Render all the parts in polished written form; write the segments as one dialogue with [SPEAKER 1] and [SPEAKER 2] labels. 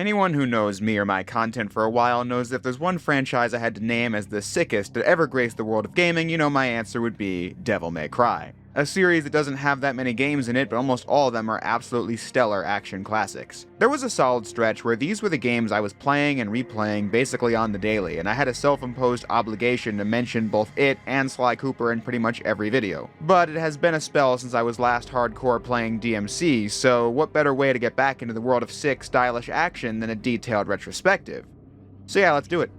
[SPEAKER 1] Anyone who knows me or my content for a while knows that if there's one franchise I had to name as the sickest to ever grace the world of gaming, my answer would be Devil May Cry. A series that doesn't have that many games in it, but almost all of them are absolutely stellar action classics. There was a solid stretch where these were the games I was playing and replaying basically on the daily, and I had a self-imposed obligation to mention both it and Sly Cooper in pretty much every video. But it has been a spell since I was last hardcore playing DMC, so what better way to get back into the world of sick, stylish action than a detailed retrospective? So yeah, let's do it.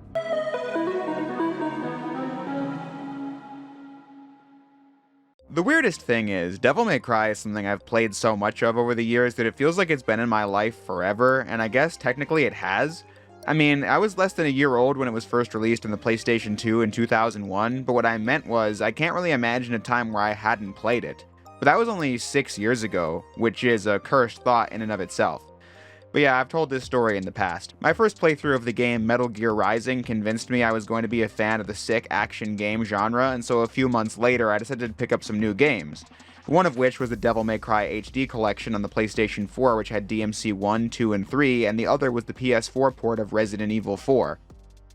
[SPEAKER 1] The weirdest thing is, Devil May Cry is something I've played so much of over the years that it feels like it's been in my life forever, and I guess technically it has. I mean, I was less than a year old when it was first released on the PlayStation 2 in 2001, but what I meant was, I can't really imagine a time where I hadn't played it. But that was only 6 years ago, which is a cursed thought in and of itself. But yeah, I've told this story in the past. My first playthrough of the game Metal Gear Rising convinced me I was going to be a fan of the sick action game genre, and so a few months later I decided to pick up some new games. One of which was the Devil May Cry HD collection on the PlayStation 4, which had DMC 1, 2, and 3, and the other was the PS4 port of Resident Evil 4.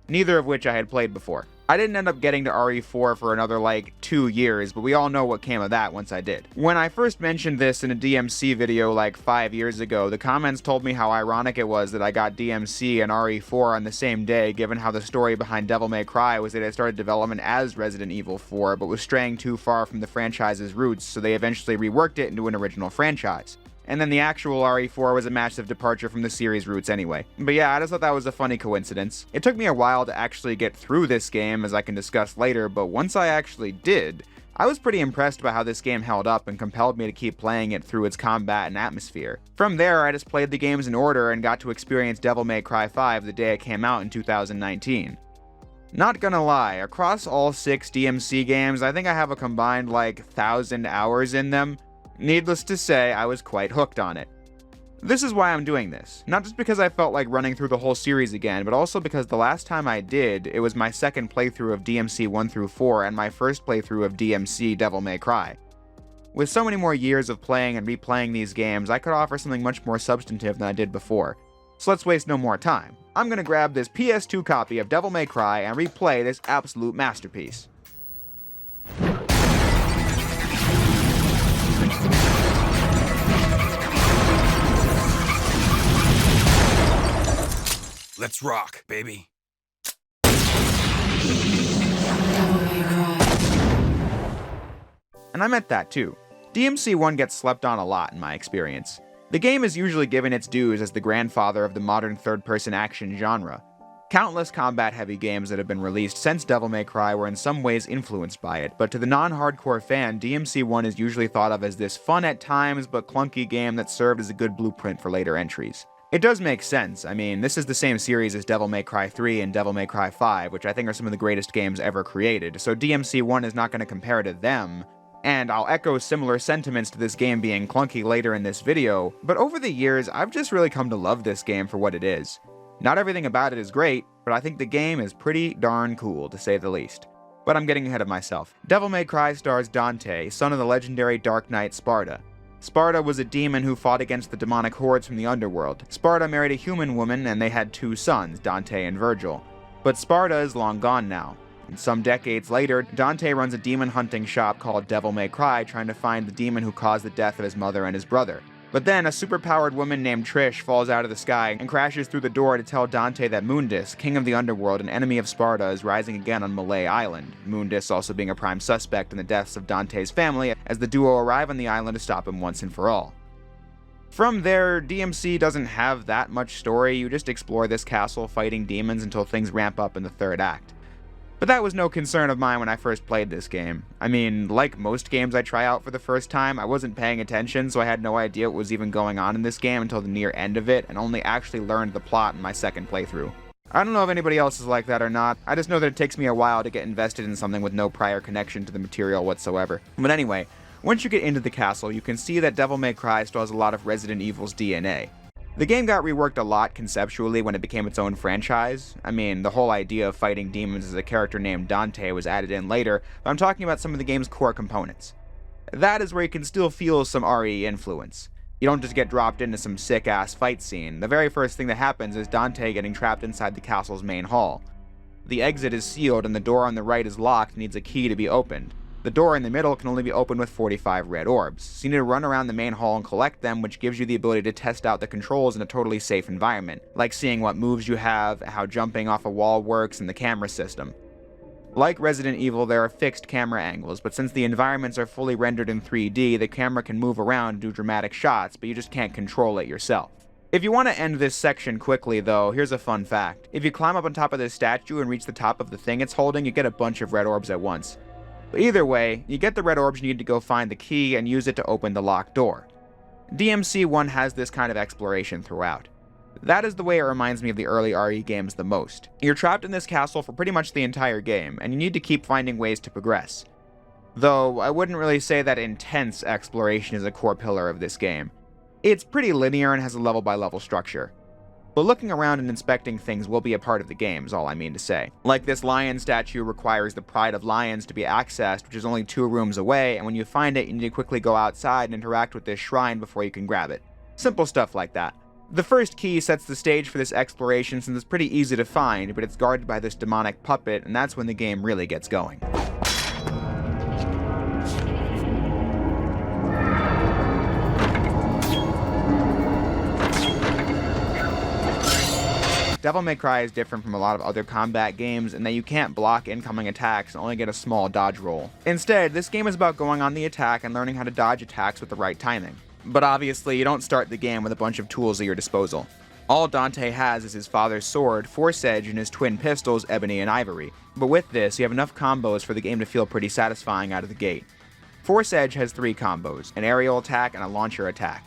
[SPEAKER 1] Neither of which I had played before. I didn't end up getting to RE4 for another 2 years, but we all know what came of that once I did. When I first mentioned this in a DMC video 5 years ago, the comments told me how ironic it was that I got DMC and RE4 on the same day, given how the story behind Devil May Cry was that it started development as Resident Evil 4, but was straying too far from the franchise's roots, so they eventually reworked it into an original franchise. And then the actual RE4 was a massive departure from the series' roots anyway. But yeah, I just thought that was a funny coincidence. It took me a while to actually get through this game, as I can discuss later, but once I actually did, I was pretty impressed by how this game held up and compelled me to keep playing it through its combat and atmosphere. From there, I just played the games in order and got to experience Devil May Cry 5 the day it came out in 2019. Not gonna lie, across all 6 DMC games, I think I have a combined 1,000 hours in them. Needless to say, I was quite hooked on it. This is why I'm doing this. Not just because I felt like running through the whole series again, but also because the last time I did, it was my second playthrough of DMC 1 through 4 and my first playthrough of DMC Devil May Cry. With so many more years of playing and replaying these games, I could offer something much more substantive than I did before. So let's waste no more time. I'm gonna grab this PS2 copy of Devil May Cry and replay this absolute masterpiece.
[SPEAKER 2] Let's rock, baby.
[SPEAKER 1] And I meant that too. DMC 1 gets slept on a lot in my experience. The game is usually given its dues as the grandfather of the modern third-person action genre. Countless combat-heavy games that have been released since Devil May Cry were in some ways influenced by it, but to the non-hardcore fan, DMC 1 is usually thought of as this fun at times but clunky game that served as a good blueprint for later entries. It does make sense. I mean, this is the same series as Devil May Cry 3 and Devil May Cry 5, which I think are some of the greatest games ever created, so DMC 1 is not going to compare to them, and I'll echo similar sentiments to this game being clunky later in this video, but over the years, I've just really come to love this game for what it is. Not everything about it is great, but I think the game is pretty darn cool, to say the least. But I'm getting ahead of myself. Devil May Cry stars Dante, son of the legendary Dark Knight Sparta. Sparta was a demon who fought against the demonic hordes from the underworld. Sparta married a human woman and they had 2 sons, Dante and Virgil. But Sparta is long gone now. And some decades later, Dante runs a demon hunting shop called Devil May Cry, trying to find the demon who caused the death of his mother and his brother. But then a superpowered woman named Trish falls out of the sky and crashes through the door to tell Dante that Mundus, king of the underworld and enemy of Sparta, is rising again on Malay Island, Mundus also being a prime suspect in the deaths of Dante's family as the duo arrive on the island to stop him once and for all. From there, DMC doesn't have that much story, you just explore this castle fighting demons until things ramp up in the third act. But that was no concern of mine when I first played this game. I mean, like most games I try out for the first time, I wasn't paying attention, so I had no idea what was even going on in this game until the near end of it, and only actually learned the plot in my second playthrough. I don't know if anybody else is like that or not, I just know that it takes me a while to get invested in something with no prior connection to the material whatsoever. But anyway, once you get into the castle, you can see that Devil May Cry still has a lot of Resident Evil's DNA. The game got reworked a lot conceptually when it became its own franchise. I mean, the whole idea of fighting demons as a character named Dante was added in later, but I'm talking about some of the game's core components. That is where you can still feel some RE influence. You don't just get dropped into some sick-ass fight scene. The very first thing that happens is Dante getting trapped inside the castle's main hall. The exit is sealed and the door on the right is locked and needs a key to be opened. The door in the middle can only be opened with 45 red orbs, so you need to run around the main hall and collect them, which gives you the ability to test out the controls in a totally safe environment, like seeing what moves you have, how jumping off a wall works, and the camera system. Like Resident Evil, there are fixed camera angles, but since the environments are fully rendered in 3D, the camera can move around and do dramatic shots, but you just can't control it yourself. If you want to end this section quickly though, here's a fun fact. If you climb up on top of this statue and reach the top of the thing it's holding, you get a bunch of red orbs at once. But either way, you get the red orbs you need to go find the key and use it to open the locked door. DMC 1 has this kind of exploration throughout. That is the way it reminds me of the early RE games the most. You're trapped in this castle for pretty much the entire game, and you need to keep finding ways to progress. Though, I wouldn't really say that intense exploration is a core pillar of this game. It's pretty linear and has a level-by-level structure. But looking around and inspecting things will be a part of the game, is all I mean to say. Like this lion statue requires the Pride of Lions to be accessed, which is only 2 rooms away, and when you find it, you need to quickly go outside and interact with this shrine before you can grab it. Simple stuff like that. The first key sets the stage for this exploration since it's pretty easy to find, but it's guarded by this demonic puppet, and that's when the game really gets going. Devil May Cry is different from a lot of other combat games in that you can't block incoming attacks and only get a small dodge roll. Instead, this game is about going on the attack and learning how to dodge attacks with the right timing. But obviously, you don't start the game with a bunch of tools at your disposal. All Dante has is his father's sword, Force Edge, and his twin pistols, Ebony and Ivory. But with this, you have enough combos for the game to feel pretty satisfying out of the gate. Force Edge has 3 combos, an aerial attack and a launcher attack.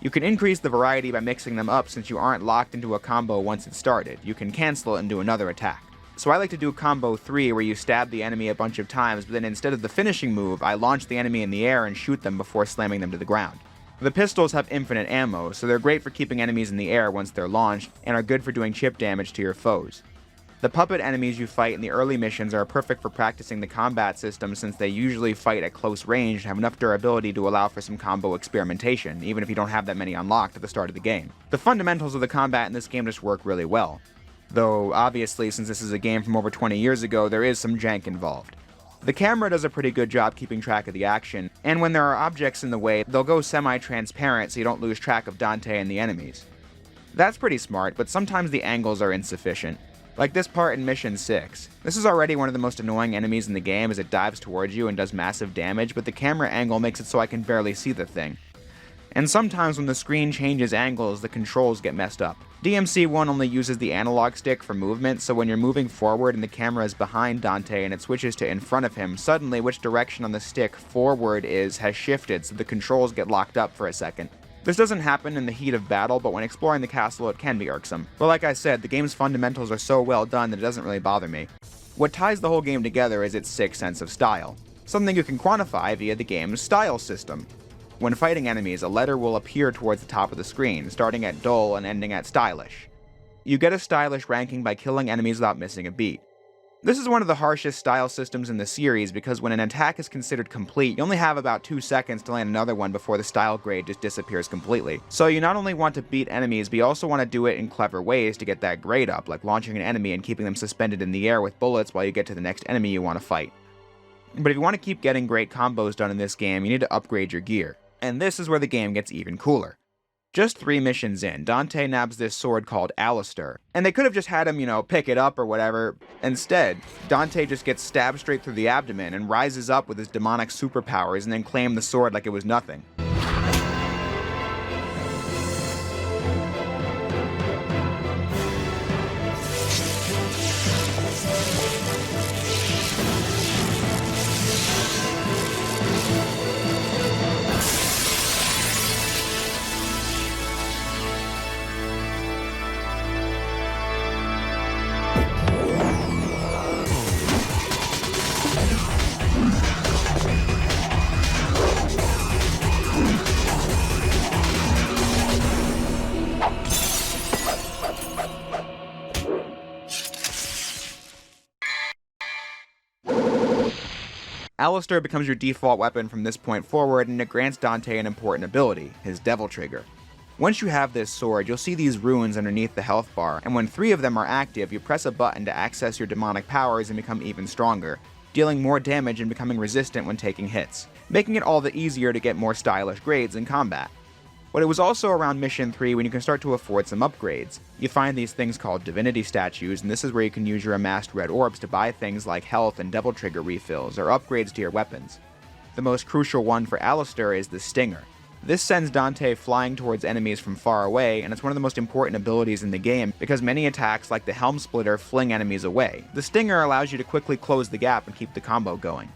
[SPEAKER 1] You can increase the variety by mixing them up since you aren't locked into a combo once it's started. You can cancel it and do another attack. So I like to do combo 3 where you stab the enemy a bunch of times, but then instead of the finishing move, I launch the enemy in the air and shoot them before slamming them to the ground. The pistols have infinite ammo, so they're great for keeping enemies in the air once they're launched, and are good for doing chip damage to your foes. The puppet enemies you fight in the early missions are perfect for practicing the combat system since they usually fight at close range and have enough durability to allow for some combo experimentation, even if you don't have that many unlocked at the start of the game. The fundamentals of the combat in this game just work really well. Though, obviously, since this is a game from over 20 years ago, there is some jank involved. The camera does a pretty good job keeping track of the action, and when there are objects in the way, they'll go semi-transparent so you don't lose track of Dante and the enemies. That's pretty smart, but sometimes the angles are insufficient. Like this part in Mission 6. This is already one of the most annoying enemies in the game as it dives towards you and does massive damage, but the camera angle makes it so I can barely see the thing. And sometimes when the screen changes angles, the controls get messed up. DMC 1 only uses the analog stick for movement, so when you're moving forward and the camera is behind Dante and it switches to in front of him, suddenly which direction on the stick forward has shifted, so the controls get locked up for a second. This doesn't happen in the heat of battle, but when exploring the castle it can be irksome. But like I said, the game's fundamentals are so well done that it doesn't really bother me. What ties the whole game together is its sick sense of style, something you can quantify via the game's style system. When fighting enemies, a letter will appear towards the top of the screen, starting at dull and ending at stylish. You get a stylish ranking by killing enemies without missing a beat. This is one of the harshest style systems in the series because when an attack is considered complete, you only have about 2 seconds to land another one before the style grade just disappears completely. So you not only want to beat enemies, but you also want to do it in clever ways to get that grade up, like launching an enemy and keeping them suspended in the air with bullets while you get to the next enemy you want to fight. But if you want to keep getting great combos done in this game, you need to upgrade your gear. And this is where the game gets even cooler. Just 3 missions in, Dante nabs this sword called Alistair, and they could have just had him, pick it up or whatever. Instead, Dante just gets stabbed straight through the abdomen and rises up with his demonic superpowers and then claimed the sword like it was nothing. Alistair becomes your default weapon from this point forward, and it grants Dante an important ability, his Devil Trigger. Once you have this sword, you'll see these runes underneath the health bar, and when 3 of them are active, you press a button to access your demonic powers and become even stronger, dealing more damage and becoming resistant when taking hits, making it all the easier to get more stylish grades in combat. But it was also around Mission 3 when you can start to afford some upgrades. You find these things called divinity statues, and this is where you can use your amassed red orbs to buy things like health and Devil Trigger refills, or upgrades to your weapons. The most crucial one for Alistair is the Stinger. This sends Dante flying towards enemies from far away, and it's one of the most important abilities in the game because many attacks like the Helm Splitter fling enemies away. The Stinger allows you to quickly close the gap and keep the combo going.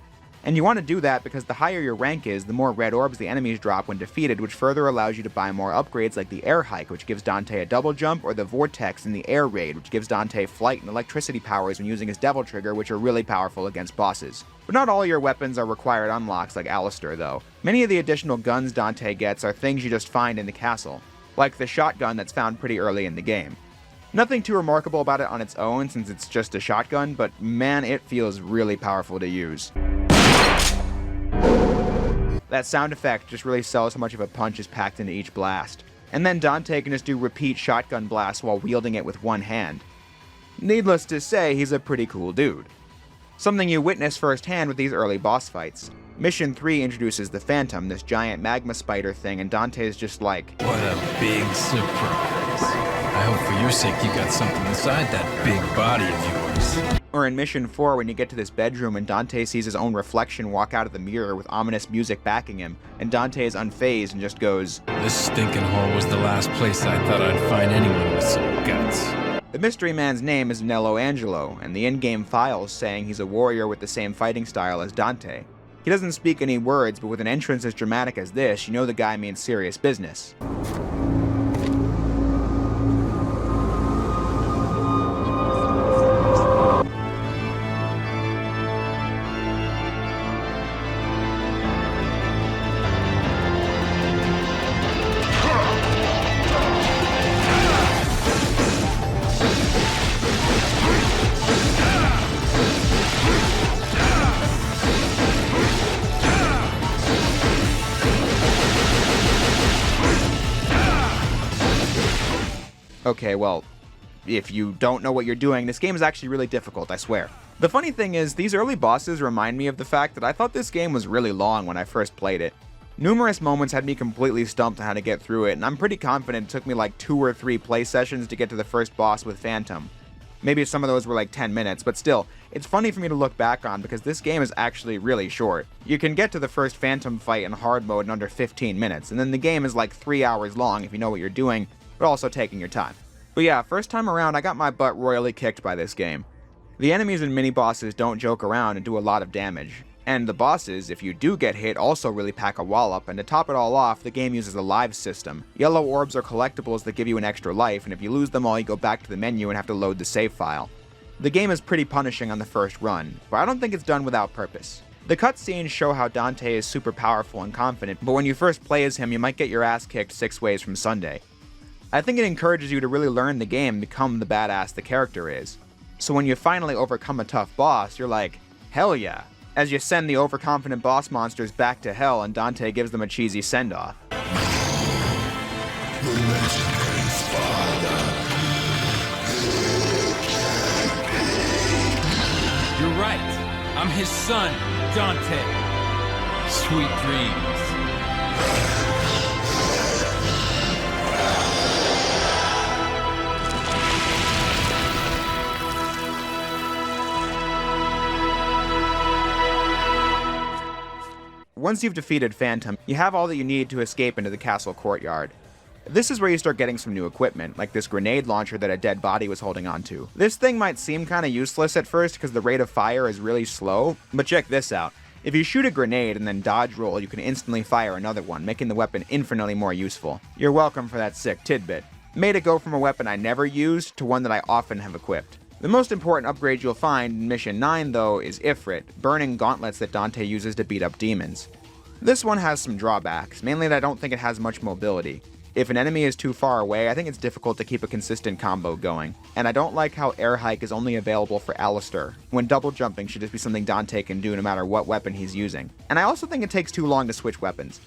[SPEAKER 1] And you want to do that because the higher your rank is, the more red orbs the enemies drop when defeated, which further allows you to buy more upgrades like the Air Hike, which gives Dante a double jump, or the Vortex in the Air Raid, which gives Dante flight and electricity powers when using his Devil Trigger, which are really powerful against bosses. But not all your weapons are required unlocks like Alistair, though. Many of the additional guns Dante gets are things you just find in the castle, like the shotgun that's found pretty early in the game. Nothing too remarkable about it on its own since it's just a shotgun, but man, it feels really powerful to use. That sound effect just really sells how much of a punch is packed into each blast. And then Dante can just do repeat shotgun blasts while wielding it with one hand. Needless to say, he's a pretty cool dude. Something you witness firsthand with these early boss fights. Mission 3 introduces the Phantom, this giant magma spider thing, and Dante's just like,
[SPEAKER 2] What a big surprise. I hope for your sake you got something inside that big body of yours.
[SPEAKER 1] Or in Mission 4 when you get to this bedroom and Dante sees his own reflection walk out of the mirror with ominous music backing him, and Dante is unfazed and just goes,
[SPEAKER 2] This stinking hole was the last place I thought I'd find anyone with some guts.
[SPEAKER 1] The mystery man's name is Nello Angelo, and the in-game files saying he's a warrior with the same fighting style as Dante. He doesn't speak any words, but with an entrance as dramatic as this, you know the guy means serious business. Okay, well, if you don't know what you're doing, this game is actually really difficult, I swear. The funny thing is, these early bosses remind me of the fact that I thought this game was really long when I first played it. Numerous moments had me completely stumped on how to get through it, and I'm pretty confident it took me like 2 or 3 play sessions to get to the first boss with Phantom. Maybe some of those were like 10 minutes, but still, it's funny for me to look back on because this game is actually really short. You can get to the first Phantom fight in hard mode in under 15 minutes, and then the game is like 3 hours long if you know what you're doing, but also taking your time. But yeah, first time around, I got my butt royally kicked by this game. The enemies and mini-bosses don't joke around and do a lot of damage. And the bosses, if you do get hit, also really pack a wallop, and to top it all off, the game uses a lives system. Yellow orbs are collectibles that give you an extra life, and if you lose them all, you go back to the menu and have to load the save file. The game is pretty punishing on the first run, but I don't think it's done without purpose. The cutscenes show how Dante is super powerful and confident, but when you first play as him, you might get your ass kicked 6 ways from Sunday. I think it encourages you to really learn the game and become the badass the character is. So when you finally overcome a tough boss, you're like, hell yeah, as you send the overconfident boss monsters back to hell and Dante gives them a cheesy send-off.
[SPEAKER 2] You're right. I'm his son, Dante. Sweet dreams.
[SPEAKER 1] Once you've defeated Phantom, you have all that you need to escape into the castle courtyard. This is where you start getting some new equipment, like this grenade launcher that a dead body was holding onto. This thing might seem kinda useless at first because the rate of fire is really slow, but check this out. If you shoot a grenade and then dodge roll, you can instantly fire another one, making the weapon infinitely more useful. You're welcome for that sick tidbit. Made it go from a weapon I never used to one that I often have equipped. The most important upgrade you'll find in Mission 9, though, is Ifrit, burning gauntlets that Dante uses to beat up demons. This one has some drawbacks, mainly that I don't think it has much mobility. If an enemy is too far away, I think it's difficult to keep a consistent combo going. And I don't like how air hike is only available for Alistair, when double jumping should just be something Dante can do no matter what weapon he's using. And I also think it takes too long to switch weapons.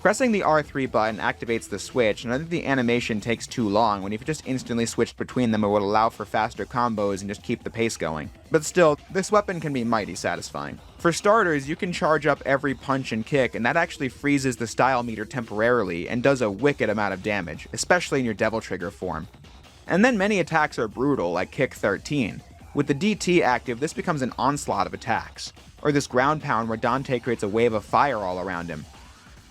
[SPEAKER 1] Pressing the R3 button activates the switch, and I think the animation takes too long when if you just instantly switched between them it would allow for faster combos and just keep the pace going. But still, this weapon can be mighty satisfying. For starters, you can charge up every punch and kick, and that actually freezes the style meter temporarily and does a wicked amount of damage, especially in your Devil Trigger form. And then many attacks are brutal, like Kick 13. With the DT active, this becomes an onslaught of attacks. Or this ground pound where Dante creates a wave of fire all around him.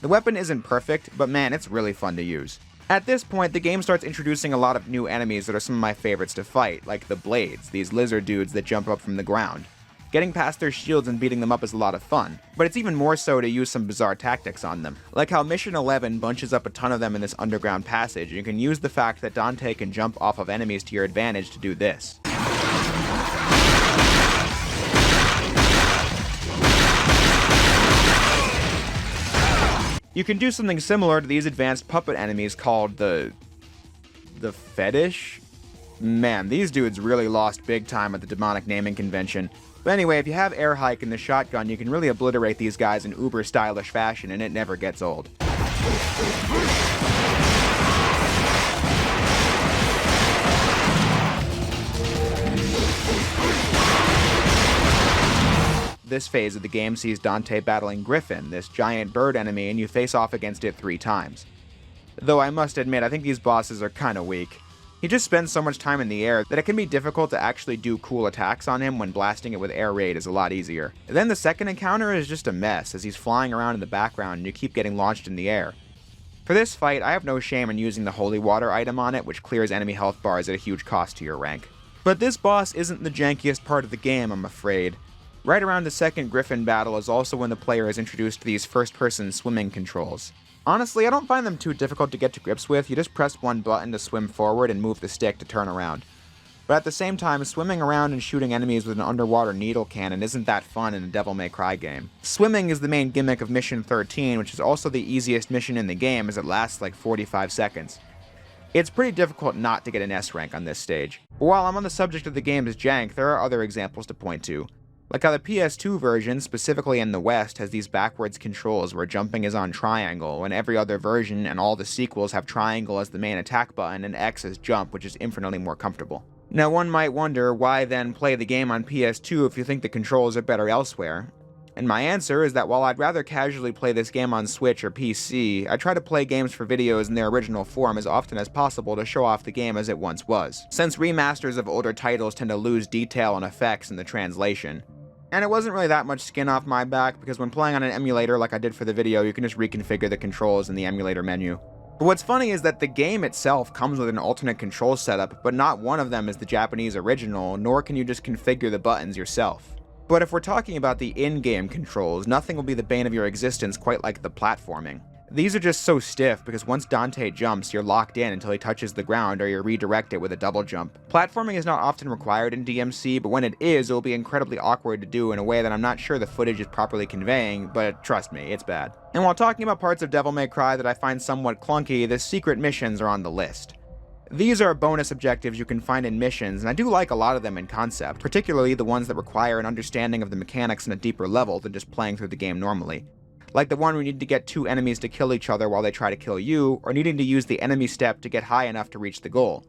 [SPEAKER 1] The weapon isn't perfect, but man, it's really fun to use. At this point, the game starts introducing a lot of new enemies that are some of my favorites to fight, like the Blades, these lizard dudes that jump up from the ground. Getting past their shields and beating them up is a lot of fun, but it's even more so to use some bizarre tactics on them, like how Mission 11 bunches up a ton of them in this underground passage, and you can use the fact that Dante can jump off of enemies to your advantage to do this. You can do something similar to these advanced puppet enemies called the Fetish? Man, these dudes really lost big time at the demonic naming convention. But anyway, if you have air hike and the shotgun, you can really obliterate these guys in uber stylish fashion and it never gets old. This phase of the game sees Dante battling Griffin, this giant bird enemy, and you face off against it 3 times. Though I must admit, I think these bosses are kinda weak. He just spends so much time in the air that it can be difficult to actually do cool attacks on him when blasting it with air raid is a lot easier. Then the second encounter is just a mess, as he's flying around in the background and you keep getting launched in the air. For this fight, I have no shame in using the Holy Water item on it, which clears enemy health bars at a huge cost to your rank. But this boss isn't the jankiest part of the game, I'm afraid. Right around the second Griffin battle is also when the player is introduced to these first-person swimming controls. Honestly, I don't find them too difficult to get to grips with. You just press one button to swim forward and move the stick to turn around. But at the same time, swimming around and shooting enemies with an underwater needle cannon isn't that fun in a Devil May Cry game. Swimming is the main gimmick of Mission 13, which is also the easiest mission in the game as it lasts like 45 seconds. It's pretty difficult not to get an S rank on this stage. But while I'm on the subject of the game's jank, there are other examples to point to. Like how the PS2 version, specifically in the West, has these backwards controls where jumping is on triangle, and every other version and all the sequels have triangle as the main attack button and X as jump, which is infinitely more comfortable. Now one might wonder, why then play the game on PS2 if you think the controls are better elsewhere? And my answer is that while I'd rather casually play this game on Switch or PC, I try to play games for videos in their original form as often as possible to show off the game as it once was, since remasters of older titles tend to lose detail and effects in the translation. And it wasn't really that much skin off my back, because when playing on an emulator like I did for the video, you can just reconfigure the controls in the emulator menu. But what's funny is that the game itself comes with an alternate control setup, but not one of them is the Japanese original, nor can you just configure the buttons yourself. But if we're talking about the in-game controls, nothing will be the bane of your existence quite like the platforming. These are just so stiff because once Dante jumps, you're locked in until he touches the ground or you're redirected with a double jump. Platforming is not often required in DMC, but when it is, it will be incredibly awkward to do in a way that I'm not sure the footage is properly conveying, but trust me, it's bad. And while talking about parts of Devil May Cry that I find somewhat clunky, the secret missions are on the list. These are bonus objectives you can find in missions, and I do like a lot of them in concept, particularly the ones that require an understanding of the mechanics on a deeper level than just playing through the game normally. Like the one where you need to get 2 enemies to kill each other while they try to kill you, or needing to use the enemy step to get high enough to reach the goal.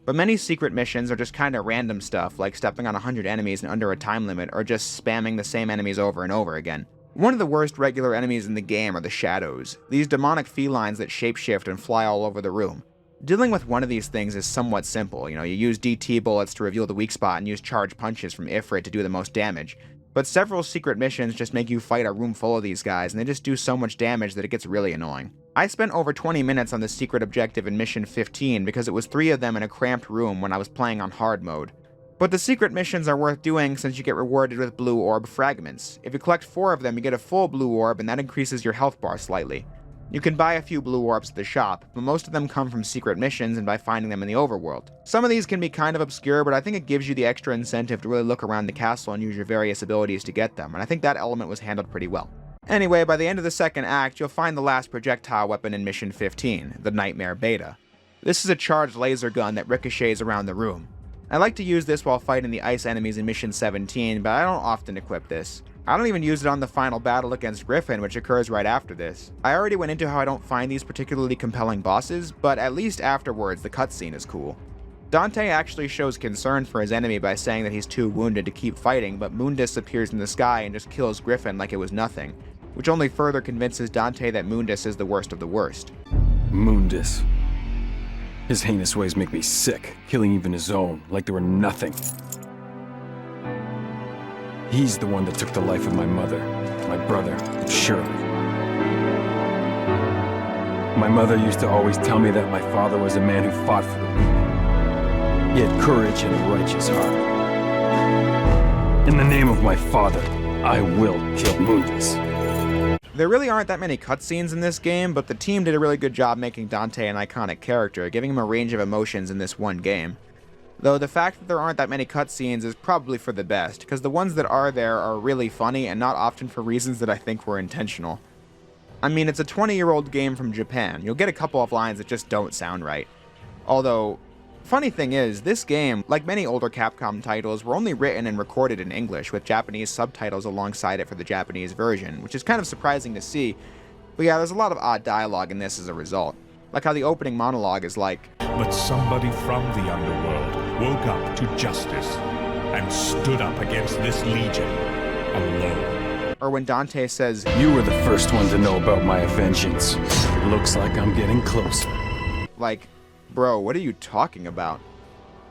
[SPEAKER 1] But many secret missions are just kinda random stuff, like stepping on 100 enemies in under a time limit, or just spamming the same enemies over and over again. One of the worst regular enemies in the game are the Shadows, these demonic felines that shapeshift and fly all over the room. Dealing with one of these things is somewhat simple, you use DT bullets to reveal the weak spot and use charge punches from Ifrit to do the most damage. But several secret missions just make you fight a room full of these guys, and they just do so much damage that it gets really annoying. I spent over 20 minutes on this secret objective in Mission 15 because it was 3 of them in a cramped room when I was playing on hard mode. But the secret missions are worth doing since you get rewarded with blue orb fragments. If you collect 4 of them, you get a full blue orb, and that increases your health bar slightly. You can buy a few blue orbs at the shop, but most of them come from secret missions and by finding them in the overworld. Some of these can be kind of obscure, but I think it gives you the extra incentive to really look around the castle and use your various abilities to get them, and I think that element was handled pretty well. Anyway, by the end of the second act, you'll find the last projectile weapon in Mission 15, the Nightmare Beta. This is a charged laser gun that ricochets around the room. I like to use this while fighting the ice enemies in Mission 17, but I don't often equip this. I don't even use it on the final battle against Griffin, which occurs right after this. I already went into how I don't find these particularly compelling bosses, but at least afterwards the cutscene is cool. Dante actually shows concern for his enemy by saying that he's too wounded to keep fighting, but Mundus appears in the sky and just kills Griffin like it was nothing, which only further convinces Dante that Mundus is the worst of the worst.
[SPEAKER 3] Mundus. His heinous ways make me sick, killing even his own, like they were nothing. He's the one that took the life of my mother, my brother, and Shirley. My mother used to always tell me that my father was a man who fought for the weak. He had courage and a righteous heart. In the name of my father, I will kill Mundus.
[SPEAKER 1] There really aren't that many cutscenes in this game, but the team did a really good job making Dante an iconic character, giving him a range of emotions in this one game. Though the fact that there aren't that many cutscenes is probably for the best, because the ones that are there are really funny and not often for reasons that I think were intentional. I mean, it's a 20-year-old game from Japan. You'll get a couple of lines that just don't sound right. Although, funny thing is, this game, like many older Capcom titles, were only written and recorded in English with Japanese subtitles alongside it for the Japanese version, which is kind of surprising to see. But yeah, there's a lot of odd dialogue in this as a result. Like how the opening monologue is like,
[SPEAKER 4] "But somebody from the underworld woke up to justice and stood up against this legion alone."
[SPEAKER 1] Or when Dante says,
[SPEAKER 3] You were the first one to know about my vengeance. It looks like I'm getting closer.
[SPEAKER 1] like, bro, what are you talking about?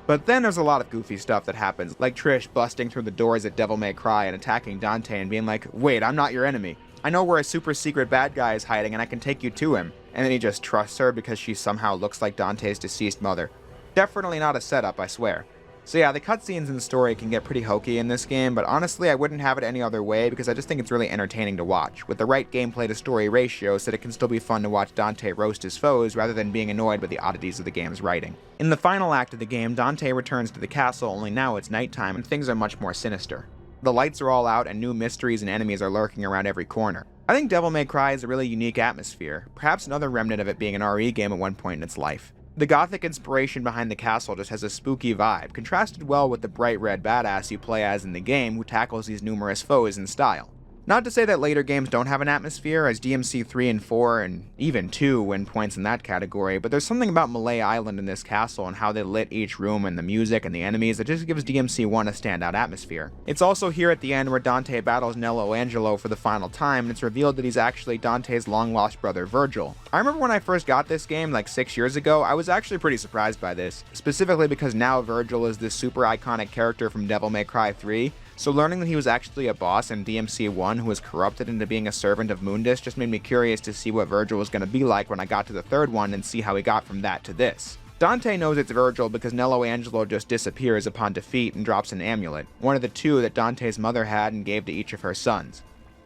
[SPEAKER 1] But then there's a lot of goofy stuff that happens, like Trish busting through the doors at Devil May Cry and attacking Dante and being like, wait, I'm not your enemy. I know where a super secret bad guy is hiding and I can take you to him. And then he just trusts her because she somehow looks like Dante's deceased mother. Definitely not a setup, I swear. So yeah, the cutscenes in the story can get pretty hokey in this game, but honestly I wouldn't have it any other way because I just think it's really entertaining to watch, with the right gameplay to story ratio so that it can still be fun to watch Dante roast his foes rather than being annoyed by the oddities of the game's writing. In the final act of the game, Dante returns to the castle, only now it's nighttime and things are much more sinister. The lights are all out and new mysteries and enemies are lurking around every corner. I think Devil May Cry is a really unique atmosphere, perhaps another remnant of it being an RE game at one point in its life. The gothic inspiration behind the castle just has a spooky vibe, contrasted well with the bright red badass you play as in the game who tackles these numerous foes in style. Not to say that later games don't have an atmosphere, as DMC 3 and 4 and even 2 win points in that category, but there's something about Malay Island in this castle and how they lit each room and the music and the enemies that just gives DMC 1 a standout atmosphere. It's also here at the end where Dante battles Nello Angelo for the final time, and it's revealed that he's actually Dante's long-lost brother Virgil. I remember when I first got this game like 6 years ago, I was actually pretty surprised by this, specifically because now Virgil is this super iconic character from Devil May Cry 3, so learning that he was actually a boss in DMC 1 who was corrupted into being a servant of Mundus just made me curious to see what Virgil was going to be like when I got to the third one and see how he got from that to this. Dante knows it's Virgil because Nello Angelo just disappears upon defeat and drops an amulet, one of the two that Dante's mother had and gave to each of her sons.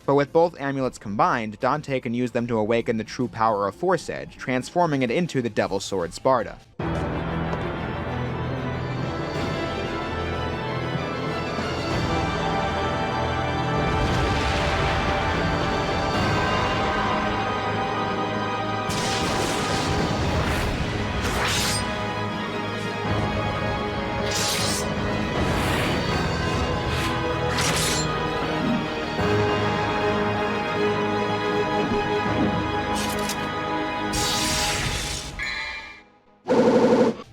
[SPEAKER 1] But with both amulets combined, Dante can use them to awaken the true power of Force Edge, transforming it into the Devil's Sword Sparta.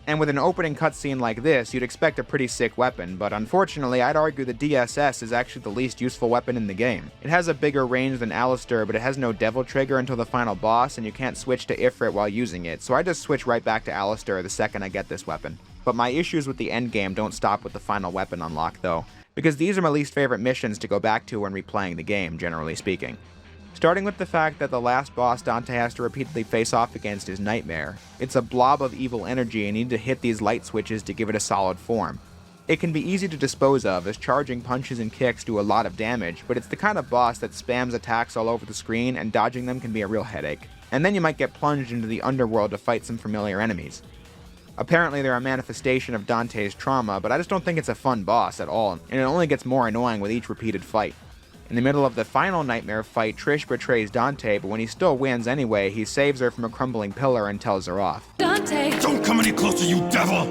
[SPEAKER 1] And with an opening cutscene like this, you'd expect a pretty sick weapon, but unfortunately I'd argue the DSS is actually the least useful weapon in the game. It has a bigger range than Alistair, but it has no devil trigger until the final boss, and you can't switch to Ifrit while using it, so I just switch right back to Alistair the second I get this weapon. But my issues with the endgame don't stop with the final weapon unlock though, because these are my least favorite missions to go back to when replaying the game, generally speaking. Starting with the fact that the last boss Dante has to repeatedly face off against is Nightmare. It's a blob of evil energy and you need to hit these light switches to give it a solid form. It can be easy to dispose of, as charging punches and kicks do a lot of damage, but it's the kind of boss that spams attacks all over the screen and dodging them can be a real headache. And then you might get plunged into the underworld to fight some familiar enemies. Apparently they're a manifestation of Dante's trauma, but I just don't think it's a fun boss at all, and it only gets more annoying with each repeated fight. In the middle of the final nightmare fight, Trish betrays Dante, but when he still wins anyway, he saves her from a crumbling pillar and tells her off.
[SPEAKER 5] Dante!
[SPEAKER 3] Don't come any closer, you devil!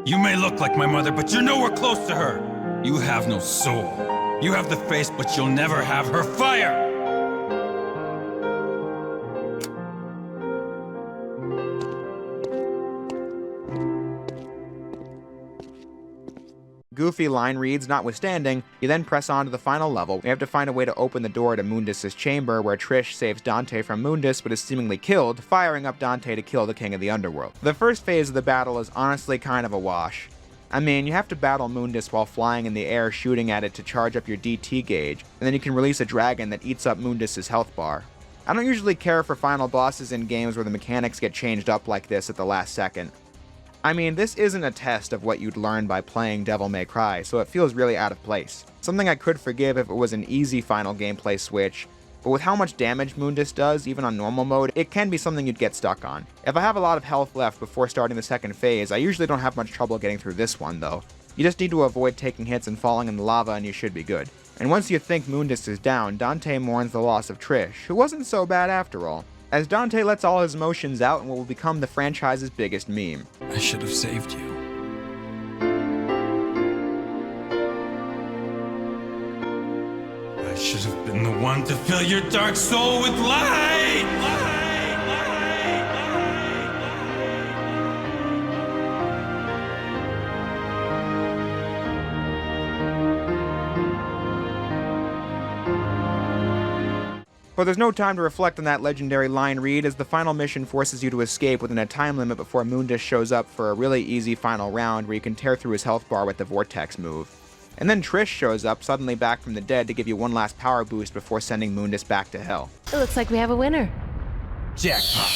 [SPEAKER 3] You may look like my mother, but you're nowhere close to her. You have no soul. You have the face, but you'll never have her fire!
[SPEAKER 1] Goofy line reads notwithstanding, you then press on to the final level. We have to find a way to open the door to Mundus' chamber, where Trish saves Dante from Mundus but is seemingly killed, firing up Dante to kill the king of the underworld. The first phase of the battle is honestly kind of a wash. I mean, you have to battle Mundus while flying in the air shooting at it to charge up your DT gauge, and then you can release a dragon that eats up Mundus' health bar. I don't usually care for final bosses in games where the mechanics get changed up like this at the last second. I mean, this isn't a test of what you'd learn by playing Devil May Cry, so it feels really out of place. Something I could forgive if it was an easy final gameplay switch, but with how much damage Mundus does, even on normal mode, it can be something you'd get stuck on. If I have a lot of health left before starting the second phase, I usually don't have much trouble getting through this one though. You just need to avoid taking hits and falling in the lava and you should be good. And once you think Mundus is down, Dante mourns the loss of Trish, who wasn't so bad after all, as Dante lets all his emotions out in what will become the franchise's biggest meme.
[SPEAKER 2] I should have saved you.
[SPEAKER 3] I should have been the one to fill your dark soul with light!
[SPEAKER 1] But there's no time to reflect on that legendary line read, as the final mission forces you to escape within a time limit before Mundus shows up for a really easy final round where you can tear through his health bar with the Vortex move. And then Trish shows up, suddenly back from the dead, to give you one last power boost before sending Mundus back to hell.
[SPEAKER 5] It looks like we have a winner.
[SPEAKER 2] Jackpot.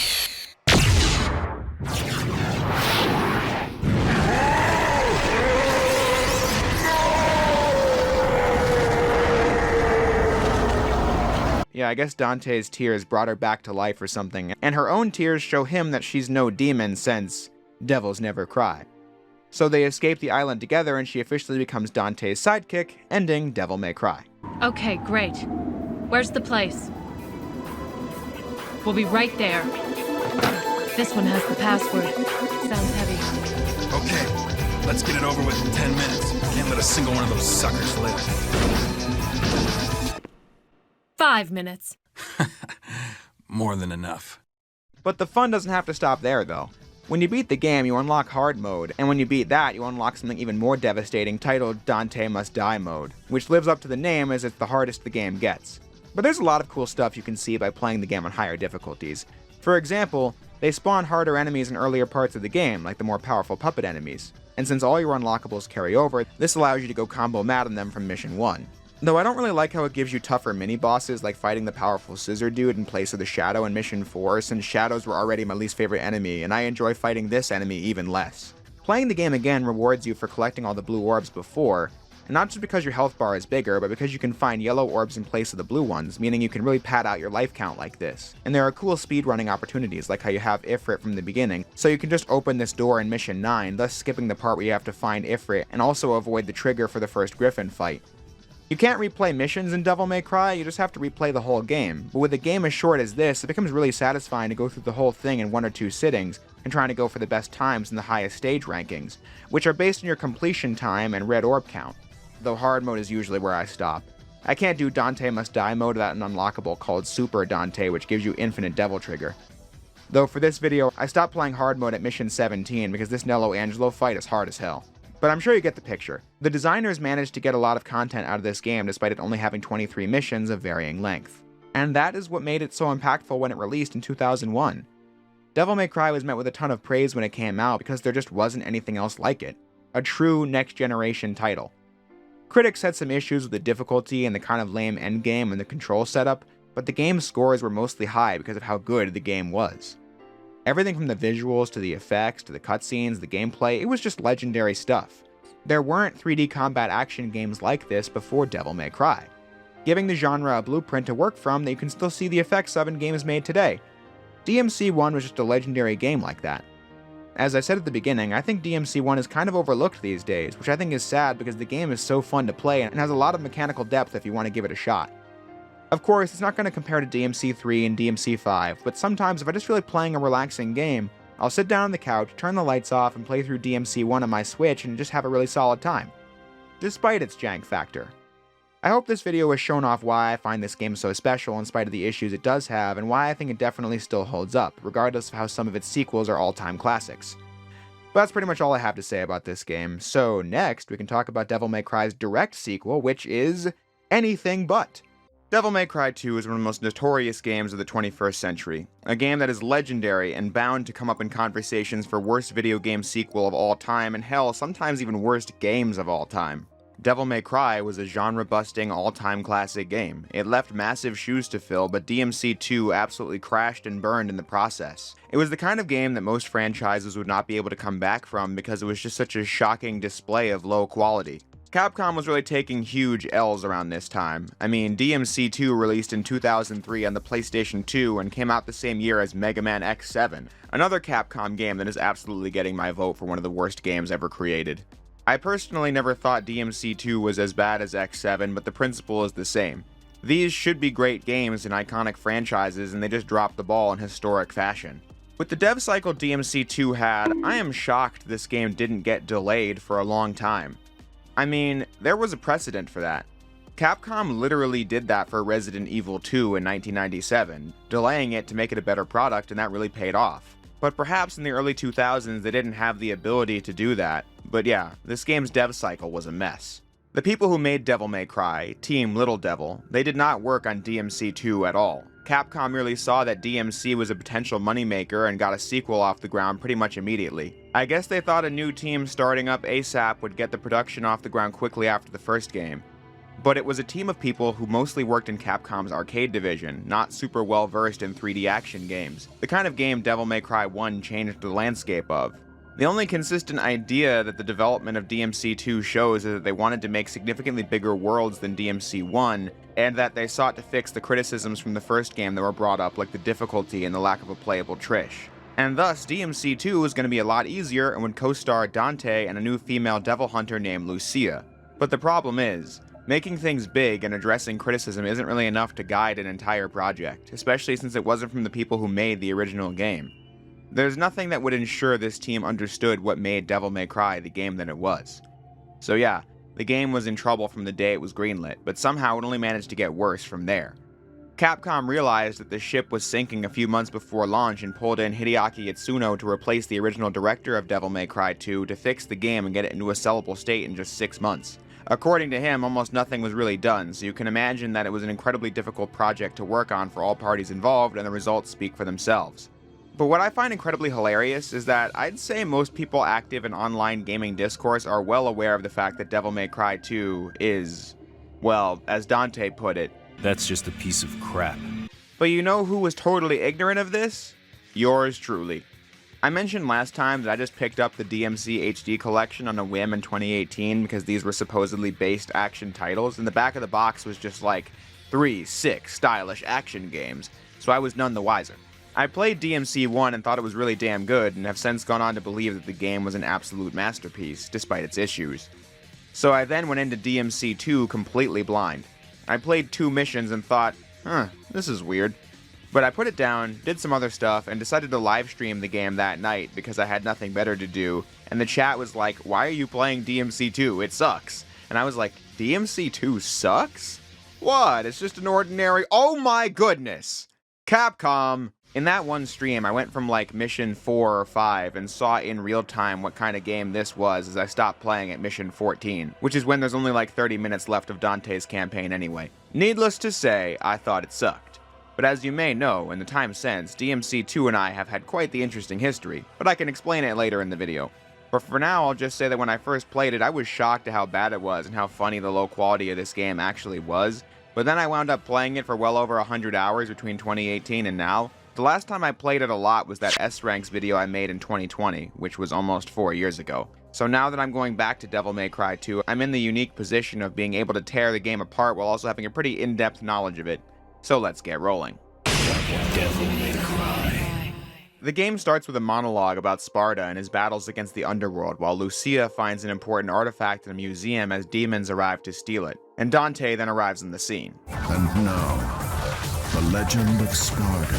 [SPEAKER 1] Yeah, I guess Dante's tears brought her back to life or something, and her own tears show him that she's no demon since devils never cry. So they escape the island together and she officially becomes Dante's sidekick, ending Devil May Cry.
[SPEAKER 6] Okay, great. Where's the place? We'll be right there. This one has the password. Sounds heavy.
[SPEAKER 2] Okay, let's get it over with in 10 minutes. Can't let a single one of those suckers live.
[SPEAKER 6] 5 minutes.
[SPEAKER 2] More than enough.
[SPEAKER 1] But the fun doesn't have to stop there though. When you beat the game, you unlock hard mode, and when you beat that, you unlock something even more devastating titled Dante Must Die mode, which lives up to the name as it's the hardest the game gets. But there's a lot of cool stuff you can see by playing the game on higher difficulties. For example, they spawn harder enemies in earlier parts of the game, like the more powerful puppet enemies. And since all your unlockables carry over, this allows you to go combo mad on them from Mission 1. Though I don't really like how it gives you tougher mini-bosses like fighting the powerful scissor dude in place of the Shadow in Mission 4, since Shadows were already my least favorite enemy, and I enjoy fighting this enemy even less. Playing the game again rewards you for collecting all the blue orbs before, and not just because your health bar is bigger, but because you can find yellow orbs in place of the blue ones, meaning you can really pad out your life count like this. And there are cool speedrunning opportunities, like how you have Ifrit from the beginning, so you can just open this door in Mission 9, thus skipping the part where you have to find Ifrit, and also avoid the trigger for the first Griffin fight. You can't replay missions in Devil May Cry, you just have to replay the whole game, but with a game as short as this, it becomes really satisfying to go through the whole thing in 1 or 2 sittings, and trying to go for the best times in the highest stage rankings, which are based on your completion time and red orb count, though hard mode is usually where I stop. I can't do Dante Must Die mode without an unlockable called Super Dante, which gives you infinite Devil Trigger. Though for this video, I stopped playing hard mode at Mission 17 because this Nello Angelo fight is hard as hell. But I'm sure you get the picture. The designers managed to get a lot of content out of this game despite it only having 23 missions of varying length. And that is what made it so impactful when it released in 2001. Devil May Cry was met with a ton of praise when it came out because there just wasn't anything else like it. A true next-generation title. Critics had some issues with the difficulty and the kind of lame endgame and the control setup, but the game's scores were mostly high because of how good the game was. Everything from the visuals to the effects to the cutscenes, the gameplay, it was just legendary stuff. There weren't 3D combat action games like this before Devil May Cry, giving the genre a blueprint to work from that you can still see the effects of in games made today. DMC 1 was just a legendary game like that. As I said at the beginning, I think DMC 1 is kind of overlooked these days, which I think is sad because the game is so fun to play and has a lot of mechanical depth if you want to give it a shot. Of course, it's not going to compare to DMC 3 and DMC 5, but sometimes if I just feel like playing a relaxing game, I'll sit down on the couch, turn the lights off, and play through DMC 1 on my Switch and just have a really solid time, despite its jank factor. I hope this video has shown off why I find this game so special in spite of the issues it does have, and why I think it definitely still holds up, regardless of how some of its sequels are all-time classics. But that's pretty much all I have to say about this game, so next we can talk about Devil May Cry's direct sequel, which is anything but. Devil May Cry 2 is one of the most notorious games of the 21st century, a game that is legendary and bound to come up in conversations for worst video game sequel of all time, and hell, sometimes even worst games of all time. Devil May Cry was a genre-busting, all-time classic game. It left massive shoes to fill, but DMC 2 absolutely crashed and burned in the process. It was the kind of game that most franchises would not be able to come back from because it was just such a shocking display of low quality. Capcom was really taking huge L's around this time. I mean, DMC 2 released in 2003 on the PlayStation 2 and came out the same year as Mega Man X7, another Capcom game that is absolutely getting my vote for one of the worst games ever created. I personally never thought DMC 2 was as bad as X7, but the principle is the same. These should be great games in iconic franchises, and they just dropped the ball in historic fashion. With the dev cycle DMC 2 had, I am shocked this game didn't get delayed for a long time. I mean, there was a precedent for that. Capcom literally did that for Resident Evil 2 in 1997, delaying it to make it a better product, and that really paid off. But perhaps in the early 2000s they didn't have the ability to do that, but yeah, this game's dev cycle was a mess. The people who made Devil May Cry, Team Little Devil, they did not work on DMC 2 at all. Capcom merely saw that DMC was a potential moneymaker and got a sequel off the ground pretty much immediately. I guess they thought a new team starting up ASAP would get the production off the ground quickly after the first game. But it was a team of people who mostly worked in Capcom's arcade division, not super well versed in 3D action games, the kind of game Devil May Cry 1 changed the landscape of. The only consistent idea that the development of DMC 2 shows is that they wanted to make significantly bigger worlds than DMC 1, and that they sought to fix the criticisms from the first game that were brought up, like the difficulty and the lack of a playable Trish. And thus, DMC 2 is going to be a lot easier and would co-star Dante and a new female devil hunter named Lucia. But the problem is, making things big and addressing criticism isn't really enough to guide an entire project, especially since it wasn't from the people who made the original game. There's nothing that would ensure this team understood what made Devil May Cry the game that it was. So yeah, the game was in trouble from the day it was greenlit, but somehow it only managed to get worse from there. Capcom realized that the ship was sinking a few months before launch and pulled in Hideaki Itsuno to replace the original director of Devil May Cry 2 to fix the game and get it into a sellable state in just 6 months. According to him, almost nothing was really done, so you can imagine that it was an incredibly difficult project to work on for all parties involved, and the results speak for themselves. But what I find incredibly hilarious is that I'd say most people active in online gaming discourse are well aware of the fact that Devil May Cry 2 is, well, as Dante put it,
[SPEAKER 2] That's just a piece of crap.
[SPEAKER 1] But you know who was totally ignorant of this? Yours truly. I mentioned last time that I just picked up the DMC HD collection on a whim in 2018 because these were supposedly based action titles, and the back of the box was just like 3 sick, stylish action games, so I was none the wiser. I played DMC 1 and thought it was really damn good, and have since gone on to believe that the game was an absolute masterpiece, despite its issues. So I then went into DMC 2 completely blind. I played 2 missions and thought, this is weird. But I put it down, did some other stuff, and decided to livestream the game that night because I had nothing better to do, and the chat was like, why are you playing DMC 2? It sucks. And I was like, DMC 2 sucks? What? It's just an ordinary... Oh my goodness! Capcom! In that one stream, I went from like mission 4 or 5 and saw in real time what kind of game this was as I stopped playing at mission 14, which is when there's only like 30 minutes left of Dante's campaign anyway. Needless to say, I thought it sucked. But as you may know, in the time since, DMC 2 and I have had quite the interesting history, but I can explain it later in the video. But for now, I'll just say that when I first played it, I was shocked at how bad it was and how funny the low quality of this game actually was. But then I wound up playing it for well over 100 hours between 2018 and now. The last time I played it a lot was that S-Ranks video I made in 2020, which was almost 4 years ago. So now that I'm going back to Devil May Cry 2, I'm in the unique position of being able to tear the game apart while also having a pretty in-depth knowledge of it. So let's get rolling.
[SPEAKER 2] Devil May Cry.
[SPEAKER 1] The game starts with a monologue about Sparta and his battles against the underworld, while Lucia finds an important artifact in a museum as demons arrive to steal it, and Dante then arrives on the scene.
[SPEAKER 5] And now, the legend of Sparta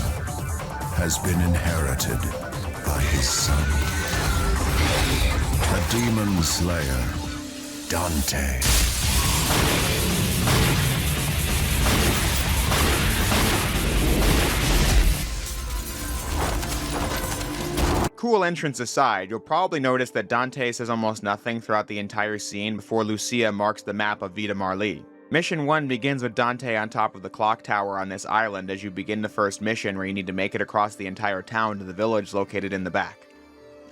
[SPEAKER 5] has been inherited by his son, the demon slayer, Dante.
[SPEAKER 1] Cool entrance aside, you'll probably notice that Dante says almost nothing throughout the entire scene before Lucia marks the map of Vita Marley. Mission 1 begins with Dante on top of the clock tower on this island as you begin the first mission, where you need to make it across the entire town to the village located in the back.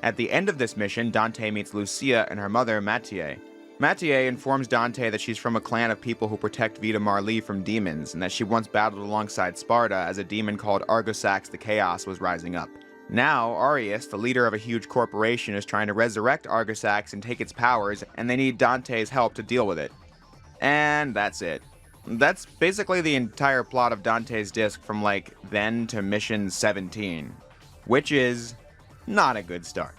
[SPEAKER 1] At the end of this mission, Dante meets Lucia and her mother, Mathieu. Mathieu informs Dante that she's from a clan of people who protect Vita Marley from demons, and that she once battled alongside Sparta as a demon called Argosax the Chaos was rising up. Now, Arius, the leader of a huge corporation, is trying to resurrect Argosax and take its powers, and they need Dante's help to deal with it. And that's it. That's basically the entire plot of Dante's Disc from then to mission 17, which is not a good start.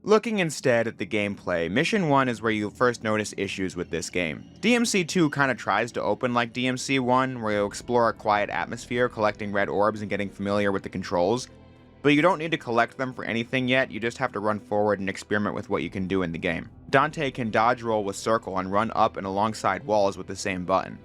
[SPEAKER 1] Looking instead at the gameplay, Mission 1 is where you'll first notice issues with this game. DMC 2 kinda tries to open like DMC 1, where you'll explore a quiet atmosphere, collecting red orbs and getting familiar with the controls, but you don't need to collect them for anything yet, you just have to run forward and experiment with what you can do in the game. Dante can dodge roll with circle and run up and alongside walls with the same button.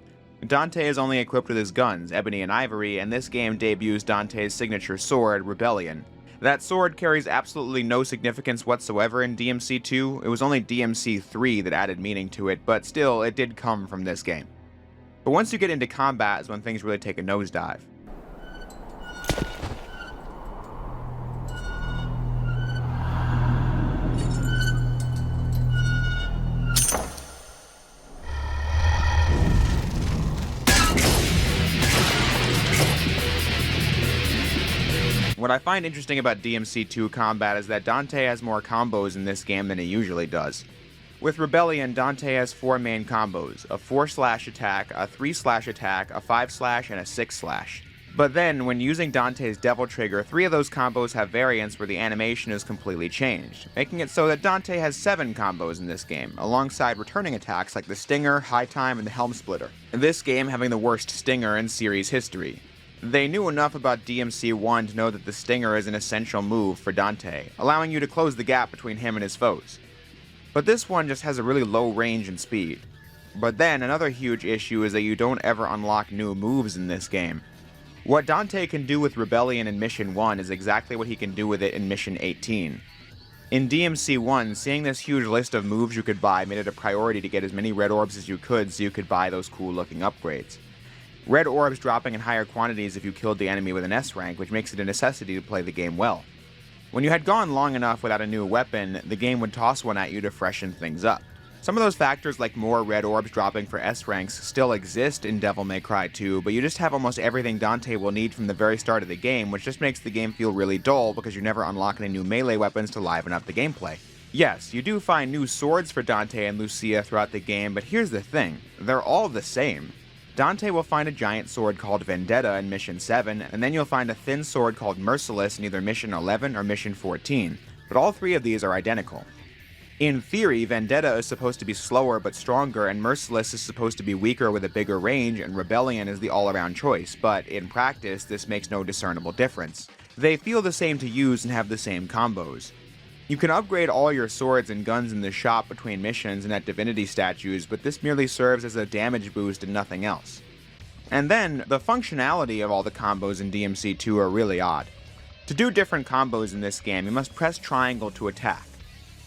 [SPEAKER 1] Dante is only equipped with his guns, Ebony and Ivory, and this game debuts Dante's signature sword, Rebellion. That sword carries absolutely no significance whatsoever in DMC 2, it was only DMC 3 that added meaning to it, but still, it did come from this game. But once you get into combat is when things really take a nosedive. What I find interesting about DMC 2 combat is that Dante has more combos in this game than he usually does. With Rebellion, Dante has 4 main combos, a 4-slash attack, a 3-slash attack, a 5-slash, and a 6-slash. But then, when using Dante's Devil Trigger, 3 of those combos have variants where the animation is completely changed, making it so that Dante has 7 combos in this game, alongside returning attacks like the Stinger, High Time, and the Helm Splitter. This game having the worst Stinger in series history. They knew enough about DMC 1 to know that the Stinger is an essential move for Dante, allowing you to close the gap between him and his foes. But this one just has a really low range and speed. But then, another huge issue is that you don't ever unlock new moves in this game. What Dante can do with Rebellion in Mission 1 is exactly what he can do with it in Mission 18. In DMC 1, seeing this huge list of moves you could buy made it a priority to get as many red orbs as you could so you could buy those cool looking upgrades. Red orbs dropping in higher quantities if you killed the enemy with an S rank, which makes it a necessity to play the game well. When you had gone long enough without a new weapon, the game would toss one at you to freshen things up. Some of those factors like more red orbs dropping for S ranks still exist in Devil May Cry 2, but you just have almost everything Dante will need from the very start of the game, which just makes the game feel really dull because you're never unlocking new melee weapons to liven up the gameplay. Yes, you do find new swords for Dante and Lucia throughout the game, but here's the thing, they're all the same. Dante will find a giant sword called Vendetta in Mission 7, and then you'll find a thin sword called Merciless in either Mission 11 or Mission 14, but all 3 of these are identical. In theory, Vendetta is supposed to be slower but stronger, and Merciless is supposed to be weaker with a bigger range, and Rebellion is the all-around choice, but in practice, this makes no discernible difference. They feel the same to use and have the same combos. You can upgrade all your swords and guns in the shop between missions and at divinity statues, but this merely serves as a damage boost and nothing else. And then, the functionality of all the combos in DMC 2 are really odd. To do different combos in this game, you must press triangle to attack.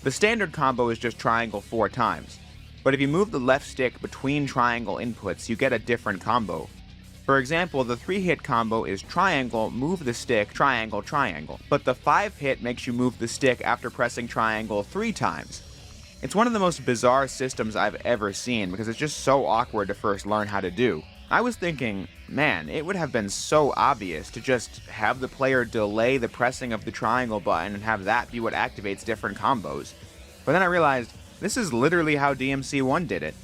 [SPEAKER 1] The standard combo is just triangle 4 times, but if you move the left stick between triangle inputs, you get a different combo. For example, the 3-hit combo is triangle, move the stick, triangle, triangle, but the 5-hit makes you move the stick after pressing triangle 3 times. It's one of the most bizarre systems I've ever seen because it's just so awkward to first learn how to do. I was thinking, man, it would have been so obvious to just have the player delay the pressing of the triangle button and have that be what activates different combos. But then I realized, this is literally how DMC 1 did it.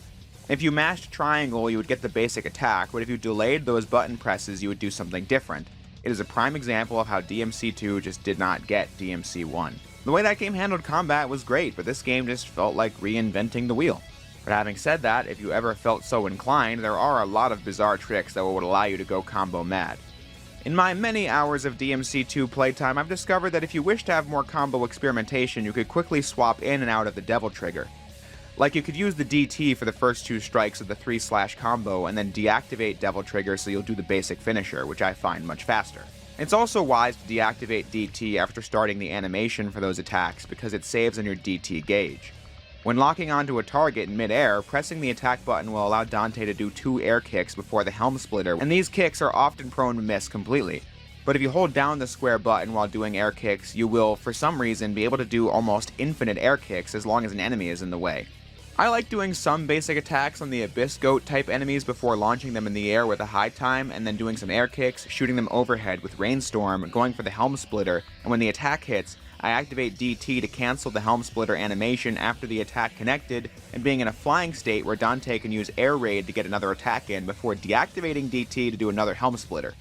[SPEAKER 1] If you mashed triangle, you would get the basic attack, but if you delayed those button presses, you would do something different. It is a prime example of how DMC 2 just did not get DMC 1. The way that game handled combat was great, but this game just felt like reinventing the wheel. But having said that, if you ever felt so inclined, there are a lot of bizarre tricks that would allow you to go combo mad. In my many hours of DMC 2 playtime, I've discovered that if you wish to have more combo experimentation, you could quickly swap in and out of the Devil Trigger. Like, you could use the DT for the first 2 strikes of the 3/ combo, and then deactivate Devil Trigger so you'll do the basic finisher, which I find much faster. It's also wise to deactivate DT after starting the animation for those attacks because it saves on your DT gauge. When locking onto a target in mid-air, pressing the attack button will allow Dante to do 2 air kicks before the helm splitter, and these kicks are often prone to miss completely. But if you hold down the square button while doing air kicks, you will, for some reason, be able to do almost infinite air kicks as long as an enemy is in the way. I like doing some basic attacks on the Abyss Goat type enemies before launching them in the air with a high time, and then doing some air kicks, shooting them overhead with Rainstorm, going for the helm splitter, and when the attack hits, I activate DT to cancel the helm splitter animation after the attack connected, and being in a flying state where Dante can use air raid to get another attack in before deactivating DT to do another helm splitter.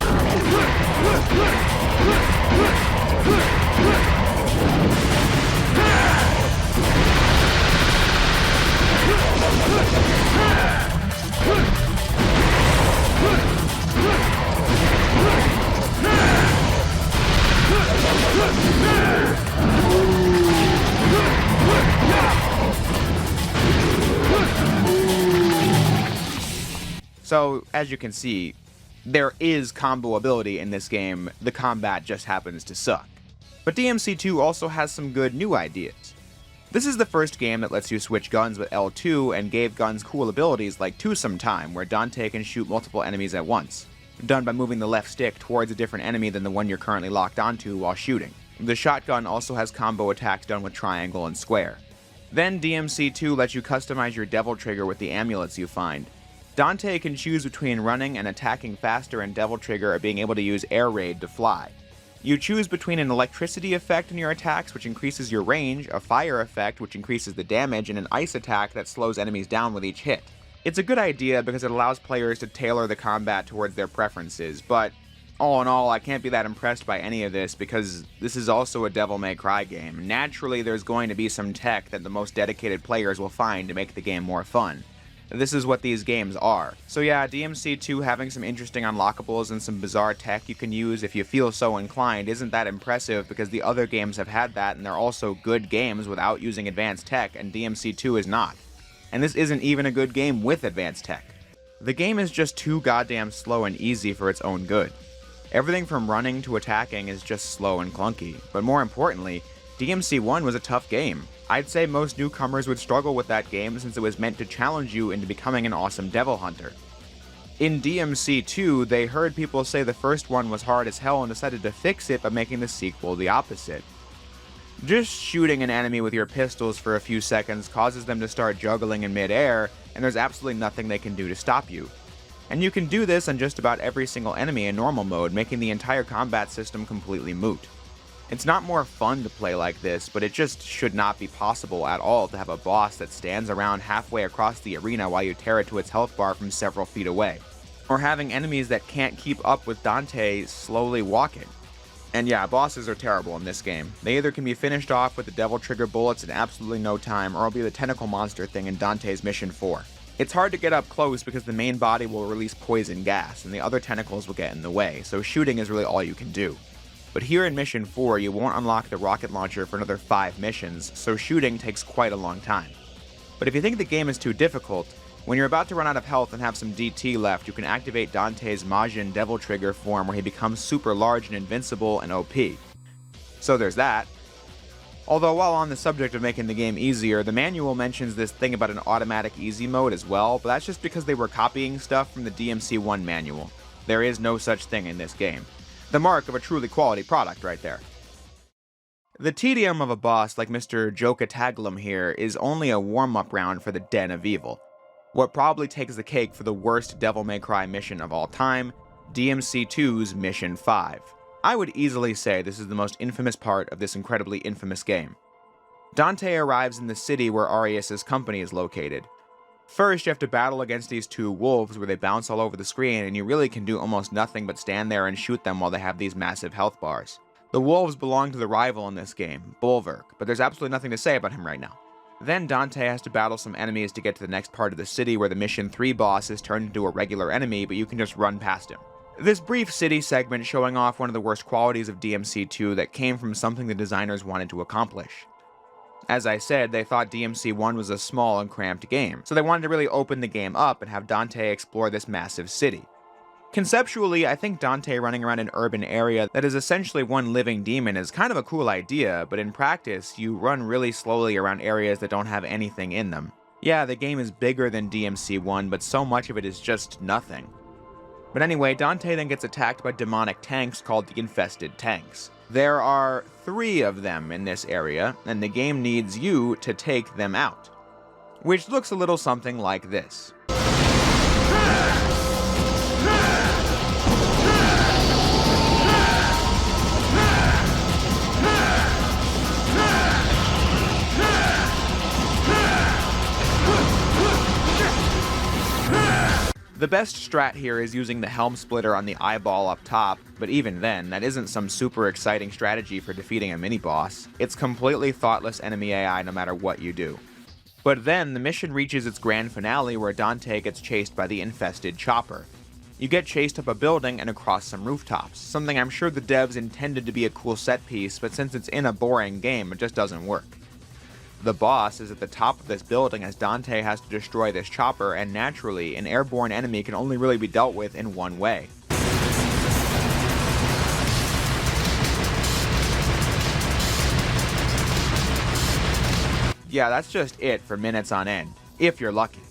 [SPEAKER 1] So, as you can see, there is combo ability in this game, the combat just happens to suck. But DMC 2 also has some good new ideas. This is the first game that lets you switch guns with L2 and gave guns cool abilities like Twosome Time, where Dante can shoot multiple enemies at once, done by moving the left stick towards a different enemy than the one you're currently locked onto while shooting. The shotgun also has combo attacks done with triangle and square. Then DMC 2 lets you customize your Devil Trigger with the amulets you find. Dante can choose between running and attacking faster, and Devil Trigger or being able to use air raid to fly. You choose between an electricity effect in your attacks, which increases your range, a fire effect, which increases the damage, and an ice attack that slows enemies down with each hit. It's a good idea because it allows players to tailor the combat towards their preferences, but all in all, I can't be that impressed by any of this because this is also a Devil May Cry game. Naturally, there's going to be some tech that the most dedicated players will find to make the game more fun. This is what these games are. So yeah, DMC 2 having some interesting unlockables and some bizarre tech you can use if you feel so inclined isn't that impressive because the other games have had that and they're also good games without using advanced tech, and DMC 2 is not. And this isn't even a good game with advanced tech. The game is just too goddamn slow and easy for its own good. Everything from running to attacking is just slow and clunky, but more importantly, DMC 1 was a tough game. I'd say most newcomers would struggle with that game since it was meant to challenge you into becoming an awesome devil hunter. In DMC 2, they heard people say the first one was hard as hell and decided to fix it by making the sequel the opposite. Just shooting an enemy with your pistols for a few seconds causes them to start juggling in mid-air, and there's absolutely nothing they can do to stop you. And you can do this on just about every single enemy in normal mode, making the entire combat system completely moot. It's not more fun to play like this, but it just should not be possible at all to have a boss that stands around halfway across the arena while you tear it to its health bar from several feet away. Or having enemies that can't keep up with Dante slowly walking. And yeah, bosses are terrible in this game. They either can be finished off with the Devil Trigger bullets in absolutely no time, or it'll be the tentacle monster thing in Dante's Mission 4. It's hard to get up close because the main body will release poison gas, and the other tentacles will get in the way, so shooting is really all you can do. But here in Mission 4, you won't unlock the rocket launcher for another 5 missions, so shooting takes quite a long time. But if you think the game is too difficult, when you're about to run out of health and have some DT left, you can activate Dante's Majin Devil Trigger form where he becomes super large and invincible and OP. So there's that. Although while on the subject of making the game easier, the manual mentions this thing about an automatic easy mode as well, but that's just because they were copying stuff from the DMC 1 manual. There is no such thing in this game. The mark of a truly quality product right there. The tedium of a boss like Mr. Jokataglum here is only a warm-up round for the Den of Evil. What probably takes the cake for the worst Devil May Cry mission of all time, DMC 2's Mission 5. I would easily say this is the most infamous part of this incredibly infamous game. Dante arrives in the city where Arius' company is located. First, you have to battle against these two wolves where they bounce all over the screen and you really can do almost nothing but stand there and shoot them while they have these massive health bars. The wolves belong to the rival in this game, Bulwark, but there's absolutely nothing to say about him right now. Then Dante has to battle some enemies to get to the next part of the city where the Mission 3 boss is turned into a regular enemy, but you can just run past him. This brief city segment showing off one of the worst qualities of DMC 2 that came from something the designers wanted to accomplish. As I said, they thought DMC 1 was a small and cramped game, so they wanted to really open the game up and have Dante explore this massive city. Conceptually, I think Dante running around an urban area that is essentially one living demon is kind of a cool idea, but in practice, you run really slowly around areas that don't have anything in them. Yeah, the game is bigger than DMC 1, but so much of it is just nothing. But anyway, Dante then gets attacked by demonic tanks called the Infested Tanks. There are 3 of them in this area, and the game needs you to take them out. Which looks a little something like this. The best strat here is using the helm splitter on the eyeball up top, but even then, that isn't some super exciting strategy for defeating a mini-boss. It's completely thoughtless enemy AI no matter what you do. But then, the mission reaches its grand finale where Dante gets chased by the infested chopper. You get chased up a building and across some rooftops, something I'm sure the devs intended to be a cool set piece, but since it's in a boring game, it just doesn't work. The boss is at the top of this building as Dante has to destroy this chopper, and naturally, an airborne enemy can only really be dealt with in one way. Yeah, that's just it for minutes on end, if you're lucky.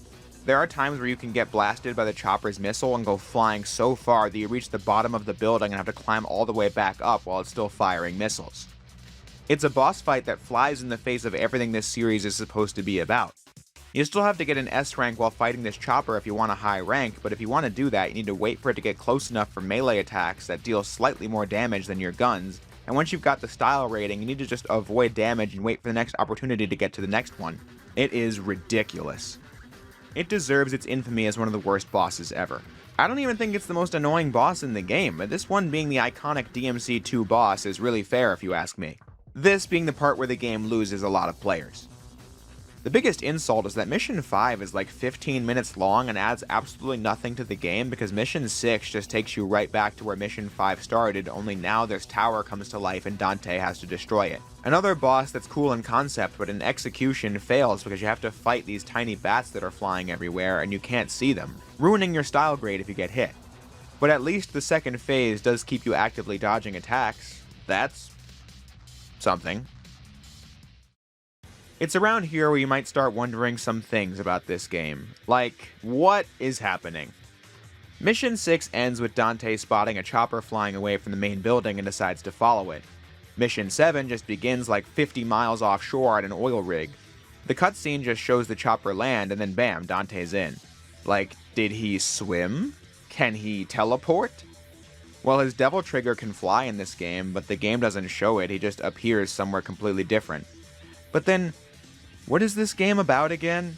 [SPEAKER 1] There are times where you can get blasted by the chopper's missile and go flying so far that you reach the bottom of the building and have to climb all the way back up while it's still firing missiles. It's a boss fight that flies in the face of everything this series is supposed to be about. You still have to get an S rank while fighting this chopper if you want a high rank, but if you want to do that, you need to wait for it to get close enough for melee attacks that deal slightly more damage than your guns, and once you've got the style rating, you need to just avoid damage and wait for the next opportunity to get to the next one. It is ridiculous. It deserves its infamy as one of the worst bosses ever. I don't even think it's the most annoying boss in the game, but this one being the iconic DMC 2 boss is really fair if you ask me. This being the part where the game loses a lot of players. The biggest insult is that Mission 5 is like 15 minutes long and adds absolutely nothing to the game because Mission 6 just takes you right back to where Mission 5 started, only now this tower comes to life and Dante has to destroy it. Another boss that's cool in concept but in execution fails because you have to fight these tiny bats that are flying everywhere and you can't see them, ruining your style grade if you get hit. But at least the second phase does keep you actively dodging attacks. That's something. It's around here where you might start wondering some things about this game. Like, what is happening? Mission 6 ends with Dante spotting a chopper flying away from the main building and decides to follow it. Mission 7 just begins like 50 miles offshore at an oil rig. The cutscene just shows the chopper land and then bam, Dante's in. Like, did he swim? Can he teleport? Well, his devil trigger can fly in this game, but the game doesn't show it, he just appears somewhere completely different. But then, what is this game about again?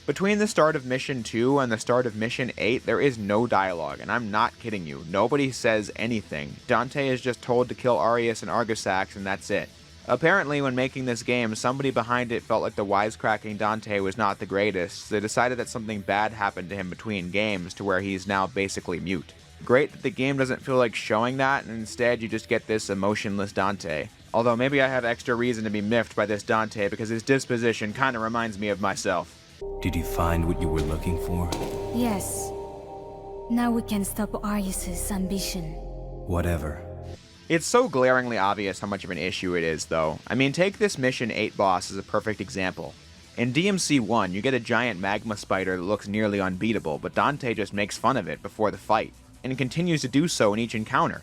[SPEAKER 1] Between the start of Mission 2 and the start of Mission 8, there is no dialogue, and I'm not kidding you, nobody says anything. Dante is just told to kill Arius and Argosax, and that's it. Apparently, when making this game, somebody behind it felt like the wisecracking Dante was not the greatest, so they decided that something bad happened to him between games to where he's now basically mute. Great that the game doesn't feel like showing that, and instead you just get this emotionless Dante. Although maybe I have extra reason to be miffed by this Dante because his disposition kinda reminds me of myself.
[SPEAKER 7] Did you find what you were looking for?
[SPEAKER 8] Yes. Now we can stop Arius's ambition.
[SPEAKER 7] Whatever.
[SPEAKER 1] It's so glaringly obvious how much of an issue it is, though. I mean, take this Mission 8 boss as a perfect example. In DMC 1, you get a giant magma spider that looks nearly unbeatable, but Dante just makes fun of it before the fight, and continues to do so in each encounter.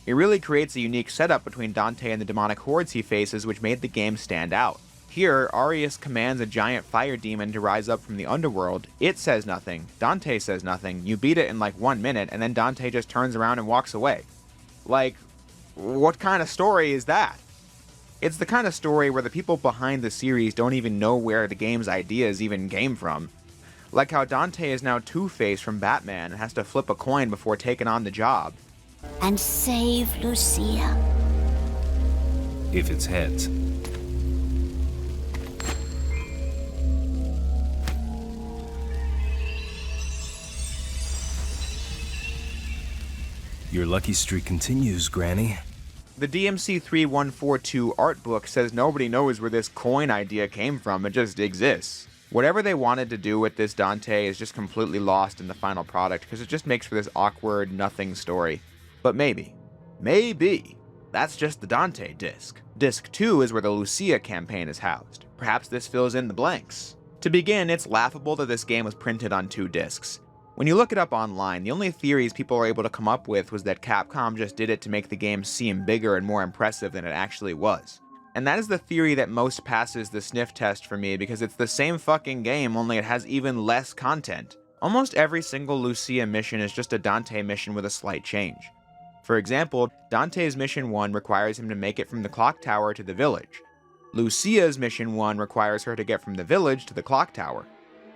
[SPEAKER 1] It really creates a unique setup between Dante and the demonic hordes he faces, which made the game stand out. Here, Arius commands a giant fire demon to rise up from the underworld. It says nothing, Dante says nothing, you beat it in like 1 minute, and then Dante just turns around and walks away. Like, what kind of story is that? It's the kind of story where the people behind the series don't even know where the game's ideas even came from. Like how Dante is now Two-Face from Batman and has to flip a coin before taking on the job.
[SPEAKER 8] And save Lucia.
[SPEAKER 7] If it's heads. Your lucky streak continues, Granny.
[SPEAKER 1] The DMC 3142 art book says nobody knows where this coin idea came from, it just exists. Whatever they wanted to do with this Dante is just completely lost in the final product because it just makes for this awkward, nothing story. But maybe, that's just the Dante disc. Disc 2 is where the Lucia campaign is housed. Perhaps this fills in the blanks. To begin, it's laughable that this game was printed on 2 discs. When you look it up online, the only theories people were able to come up with was that Capcom just did it to make the game seem bigger and more impressive than it actually was. And that is the theory that most passes the sniff test for me because it's the same fucking game, only it has even less content. Almost every single Lucia mission is just a Dante mission with a slight change. For example, Dante's Mission 1 requires him to make it from the clock tower to the village. Lucia's Mission 1 requires her to get from the village to the clock tower.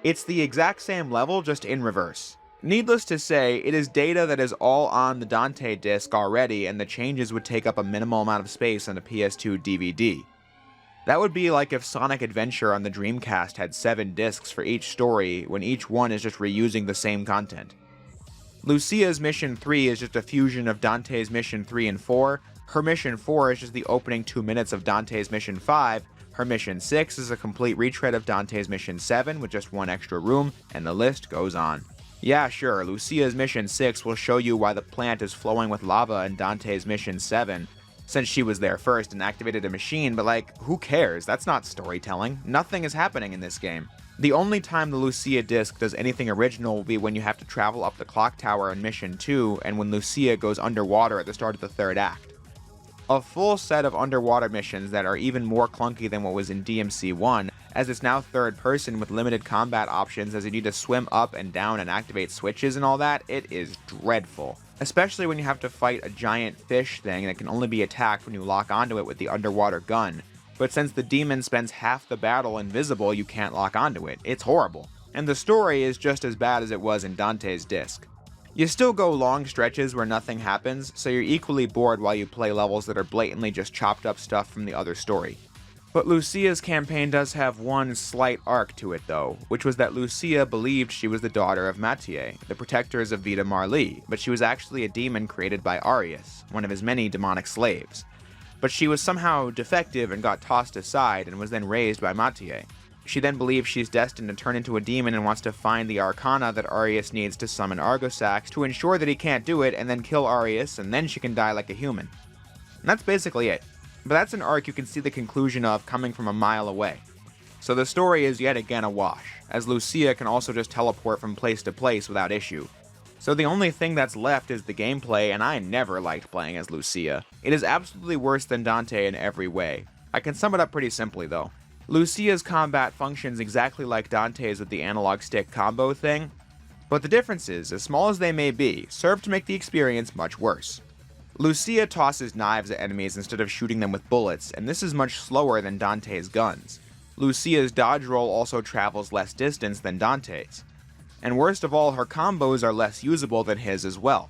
[SPEAKER 1] It's the exact same level, just in reverse. Needless to say, it is data that is all on the Dante disc already, and the changes would take up a minimal amount of space on a PS2 DVD. That would be like if Sonic Adventure on the Dreamcast had 7 discs for each story, when each one is just reusing the same content. Lucia's Mission 3 is just a fusion of Dante's Mission 3 and 4, her Mission 4 is just the opening 2 minutes of Dante's Mission 5, her Mission 6 is a complete retread of Dante's Mission 7 with just 1 extra room, and the list goes on. Yeah, sure, Lucia's Mission 6 will show you why the plant is flowing with lava in Dante's Mission 7, since she was there first and activated a machine, but like, who cares? That's not storytelling. Nothing is happening in this game. The only time the Lucia disc does anything original will be when you have to travel up the clock tower in Mission 2, and when Lucia goes underwater at the start of the 3rd act. A full set of underwater missions that are even more clunky than what was in DMC 1, as it's now 3rd person with limited combat options as you need to swim up and down and activate switches and all that, it is dreadful. Especially when you have to fight a giant fish thing that can only be attacked when you lock onto it with the underwater gun. But since the demon spends half the battle invisible, you can't lock onto it. It's horrible. And the story is just as bad as it was in Dante's disc. You still go long stretches where nothing happens, so you're equally bored while you play levels that are blatantly just chopped up stuff from the other story. But Lucia's campaign does have one slight arc to it though, which was that Lucia believed she was the daughter of Mathieu, the protectors of Vita Marly, but she was actually a demon created by Arius, one of his many demonic slaves. But she was somehow defective and got tossed aside and was then raised by Mathieu. She then believes she's destined to turn into a demon and wants to find the arcana that Arius needs to summon Argosax to ensure that he can't do it and then kill Arius, and then she can die like a human. And that's basically it. But that's an arc you can see the conclusion of coming from a mile away. So the story is yet again a wash, as Lucia can also just teleport from place to place without issue. So the only thing that's left is the gameplay, and I never liked playing as Lucia. It is absolutely worse than Dante in every way. I can sum it up pretty simply though. Lucia's combat functions exactly like Dante's with the analog stick combo thing, but the differences, as small as they may be, serve to make the experience much worse. Lucia tosses knives at enemies instead of shooting them with bullets, and this is much slower than Dante's guns. Lucia's dodge roll also travels less distance than Dante's. And worst of all, her combos are less usable than his as well.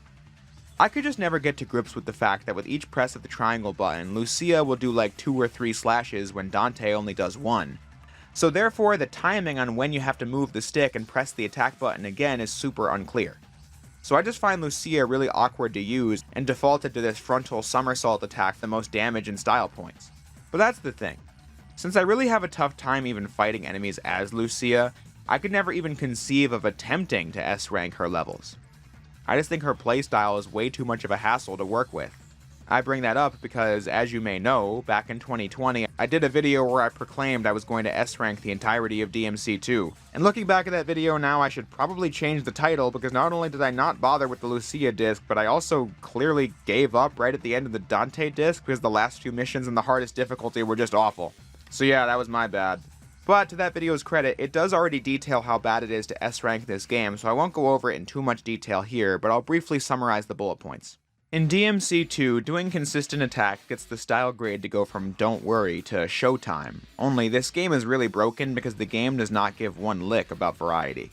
[SPEAKER 1] I could just never get to grips with the fact that with each press of the triangle button, Lucia will do like 2 or 3 slashes when Dante only does 1. So therefore, the timing on when you have to move the stick and press the attack button again is super unclear. So I just find Lucia really awkward to use and defaulted to this frontal somersault attack the most damage and style points. But that's the thing. Since I really have a tough time even fighting enemies as Lucia, I could never even conceive of attempting to S-rank her levels. I just think her playstyle is way too much of a hassle to work with. I bring that up because, as you may know, back in 2020, I did a video where I proclaimed I was going to S-rank the entirety of DMC 2. And looking back at that video now, I should probably change the title because not only did I not bother with the Lucia disc, but I also clearly gave up right at the end of the Dante disc because the last few missions in the hardest difficulty were just awful. So yeah, that was my bad. But to that video's credit, it does already detail how bad it is to S-rank this game, so I won't go over it in too much detail here, but I'll briefly summarize the bullet points. In DMC 2, doing consistent attack gets the style grade to go from Don't Worry to Showtime, only this game is really broken because the game does not give one lick about variety.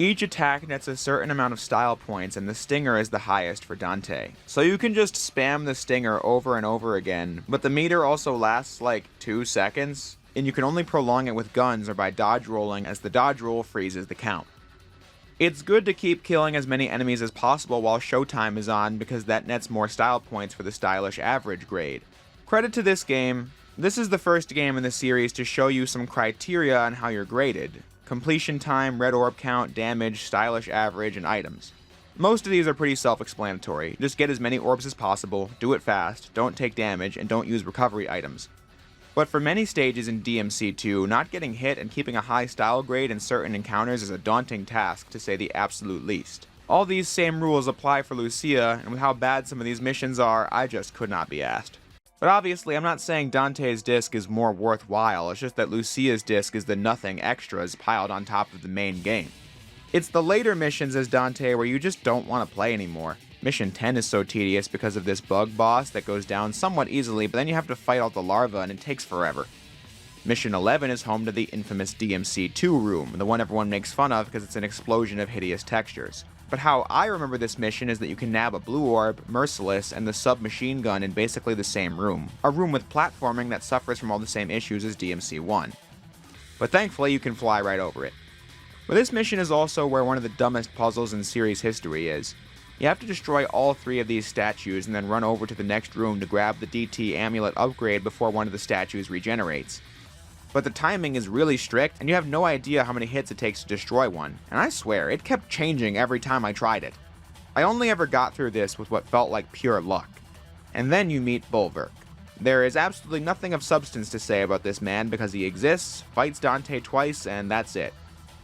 [SPEAKER 1] Each attack nets a certain amount of style points, and the stinger is the highest for Dante. So you can just spam the stinger over and over again, but the meter also lasts like 2 seconds, and you can only prolong it with guns or by dodge rolling, as the dodge roll freezes the count. It's good to keep killing as many enemies as possible while showtime is on, because that nets more style points for the stylish average grade. Credit to this game, this is the first game in the series to show you some criteria on how you're graded. Completion time, red orb count, damage, stylish average, and items. Most of these are pretty self-explanatory. Just get as many orbs as possible, do it fast, don't take damage, and don't use recovery items. But for many stages in DMC2, not getting hit and keeping a high style grade in certain encounters is a daunting task, to say the absolute least. All these same rules apply for Lucia, and with how bad some of these missions are, I just could not be asked. But obviously, I'm not saying Dante's disc is more worthwhile, it's just that Lucia's disc is the nothing extras piled on top of the main game. It's the later missions as Dante where you just don't want to play anymore. Mission 10 is so tedious because of this bug boss that goes down somewhat easily, but then you have to fight all the larvae and it takes forever. Mission 11 is home to the infamous DMC2 room, the one everyone makes fun of because it's an explosion of hideous textures. But how I remember this mission is that you can nab a blue orb, Merciless, and the submachine gun in basically the same room. A room with platforming that suffers from all the same issues as DMC1. But thankfully you can fly right over it. But this mission is also where one of the dumbest puzzles in series history is. You have to destroy all 3 of these statues and then run over to the next room to grab the DT amulet upgrade before one of the statues regenerates. But the timing is really strict, and you have no idea how many hits it takes to destroy one, and I swear, it kept changing every time I tried it. I only ever got through this with what felt like pure luck. And then you meet Bulwark. There is absolutely nothing of substance to say about this man because he exists, fights Dante twice, and that's it.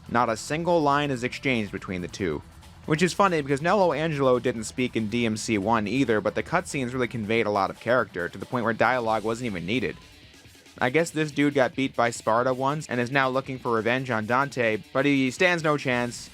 [SPEAKER 1] Not a single line is exchanged between the two. Which is funny because Nello Angelo didn't speak in DMC1 either, but the cutscenes really conveyed a lot of character, to the point where dialogue wasn't even needed. I guess this dude got beat by Sparta once and is now looking for revenge on Dante, but he stands no chance.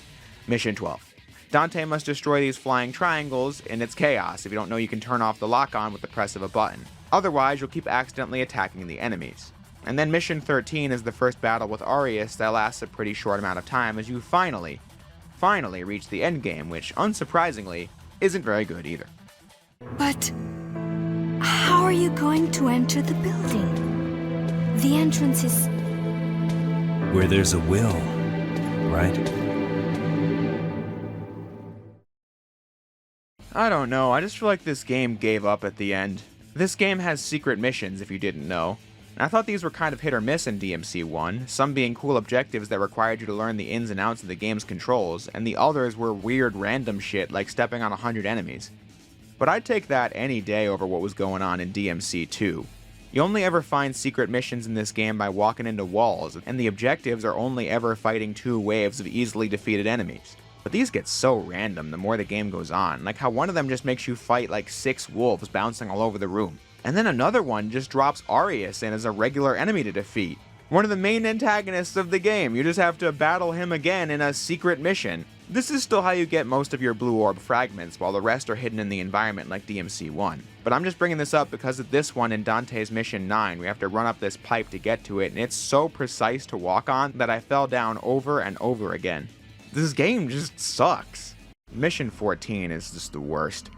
[SPEAKER 1] Mission 12. Dante must destroy these flying triangles, and it's chaos. If you don't know, you can turn off the lock-on with the press of a button. Otherwise, you'll keep accidentally attacking the enemies. And then Mission 13 is the first battle with Arius that lasts a pretty short amount of time as you finally reach the endgame, which, unsurprisingly, isn't very good either.
[SPEAKER 8] But how are you going to enter the building? The entrance is...
[SPEAKER 7] Where there's a will, right?
[SPEAKER 1] I don't know, I just feel like this game gave up at the end. This game has secret missions, if you didn't know. And I thought these were kind of hit or miss in DMC1, some being cool objectives that required you to learn the ins and outs of the game's controls, and the others were weird random shit like stepping on 100 enemies. But I'd take that any day over what was going on in DMC2. You only ever find secret missions in this game by walking into walls, and the objectives are only ever fighting 2 waves of easily defeated enemies. But these get so random the more the game goes on, like how one of them just makes you fight like 6 wolves bouncing all over the room. And then another one just drops Arius in as a regular enemy to defeat. One of the main antagonists of the game, you just have to battle him again in a secret mission. This is still how you get most of your blue orb fragments, while the rest are hidden in the environment like DMC1. But I'm just bringing this up because of this one in Dante's Mission 9, we have to run up this pipe to get to it, and it's so precise to walk on that I fell down over and over again. This game just sucks. Mission 14 is just the worst.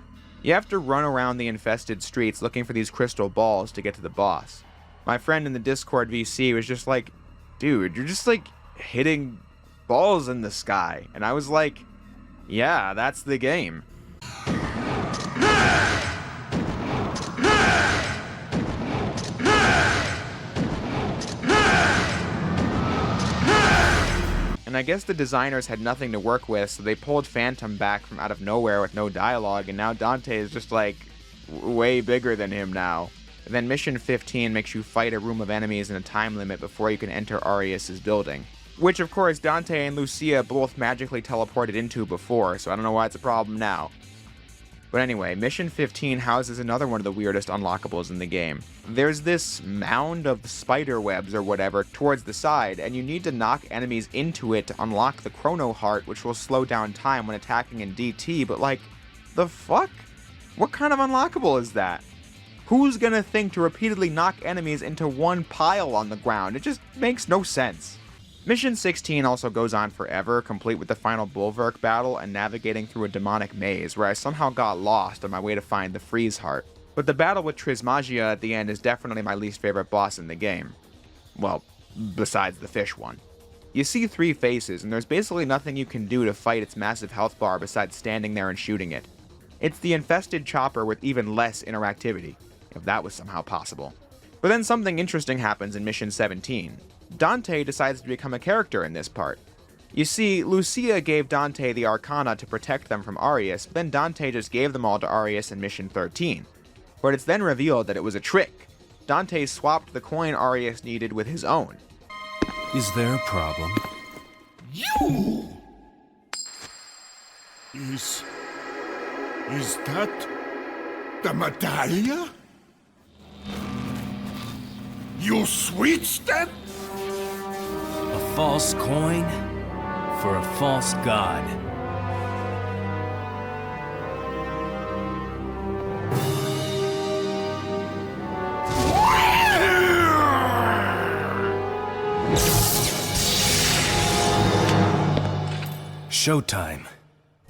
[SPEAKER 1] You have to run around the infested streets looking for these crystal balls to get to the boss. My friend in the Discord VC was just like, dude, you're just like hitting balls in the sky. And I was like, yeah, that's the game. And I guess the designers had nothing to work with, so they pulled Phantom back from out of nowhere with no dialogue, and now Dante is just like way bigger than him now. And then Mission 15 makes you fight a room of enemies in a time limit before you can enter Arius' building. Which, of course, Dante and Lucia both magically teleported into before, so I don't know why it's a problem now. But anyway, Mission 15 houses another one of the weirdest unlockables in the game. There's this mound of spider webs or whatever towards the side, and you need to knock enemies into it to unlock the Chrono Heart, which will slow down time when attacking in DT, but like, the fuck? What kind of unlockable is that? Who's gonna think to repeatedly knock enemies into one pile on the ground? It just makes no sense. Mission 16 also goes on forever, complete with the final Bulwark battle and navigating through a demonic maze where I somehow got lost on my way to find the Freeze Heart. But the battle with Trismagia at the end is definitely my least favorite boss in the game. Well, besides the fish one. You see 3 faces, and there's basically nothing you can do to fight its massive health bar besides standing there and shooting it. It's the infested chopper with even less interactivity, if that was somehow possible. But then something interesting happens in Mission 17. Dante decides to become a character in this part. You see, Lucia gave Dante the Arcana to protect them from Arius, but then Dante just gave them all to Arius in Mission 13. But it's then revealed that it was a trick. Dante swapped the coin Arius needed with his own.
[SPEAKER 7] Is there a problem?
[SPEAKER 5] You! Is that the medallia? You switched it?
[SPEAKER 7] A false coin for a false god. Showtime.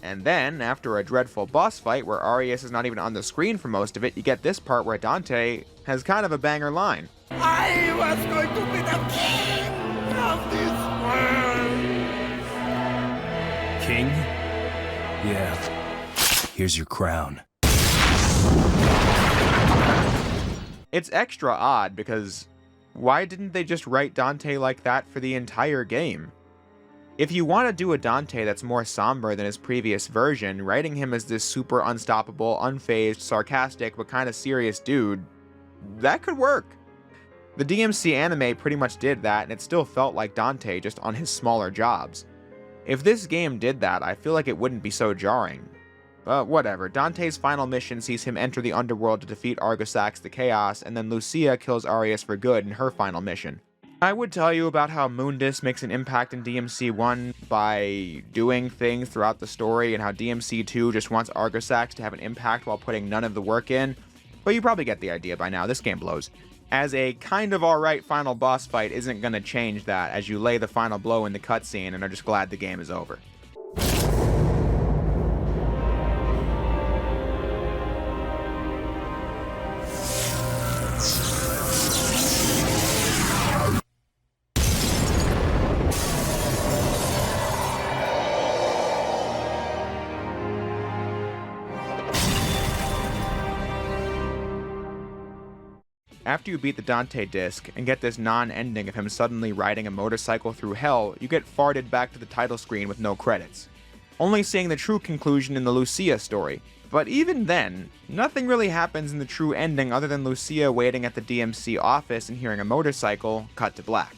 [SPEAKER 1] And then, after a dreadful boss fight where Arius is not even on the screen for most of it, you get this part where Dante has kind of a banger line.
[SPEAKER 5] I was going to be the king of this world!
[SPEAKER 7] King? Yeah. Here's your crown.
[SPEAKER 1] It's extra odd because why didn't they just write Dante like that for the entire game? If you want to do a Dante that's more somber than his previous version, writing him as this super unstoppable, unfazed, sarcastic, but kind of serious dude, that could work. The DMC anime pretty much did that, and it still felt like Dante, just on his smaller jobs. If this game did that, I feel like it wouldn't be so jarring. But whatever, Dante's final mission sees him enter the underworld to defeat Argosax the Chaos, and then Lucia kills Arius for good in her final mission. I would tell you about how Mundus makes an impact in DMC 1 by doing things throughout the story, and how DMC 2 just wants Argosax to have an impact while putting none of the work in, but you probably get the idea by now, this game blows. As a kind of alright final boss fight isn't gonna change that as you lay the final blow in the cutscene and are just glad the game is over. After you beat the Dante disc and get this non-ending of him suddenly riding a motorcycle through hell, you get farted back to the title screen with no credits. Only seeing the true conclusion in the Lucia story. But even then, nothing really happens in the true ending other than Lucia waiting at the DMC office and hearing a motorcycle cut to black.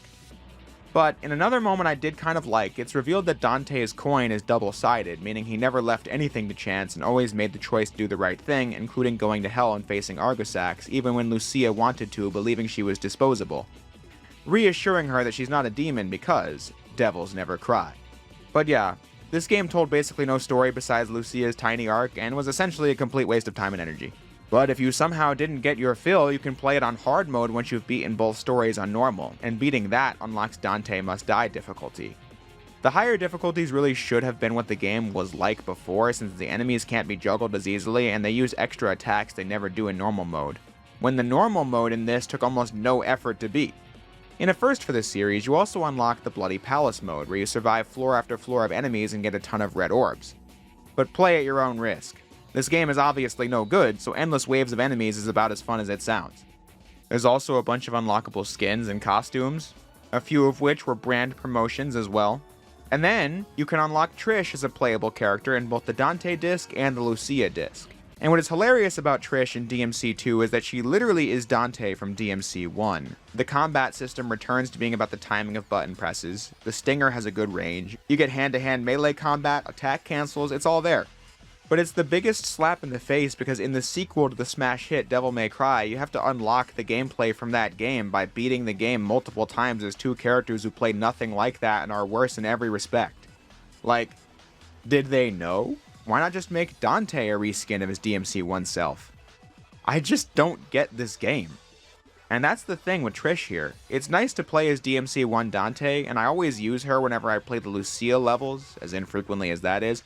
[SPEAKER 1] But in another moment I did kind of like, it's revealed that Dante's coin is double-sided, meaning he never left anything to chance and always made the choice to do the right thing, including going to hell and facing Argosax, even when Lucia wanted to, believing she was disposable. Reassuring her that she's not a demon because devils never cry. But yeah, this game told basically no story besides Lucia's tiny arc and was essentially a complete waste of time and energy. But if you somehow didn't get your fill, you can play it on hard mode once you've beaten both stories on normal, and beating that unlocks Dante Must Die difficulty. The higher difficulties really should have been what the game was like before, since the enemies can't be juggled as easily and they use extra attacks they never do in normal mode, when the normal mode in this took almost no effort to beat. In a first for this series, you also unlock the Bloody Palace mode, where you survive floor after floor of enemies and get a ton of red orbs. But play at your own risk. This game is obviously no good, so endless waves of enemies is about as fun as it sounds. There's also a bunch of unlockable skins and costumes, a few of which were brand promotions as well. And then, you can unlock Trish as a playable character in both the Dante disc and the Lucia disc. And what is hilarious about Trish in DMC 2 is that she literally is Dante from DMC 1. The combat system returns to being about the timing of button presses, the Stinger has a good range, you get hand-to-hand melee combat, attack cancels, it's all there. But it's the biggest slap in the face because in the sequel to the smash hit Devil May Cry, you have to unlock the gameplay from that game by beating the game multiple times as two characters who play nothing like that and are worse in every respect. Like, did they know? Why not just make Dante a reskin of his DMC 1 self? I just don't get this game. And that's the thing with Trish here. It's nice to play as DMC1 Dante, and I always use her whenever I play the Lucille levels, as infrequently as that is.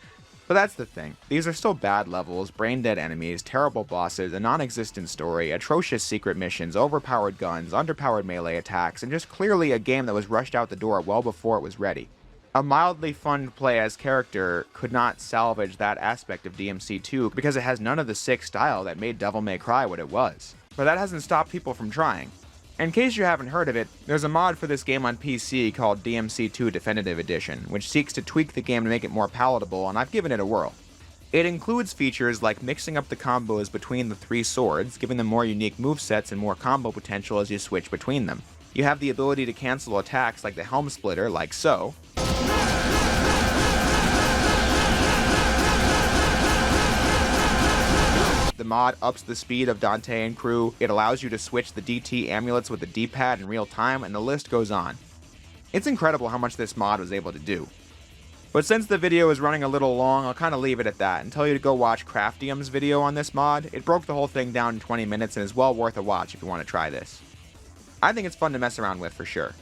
[SPEAKER 1] But that's the thing. These are still bad levels, brain-dead enemies, terrible bosses, a non-existent story, atrocious secret missions, overpowered guns, underpowered melee attacks, and just clearly a game that was rushed out the door well before it was ready. A mildly fun to play as character could not salvage that aspect of DMC2 because it has none of the sick style that made Devil May Cry what it was. But that hasn't stopped people from trying. In case you haven't heard of it, there's a mod for this game on PC called DMC2 Definitive Edition, which seeks to tweak the game to make it more palatable, and I've given it a whirl. It includes features like mixing up the combos between the 3 swords, giving them more unique movesets and more combo potential as you switch between them. You have the ability to cancel attacks like the Helm Splitter, like so. The mod ups the speed of Dante and crew, it allows you to switch the DT amulets with the D-pad in real time, and the list goes on. It's incredible how much this mod was able to do. But since the video is running a little long, I'll kind of leave it at that and tell you to go watch Craftium's video on this mod. It broke the whole thing down in 20 minutes and is well worth a watch if you want to try this. I think it's fun to mess around with for sure.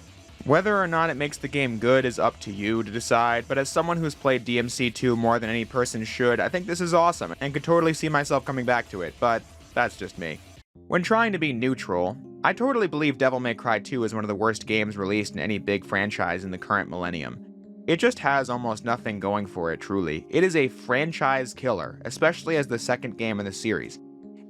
[SPEAKER 1] Whether or not it makes the game good is up to you to decide, but as someone who's played DMC2 more than any person should, I think this is awesome, and could totally see myself coming back to it, but that's just me. When trying to be neutral, I totally believe Devil May Cry 2 is one of the worst games released in any big franchise in the current millennium. It just has almost nothing going for it, truly. It is a franchise killer, especially as the second game in the series.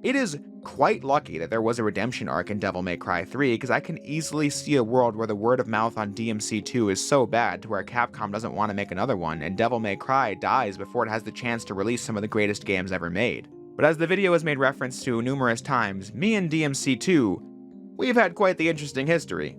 [SPEAKER 1] It is quite lucky that there was a redemption arc in Devil May Cry 3, because I can easily see a world where the word of mouth on DMC2 is so bad to where Capcom doesn't want to make another one, and Devil May Cry dies before it has the chance to release some of the greatest games ever made. But as the video has made reference to numerous times, me and DMC2, we've had quite the interesting history.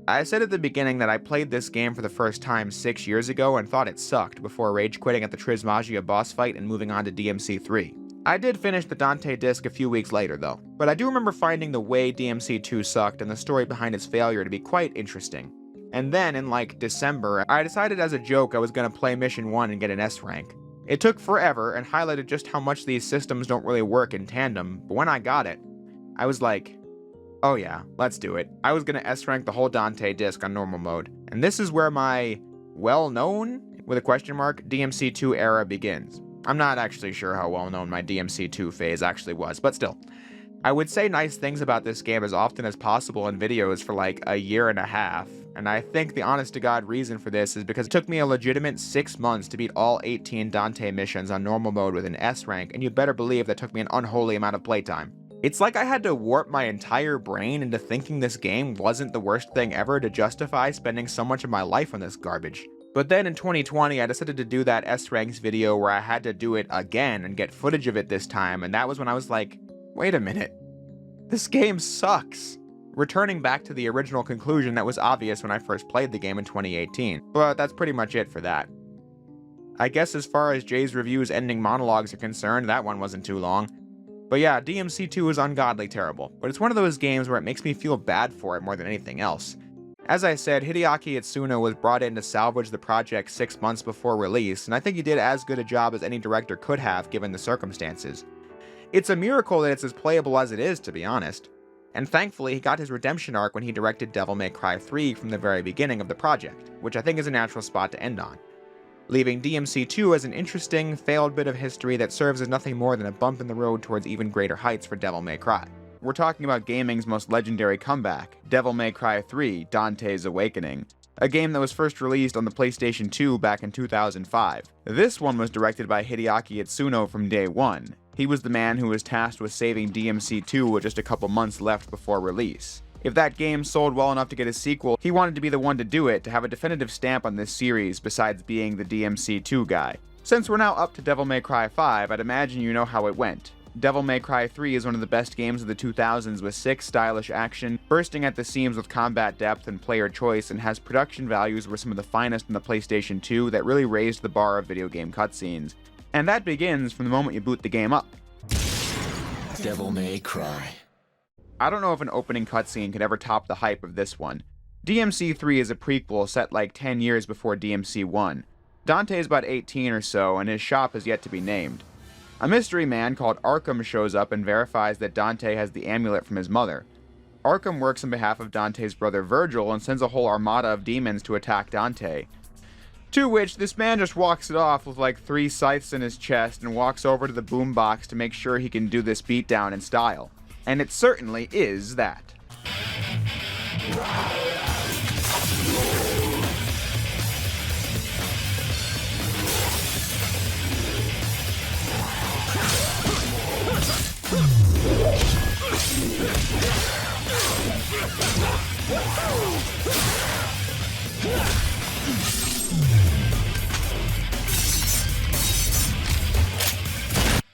[SPEAKER 1] I said at the beginning that I played this game for the first time 6 years ago and thought it sucked before rage quitting at the Trismagia boss fight and moving on to DMC3. I did finish the Dante disc a few weeks later though, but I do remember finding the way DMC2 sucked and the story behind its failure to be quite interesting. And then in like December, I decided as a joke I was going to play Mission 1 and get an S rank. It took forever and highlighted just how much these systems don't really work in tandem, but when I got it, I was like, oh yeah, let's do it. I was going to S rank the whole Dante disc on normal mode, and this is where my well-known, with a question mark, DMC2 era begins. I'm not actually sure how well known my DMC2 phase actually was, but still. I would say nice things about this game as often as possible in videos for like a year and a half, and I think the honest to god reason for this is because it took me a legitimate 6 months to beat all 18 Dante missions on normal mode with an S rank, and you better believe that took me an unholy amount of playtime. It's like I had to warp my entire brain into thinking this game wasn't the worst thing ever to justify spending so much of my life on this garbage. But then in 2020, I decided to do that S-Ranks video where I had to do it again and get footage of it this time, and that was when I was like, wait a minute, this game sucks. Returning back to the original conclusion that was obvious when I first played the game in 2018, but that's pretty much it for that. I guess as far as Jay's review's ending monologues are concerned, that one wasn't too long. But yeah, DMC2 is ungodly terrible, but it's one of those games where it makes me feel bad for it more than anything else. As I said, Hideaki Itsuno was brought in to salvage the project 6 months before release, and I think he did as good a job as any director could have given the circumstances. It's a miracle that it's as playable as it is, to be honest. And thankfully, he got his redemption arc when he directed Devil May Cry 3 from the very beginning of the project, which I think is a natural spot to end on. Leaving DMC2 as an interesting, failed bit of history that serves as nothing more than a bump in the road towards even greater heights for Devil May Cry. We're talking about gaming's most legendary comeback, Devil May Cry 3: Dante's Awakening, a game that was first released on the PlayStation 2 back in 2005. This one was directed by Hideaki Itsuno from day one. He was the man who was tasked with saving DMC2 with just a couple months left before release. If that game sold well enough to get a sequel, he wanted to be the one to do it, to have a definitive stamp on this series besides being the DMC2 guy. Since we're now up to Devil May Cry 5, I'd imagine you know how it went. Devil May Cry 3 is one of the best games of the 2000s with sick, stylish action, bursting at the seams with combat depth and player choice, and has production values were some of the finest in the PlayStation 2 that really raised the bar of video game cutscenes. And that begins from the moment you boot the game up.
[SPEAKER 9] Devil May Cry.
[SPEAKER 1] I don't know if an opening cutscene could ever top the hype of this one. DMC 3 is a prequel set like 10 years before DMC 1. Dante is about 18 or so, and his shop is yet to be named. A mystery man called Arkham shows up and verifies that Dante has the amulet from his mother. Arkham works on behalf of Dante's brother Virgil and sends a whole armada of demons to attack Dante. To which this man just walks it off with like 3 scythes in his chest and walks over to the boombox to make sure he can do this beatdown in style. And it certainly is that.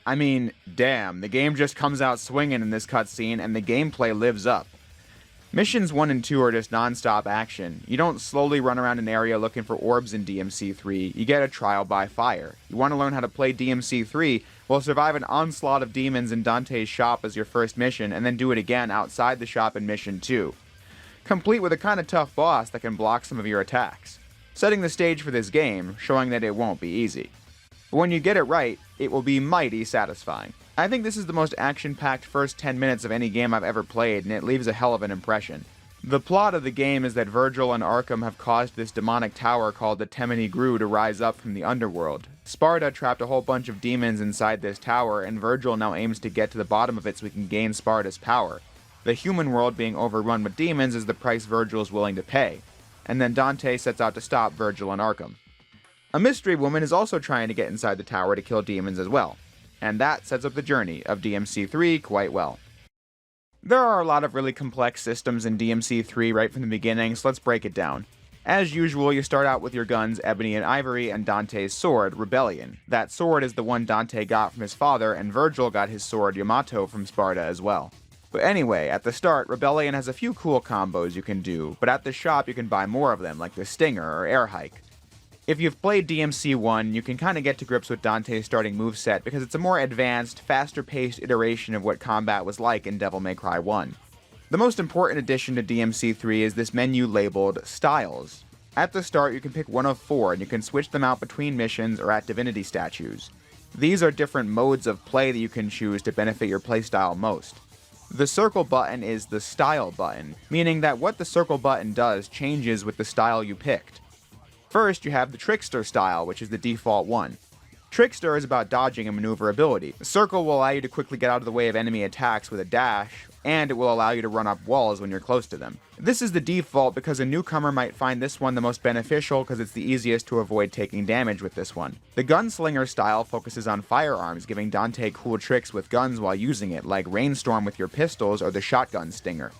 [SPEAKER 1] I mean, damn, the game just comes out swinging in this cutscene and the gameplay lives up. Missions 1 and 2 are just non-stop action. You don't slowly run around an area looking for orbs in DMC 3, you get a trial by fire. You want to learn how to play DMC 3? Well, survive an onslaught of demons in Dante's shop as your first mission, and then do it again outside the shop in Mission 2. Complete with a kinda tough boss that can block some of your attacks. Setting the stage for this game, showing that it won't be easy. But when you get it right, it will be mighty satisfying. I think this is the most action-packed first 10 minutes of any game I've ever played, and it leaves a hell of an impression. The plot of the game is that Virgil and Arkham have caused this demonic tower called the Temini Gru to rise up from the underworld. Sparta trapped a whole bunch of demons inside this tower, and Virgil now aims to get to the bottom of it so he can gain Sparta's power. The human world being overrun with demons is the price Virgil is willing to pay. And then Dante sets out to stop Virgil and Arkham. A mystery woman is also trying to get inside the tower to kill demons as well. And that sets up the journey of DMC 3 quite well. There are a lot of really complex systems in DMC 3 right from the beginning, so let's break it down. As usual, you start out with your guns Ebony and Ivory and Dante's sword, Rebellion. That sword is the one Dante got from his father, and Virgil got his sword Yamato from Sparta as well. But anyway, at the start, Rebellion has a few cool combos you can do, but at the shop you can buy more of them, like the Stinger or Air Hike. If you've played DMC 1, you can kinda get to grips with Dante's starting moveset because it's a more advanced, faster-paced iteration of what combat was like in Devil May Cry 1. The most important addition to DMC 3 is this menu labeled Styles. At the start, you can pick one of 4, and you can switch them out between missions or at divinity statues. These are different modes of play that you can choose to benefit your playstyle most. The circle button is the style button, meaning that what the circle button does changes with the style you picked. First, you have the Trickster style, which is the default one. Trickster is about dodging and maneuverability. The circle will allow you to quickly get out of the way of enemy attacks with a dash, and it will allow you to run up walls when you're close to them. This is the default because a newcomer might find this one the most beneficial because it's the easiest to avoid taking damage with this one. The Gunslinger style focuses on firearms, giving Dante cool tricks with guns while using it, like Rainstorm with your pistols or the Shotgun Stinger.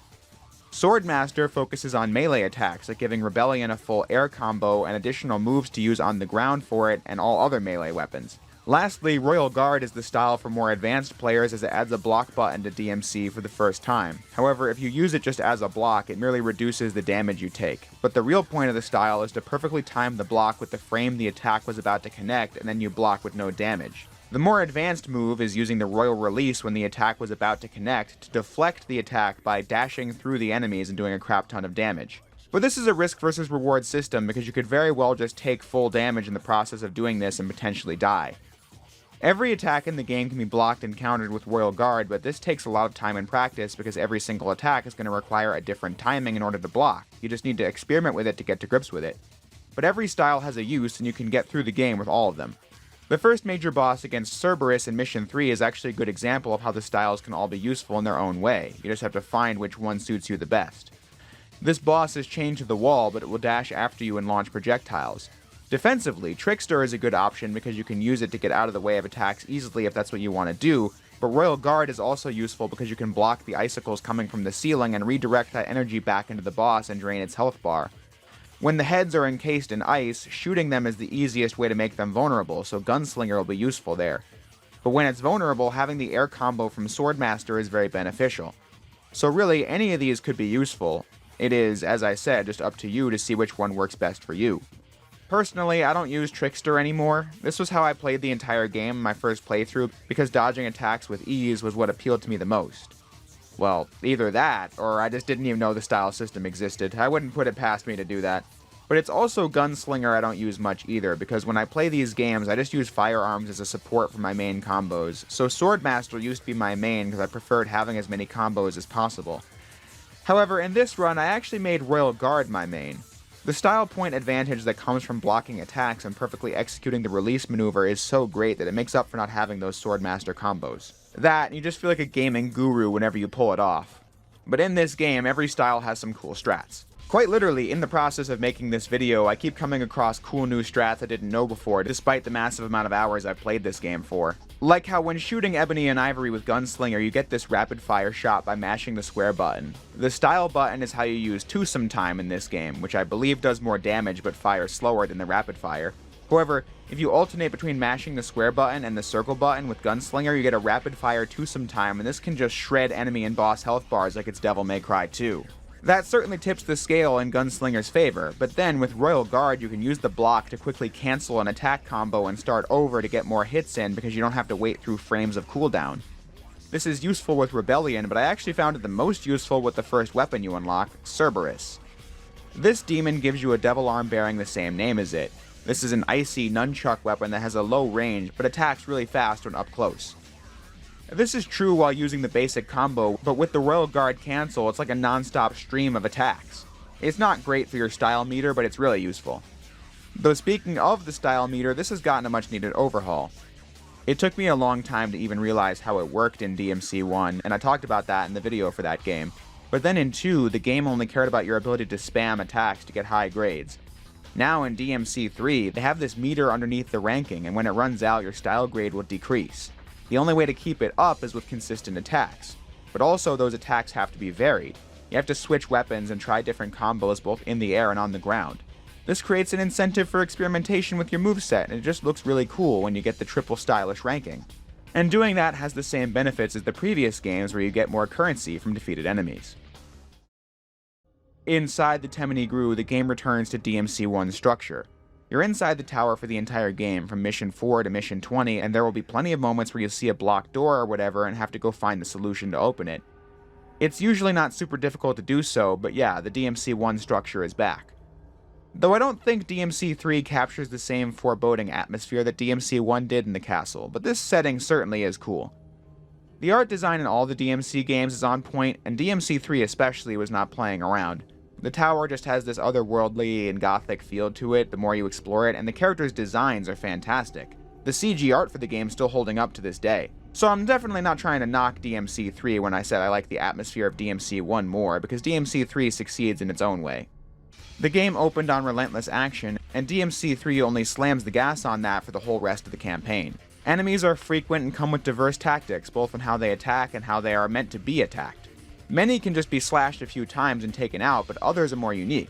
[SPEAKER 1] Swordmaster focuses on melee attacks, like giving Rebellion a full air combo and additional moves to use on the ground for it and all other melee weapons. Lastly, Royal Guard is the style for more advanced players as it adds a block button to DMC for the first time. However, if you use it just as a block, it merely reduces the damage you take. But the real point of the style is to perfectly time the block with the frame the attack was about to connect, and then you block with no damage. The more advanced move is using the Royal Release when the attack was about to connect to deflect the attack by dashing through the enemies and doing a crap ton of damage. But this is a risk versus reward system because you could very well just take full damage in the process of doing this and potentially die. Every attack in the game can be blocked and countered with Royal Guard, but this takes a lot of time and practice because every single attack is going to require a different timing in order to block. You just need to experiment with it to get to grips with it. But every style has a use and you can get through the game with all of them. The first major boss against Cerberus in Mission 3 is actually a good example of how the styles can all be useful in their own way. You just have to find which one suits you the best. This boss is chained to the wall, but it will dash after you and launch projectiles. Defensively, Trickster is a good option because you can use it to get out of the way of attacks easily if that's what you want to do, but Royal Guard is also useful because you can block the icicles coming from the ceiling and redirect that energy back into the boss and drain its health bar. When the heads are encased in ice, shooting them is the easiest way to make them vulnerable, so Gunslinger will be useful there. But when it's vulnerable, having the air combo from Swordmaster is very beneficial. So really, any of these could be useful. It is, as I said, just up to you to see which one works best for you. Personally, I don't use Trickster anymore. This was how I played the entire game in my first playthrough because dodging attacks with ease was what appealed to me the most. Well, either that, or I just didn't even know the style system existed. I wouldn't put it past me to do that. But it's also Gunslinger I don't use much either, because when I play these games, I just use firearms as a support for my main combos. So Swordmaster used to be my main because I preferred having as many combos as possible. However, in this run, I actually made Royal Guard my main. The style point advantage that comes from blocking attacks and perfectly executing the release maneuver is so great that it makes up for not having those Swordmaster combos. That, and you just feel like a gaming guru whenever you pull it off. But in this game, every style has some cool strats. Quite literally, in the process of making this video, I keep coming across cool new strats I didn't know before, despite the massive amount of hours I've played this game for. Like how when shooting Ebony and Ivory with Gunslinger, you get this rapid fire shot by mashing the square button. The style button is how you use twosome time in this game, which I believe does more damage but fires slower than the rapid fire. However, if you alternate between mashing the square button and the circle button with Gunslinger, you get a rapid fire twosome time, and this can just shred enemy and boss health bars like it's Devil May Cry 2. That certainly tips the scale in Gunslinger's favor, but then with Royal Guard you can use the block to quickly cancel an attack combo and start over to get more hits in because you don't have to wait through frames of cooldown. This is useful with Rebellion, but I actually found it the most useful with the first weapon you unlock, Cerberus. This demon gives you a devil arm bearing the same name as it. This is an icy nunchuck weapon that has a low range, but attacks really fast when up close. This is true while using the basic combo, but with the Royal Guard cancel, it's like a non-stop stream of attacks. It's not great for your style meter, but it's really useful. Though speaking of the style meter, this has gotten a much needed overhaul. It took me a long time to even realize how it worked in DMC 1, and I talked about that in the video for that game. But then in 2, the game only cared about your ability to spam attacks to get high grades. Now in DMC 3, they have this meter underneath the ranking, and when it runs out, your style grade will decrease. The only way to keep it up is with consistent attacks, but also those attacks have to be varied. You have to switch weapons and try different combos both in the air and on the ground. This creates an incentive for experimentation with your moveset, and it just looks really cool when you get the triple stylish ranking. And doing that has the same benefits as the previous games where you get more currency from defeated enemies. Inside the Temini Gru, the game returns to DMC 1's structure. You're inside the tower for the entire game, from Mission 4 to Mission 20, and there will be plenty of moments where you'll see a blocked door or whatever and have to go find the solution to open it. It's usually not super difficult to do so, but yeah, the DMC 1 structure is back. Though I don't think DMC 3 captures the same foreboding atmosphere that DMC 1 did in the castle, but this setting certainly is cool. The art design in all the DMC games is on point, and DMC 3 especially was not playing around. The tower just has this otherworldly and gothic feel to it the more you explore it, and the characters' designs are fantastic. The CG art for the game is still holding up to this day. So I'm definitely not trying to knock DMC 3 when I said I like the atmosphere of DMC 1 more, because DMC 3 succeeds in its own way. The game opened on relentless action, and DMC 3 only slams the gas on that for the whole rest of the campaign. Enemies are frequent and come with diverse tactics, both in how they attack and how they are meant to be attacked. Many can just be slashed a few times and taken out, but others are more unique.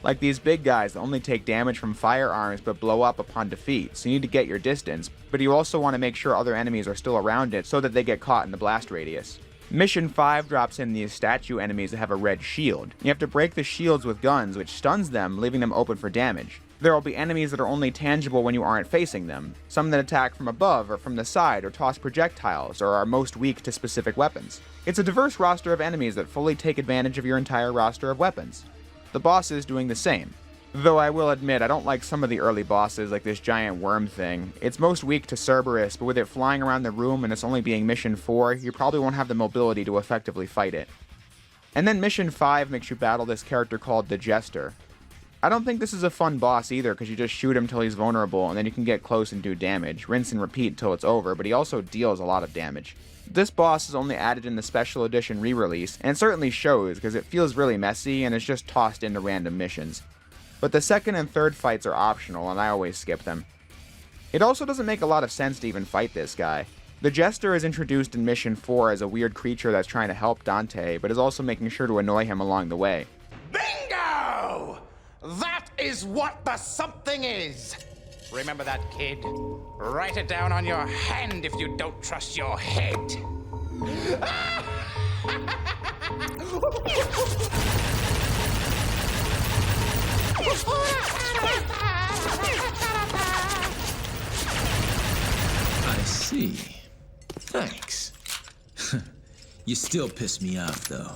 [SPEAKER 1] Like these big guys that only take damage from firearms but blow up upon defeat, so you need to get your distance, but you also want to make sure other enemies are still around it so that they get caught in the blast radius. Mission 5 drops in these statue enemies that have a red shield. You have to break the shields with guns, which stuns them, leaving them open for damage. There will be enemies that are only tangible when you aren't facing them, some that attack from above or from the side or toss projectiles or are most weak to specific weapons. It's a diverse roster of enemies that fully take advantage of your entire roster of weapons. The bosses doing the same. Though I will admit I don't like some of the early bosses like this giant worm thing. It's most weak to Cerberus, but with it flying around the room and it's only being Mission 4, you probably won't have the mobility to effectively fight it. And then Mission 5 makes you battle this character called the Jester. I don't think this is a fun boss either, because you just shoot him till he's vulnerable and then you can get close and do damage, rinse and repeat till it's over, but he also deals a lot of damage. This boss is only added in the special edition re-release, and it certainly shows because it feels really messy and it's just tossed into random missions. But the second and third fights are optional and I always skip them. It also doesn't make a lot of sense to even fight this guy. The Jester is introduced in Mission 4 as a weird creature that's trying to help Dante, but is also making sure to annoy him along the way.
[SPEAKER 10] Bingo! That is what the something is! Remember that, kid? Write it down on your hand if you don't trust your head.
[SPEAKER 9] I see. Thanks. You still piss me off, though.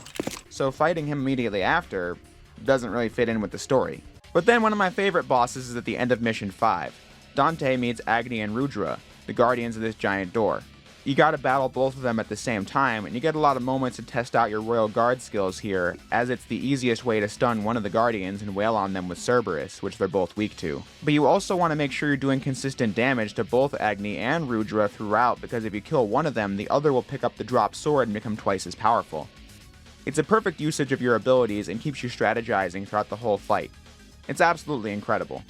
[SPEAKER 1] So fighting him immediately after doesn't really fit in with the story. But then one of my favorite bosses is at the end of Mission 5. Dante meets Agni and Rudra, the guardians of this giant door. You gotta battle both of them at the same time, and you get a lot of moments to test out your Royal Guard skills here, as it's the easiest way to stun one of the Guardians and wail on them with Cerberus, which they're both weak to. But you also want to make sure you're doing consistent damage to both Agni and Rudra throughout, because if you kill one of them, the other will pick up the drop sword and become twice as powerful. It's a perfect usage of your abilities and keeps you strategizing throughout the whole fight. It's absolutely incredible.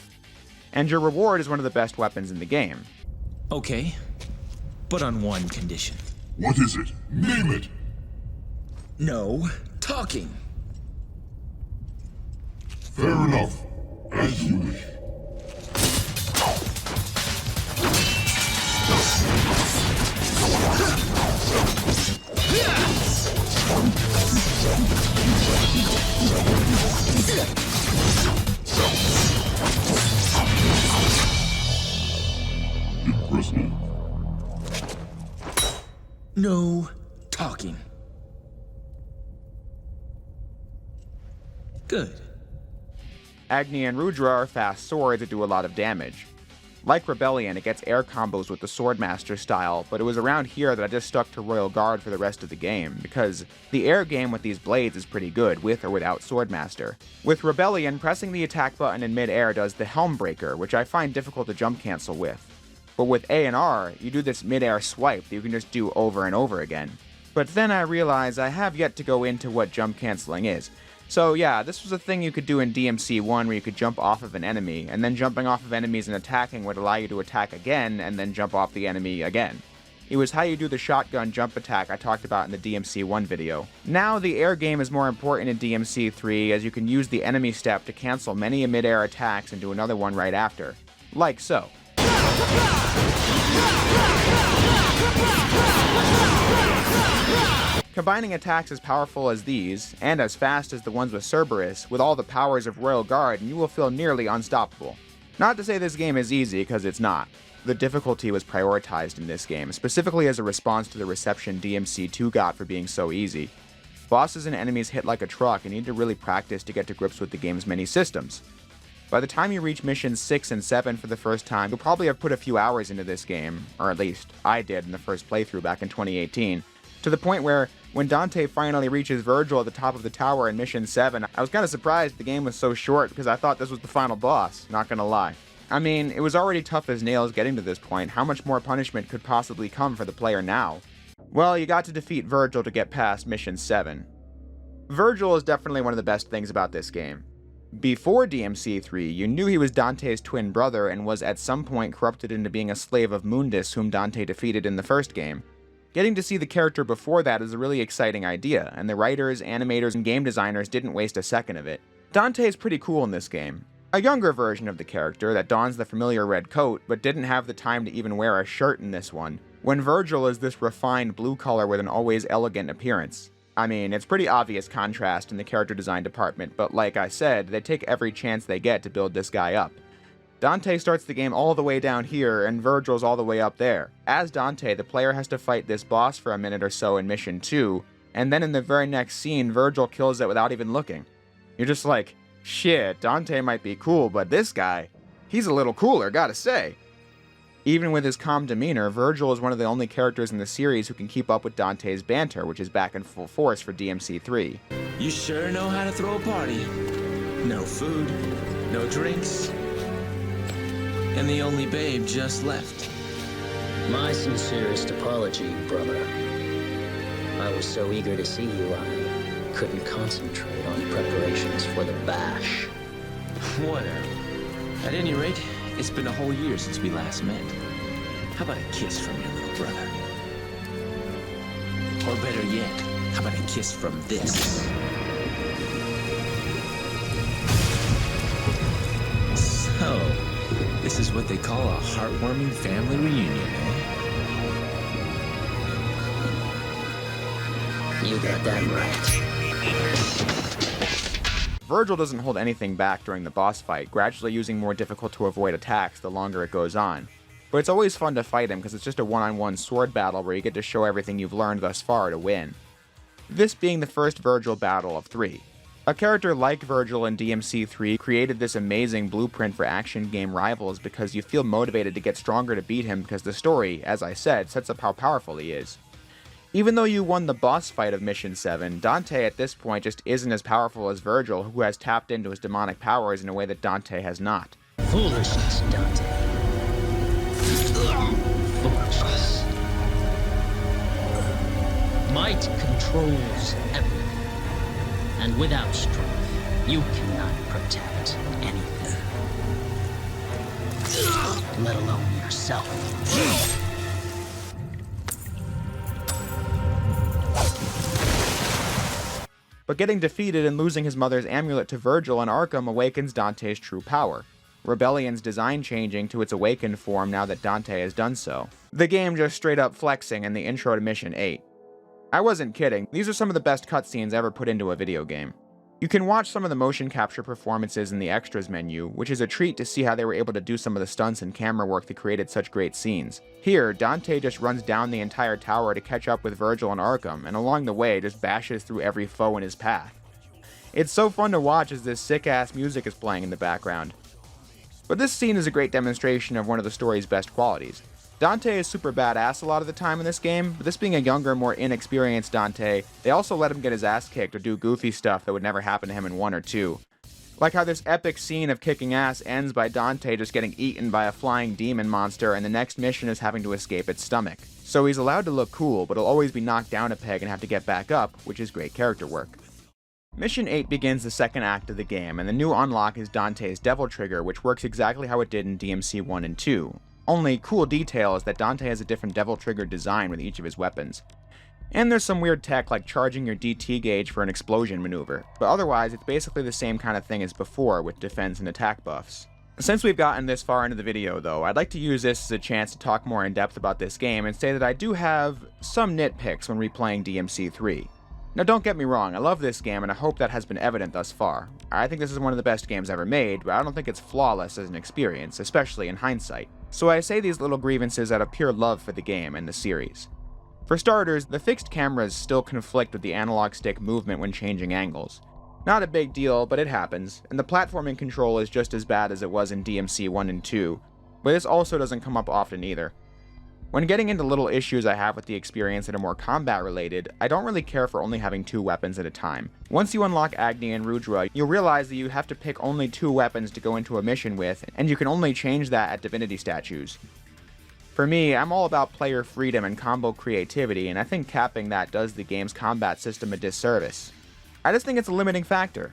[SPEAKER 1] And your reward is one of the best weapons in the game.
[SPEAKER 9] Okay, but on one condition.
[SPEAKER 5] What is it? Name it!
[SPEAKER 9] No talking.
[SPEAKER 5] Fair enough. As you wish. Impressive.
[SPEAKER 9] No talking. Good.
[SPEAKER 1] Agni and Rudra are fast swords that do a lot of damage. Like Rebellion, it gets air combos with the Swordmaster style, but it was around here that I just stuck to Royal Guard for the rest of the game, because the air game with these blades is pretty good, with or without Swordmaster. With Rebellion, pressing the attack button in mid-air does the Helm Breaker, which I find difficult to jump cancel with. But with A and R, you do this mid-air swipe that you can just do over and over again. But then I realize I have yet to go into what jump canceling is. So yeah, this was a thing you could do in DMC 1 where you could jump off of an enemy, and then jumping off of enemies and attacking would allow you to attack again and then jump off the enemy again. It was how you do the shotgun jump attack I talked about in the DMC 1 video. Now the air game is more important in DMC 3 as you can use the enemy step to cancel many mid-air attacks and do another one right after. Like so. Combining attacks as powerful as these, and as fast as the ones with Cerberus, with all the powers of Royal Guard, and you will feel nearly unstoppable. Not to say this game is easy, because it's not. The difficulty was prioritized in this game, specifically as a response to the reception DMC 2 got for being so easy. Bosses and enemies hit like a truck and need to really practice to get to grips with the game's many systems. By the time you reach missions 6 and 7 for the first time, you'll probably have put a few hours into this game, or at least I did in the first playthrough back in 2018, to the point where, when Dante finally reaches Virgil at the top of the tower in Mission 7, I was kind of surprised the game was so short because I thought this was the final boss, not gonna lie. I mean, it was already tough as nails getting to this point, how much more punishment could possibly come for the player now? Well, you got to defeat Virgil to get past Mission 7. Virgil is definitely one of the best things about this game. Before DMC 3, you knew he was Dante's twin brother and was at some point corrupted into being a slave of Mundus whom Dante defeated in the first game. Getting to see the character before that is a really exciting idea, and the writers, animators, and game designers didn't waste a second of it. Dante is pretty cool in this game. A younger version of the character that dons the familiar red coat, but didn't have the time to even wear a shirt in this one, when Virgil is this refined blue color with an always elegant appearance. I mean, it's pretty obvious contrast in the character design department, but like I said, they take every chance they get to build this guy up. Dante starts the game all the way down here, and Virgil's all the way up there. As Dante, the player has to fight this boss for a minute or so in Mission 2, and then in the very next scene, Virgil kills it without even looking. You're just like, shit, Dante might be cool, but this guy, he's a little cooler, gotta say. Even with his calm demeanor, Virgil is one of the only characters in the series who can keep up with Dante's banter, which is back in full force for DMC 3.
[SPEAKER 9] You sure know how to throw a party. No food, no drinks, and the only babe just left.
[SPEAKER 11] My sincerest apology, brother. I was so eager to see you, I couldn't concentrate on preparations for the bash.
[SPEAKER 9] Whatever. At any rate, it's been a whole year since we last met. How about a kiss from your little brother? Or better yet, how about a kiss from this? So, this is what they call a heartwarming family reunion, eh?
[SPEAKER 11] You got that right.
[SPEAKER 1] Virgil doesn't hold anything back during the boss fight, gradually using more difficult to avoid attacks the longer it goes on. But it's always fun to fight him because it's just a one-on-one sword battle where you get to show everything you've learned thus far to win. This being the first Virgil battle of 3. A character like Virgil in DMC 3 created this amazing blueprint for action game rivals because you feel motivated to get stronger to beat him because the story, as I said, sets up how powerful he is. Even though you won the boss fight of Mission 7, Dante at this point just isn't as powerful as Virgil, who has tapped into his demonic powers in a way that Dante has not.
[SPEAKER 11] Foolishness, Dante. Foolishness. Might controls everything. And without strength, you cannot protect anything. Let alone yourself.
[SPEAKER 1] But getting defeated and losing his mother's amulet to Virgil in Arkham awakens Dante's true power. Rebellion's design changing to its awakened form now that Dante has done so. The game just straight up flexing in the intro to Mission 8. I wasn't kidding, these are some of the best cutscenes ever put into a video game. You can watch some of the motion capture performances in the extras menu, which is a treat to see how they were able to do some of the stunts and camera work that created such great scenes. Here, Dante just runs down the entire tower to catch up with Virgil and Arkham, and along the way just bashes through every foe in his path. It's so fun to watch as this sick-ass music is playing in the background. But this scene is a great demonstration of one of the story's best qualities. Dante is super badass a lot of the time in this game, but this being a younger, more inexperienced Dante, they also let him get his ass kicked or do goofy stuff that would never happen to him in 1 or 2. Like how this epic scene of kicking ass ends by Dante just getting eaten by a flying demon monster and the next mission is having to escape its stomach. So he's allowed to look cool, but he'll always be knocked down a peg and have to get back up, which is great character work. Mission 8 begins the second act of the game, and the new unlock is Dante's Devil Trigger, which works exactly how it did in DMC 1 and 2. Only cool detail is that Dante has a different Devil Trigger design with each of his weapons. And there's some weird tech like charging your DT gauge for an explosion maneuver, but otherwise it's basically the same kind of thing as before with defense and attack buffs. Since we've gotten this far into the video though, I'd like to use this as a chance to talk more in depth about this game and say that I do have some nitpicks when replaying DMC 3. Now don't get me wrong, I love this game and I hope that has been evident thus far. I think this is one of the best games ever made, but I don't think it's flawless as an experience, especially in hindsight. So I say these little grievances out of pure love for the game and the series. For starters, the fixed cameras still conflict with the analog stick movement when changing angles. Not a big deal, but it happens, and the platforming control is just as bad as it was in DMC 1 and 2, but this also doesn't come up often either. When getting into little issues I have with the experience that are more combat related, I don't really care for only having 2 weapons at a time. Once you unlock Agni and Rudra, you'll realize that you have to pick only 2 weapons to go into a mission with, and you can only change that at divinity statues. For me, I'm all about player freedom and combo creativity, and I think capping that does the game's combat system a disservice. I just think it's a limiting factor.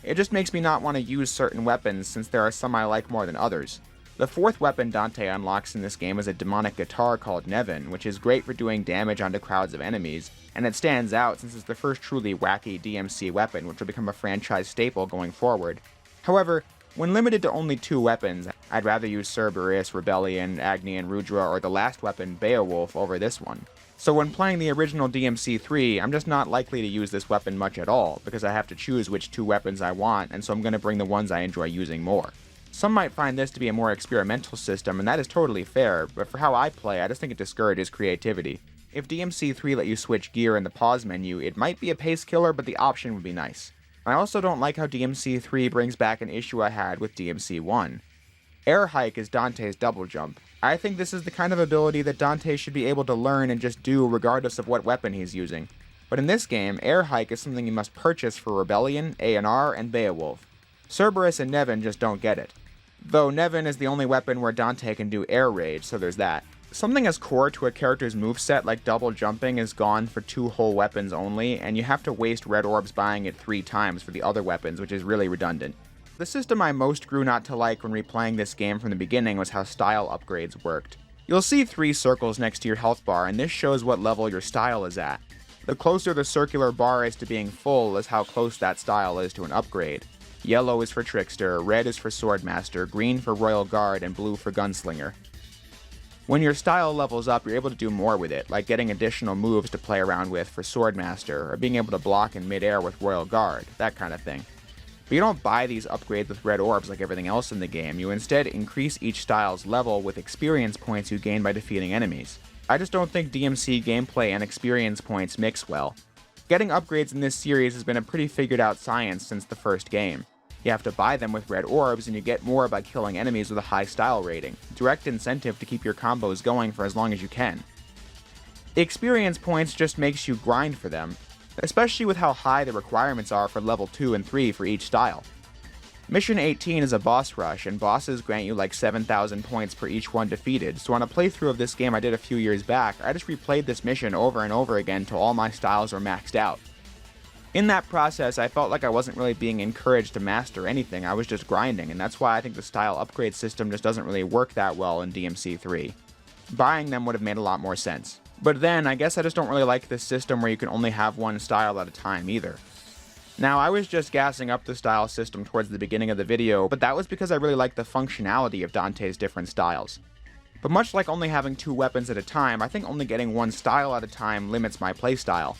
[SPEAKER 1] It just makes me not want to use certain weapons since there are some I like more than others. The 4th weapon Dante unlocks in this game is a demonic guitar called Nevin, which is great for doing damage onto crowds of enemies, and it stands out since it's the first truly wacky DMC weapon, which will become a franchise staple going forward. However, when limited to only 2 weapons, I'd rather use Cerberus, Rebellion, Agni and Rudra, or the last weapon, Beowulf, over this one. So when playing the original DMC 3, I'm just not likely to use this weapon much at all, because I have to choose which 2 weapons I want, and so I'm going to bring the ones I enjoy using more. Some might find this to be a more experimental system, and that is totally fair, but for how I play, I just think it discourages creativity. If DMC 3 let you switch gear in the pause menu, it might be a pace killer, but the option would be nice. I also don't like how DMC 3 brings back an issue I had with DMC 1. Air Hike is Dante's double jump. I think this is the kind of ability that Dante should be able to learn and just do regardless of what weapon he's using. But in this game, Air Hike is something you must purchase for Rebellion, A&R, and Beowulf. Cerberus and Nevin just don't get it. Though Nevin is the only weapon where Dante can do air rage, so there's that. Something as core to a character's moveset like double jumping is gone for 2 whole weapons only, and you have to waste red orbs buying it 3 times for the other weapons, which is really redundant. The system I most grew not to like when replaying this game from the beginning was how style upgrades worked. You'll see 3 circles next to your health bar, and this shows what level your style is at. The closer the circular bar is to being full is how close that style is to an upgrade. Yellow is for Trickster, red is for Swordmaster, green for Royal Guard, and blue for Gunslinger. When your style levels up, you're able to do more with it, like getting additional moves to play around with for Swordmaster, or being able to block in midair with Royal Guard, that kind of thing. But you don't buy these upgrades with red orbs like everything else in the game, you instead increase each style's level with experience points you gain by defeating enemies. I just don't think DMC gameplay and experience points mix well. Getting upgrades in this series has been a pretty figured out science since the first game. You have to buy them with red orbs, and you get more by killing enemies with a high style rating. Direct incentive to keep your combos going for as long as you can. Experience points just makes you grind for them, especially with how high the requirements are for level 2 and 3 for each style. Mission 18 is a boss rush, and bosses grant you like 7,000 points per each one defeated, so on a playthrough of this game I did a few years back, I just replayed this mission over and over again till all my styles were maxed out. In that process, I felt like I wasn't really being encouraged to master anything, I was just grinding, and that's why I think the style upgrade system just doesn't really work that well in DMC 3. Buying them would have made a lot more sense. But then, I guess I just don't really like this system where you can only have one style at a time either. Now, I was just gassing up the style system towards the beginning of the video, but that was because I really liked the functionality of Dante's different styles. But much like only having 2 weapons at a time, I think only getting one style at a time limits my playstyle.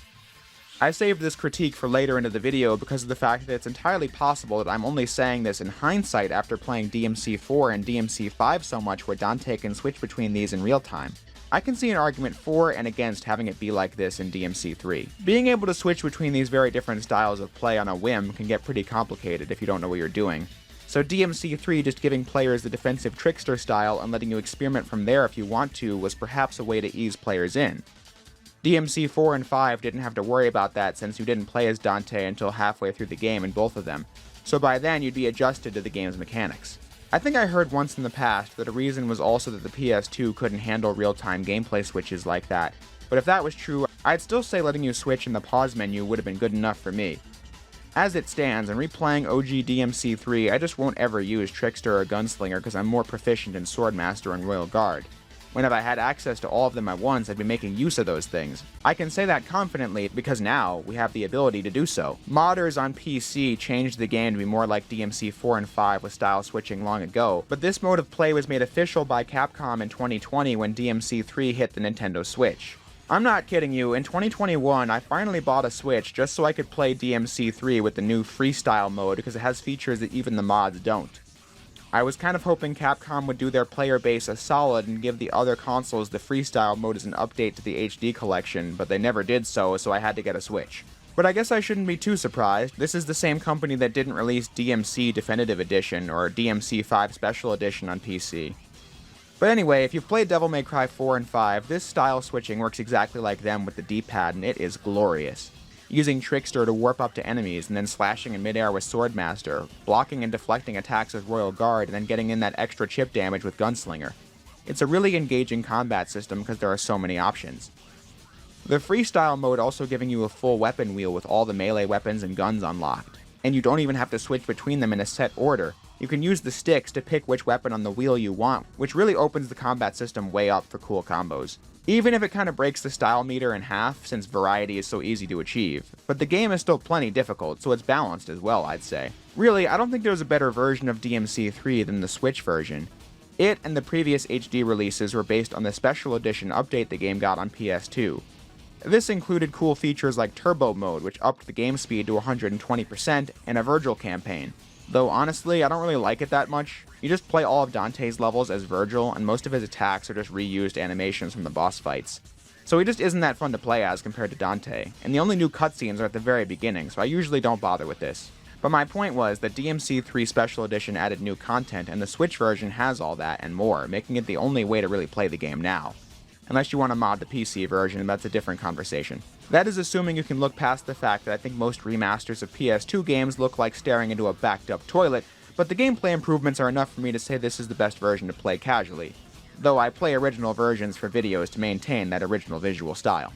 [SPEAKER 1] I saved this critique for later into the video because of the fact that it's entirely possible that I'm only saying this in hindsight after playing DMC 4 and DMC 5 so much where Dante can switch between these in real time. I can see an argument for and against having it be like this in DMC 3. Being able to switch between these very different styles of play on a whim can get pretty complicated if you don't know what you're doing. So DMC 3 just giving players the defensive trickster style and letting you experiment from there if you want to was perhaps a way to ease players in. DMC 4 and 5 didn't have to worry about that since you didn't play as Dante until halfway through the game in both of them, so by then you'd be adjusted to the game's mechanics. I think I heard once in the past that a reason was also that the PS2 couldn't handle real-time gameplay switches like that, but if that was true, I'd still say letting you switch in the pause menu would have been good enough for me. As it stands, in replaying OG DMC 3, I just won't ever use Trickster or Gunslinger because I'm more proficient in Swordmaster and Royal Guard. When if I had access to all of them at once, I'd be making use of those things. I can say that confidently because now we have the ability to do so. Modders on PC changed the game to be more like DMC 4 and 5 with style switching long ago, but this mode of play was made official by Capcom in 2020 when DMC 3 hit the Nintendo Switch. I'm not kidding you, in 2021 I finally bought a Switch just so I could play DMC 3 with the new freestyle mode because it has features that even the mods don't. I was kind of hoping Capcom would do their player base a solid and give the other consoles the freestyle mode as an update to the HD collection, but they never did so I had to get a Switch. But I guess I shouldn't be too surprised. This is the same company that didn't release DMC Definitive Edition or DMC 5 Special Edition on PC. But anyway, if you've played Devil May Cry 4 and 5, this style switching works exactly like them with the D-pad, and it is glorious. Using Trickster to warp up to enemies and then slashing in midair with Swordmaster, blocking and deflecting attacks with Royal Guard, and then getting in that extra chip damage with Gunslinger. It's a really engaging combat system because there are so many options. The freestyle mode also giving you a full weapon wheel with all the melee weapons and guns unlocked, and you don't even have to switch between them in a set order. You can use the sticks to pick which weapon on the wheel you want, which really opens the combat system way up for cool combos. Even if it kind of breaks the style meter in half, since variety is so easy to achieve. But the game is still plenty difficult, so it's balanced as well, I'd say. Really, I don't think there's a better version of DMC 3 than the Switch version. It and the previous HD releases were based on the special edition update the game got on PS2. This included cool features like Turbo Mode, which upped the game speed to 120%, and a Virgil campaign. Though honestly, I don't really like it that much. You just play all of Dante's levels as Virgil, and most of his attacks are just reused animations from the boss fights. So he just isn't that fun to play as compared to Dante, and the only new cutscenes are at the very beginning, so I usually don't bother with this. But my point was that DMC 3 Special Edition added new content, and the Switch version has all that and more, making it the only way to really play the game now. Unless you want to mod the PC version, that's a different conversation. That is assuming you can look past the fact that I think most remasters of PS2 games look like staring into a backed up toilet, but the gameplay improvements are enough for me to say this is the best version to play casually, though I play original versions for videos to maintain that original visual style.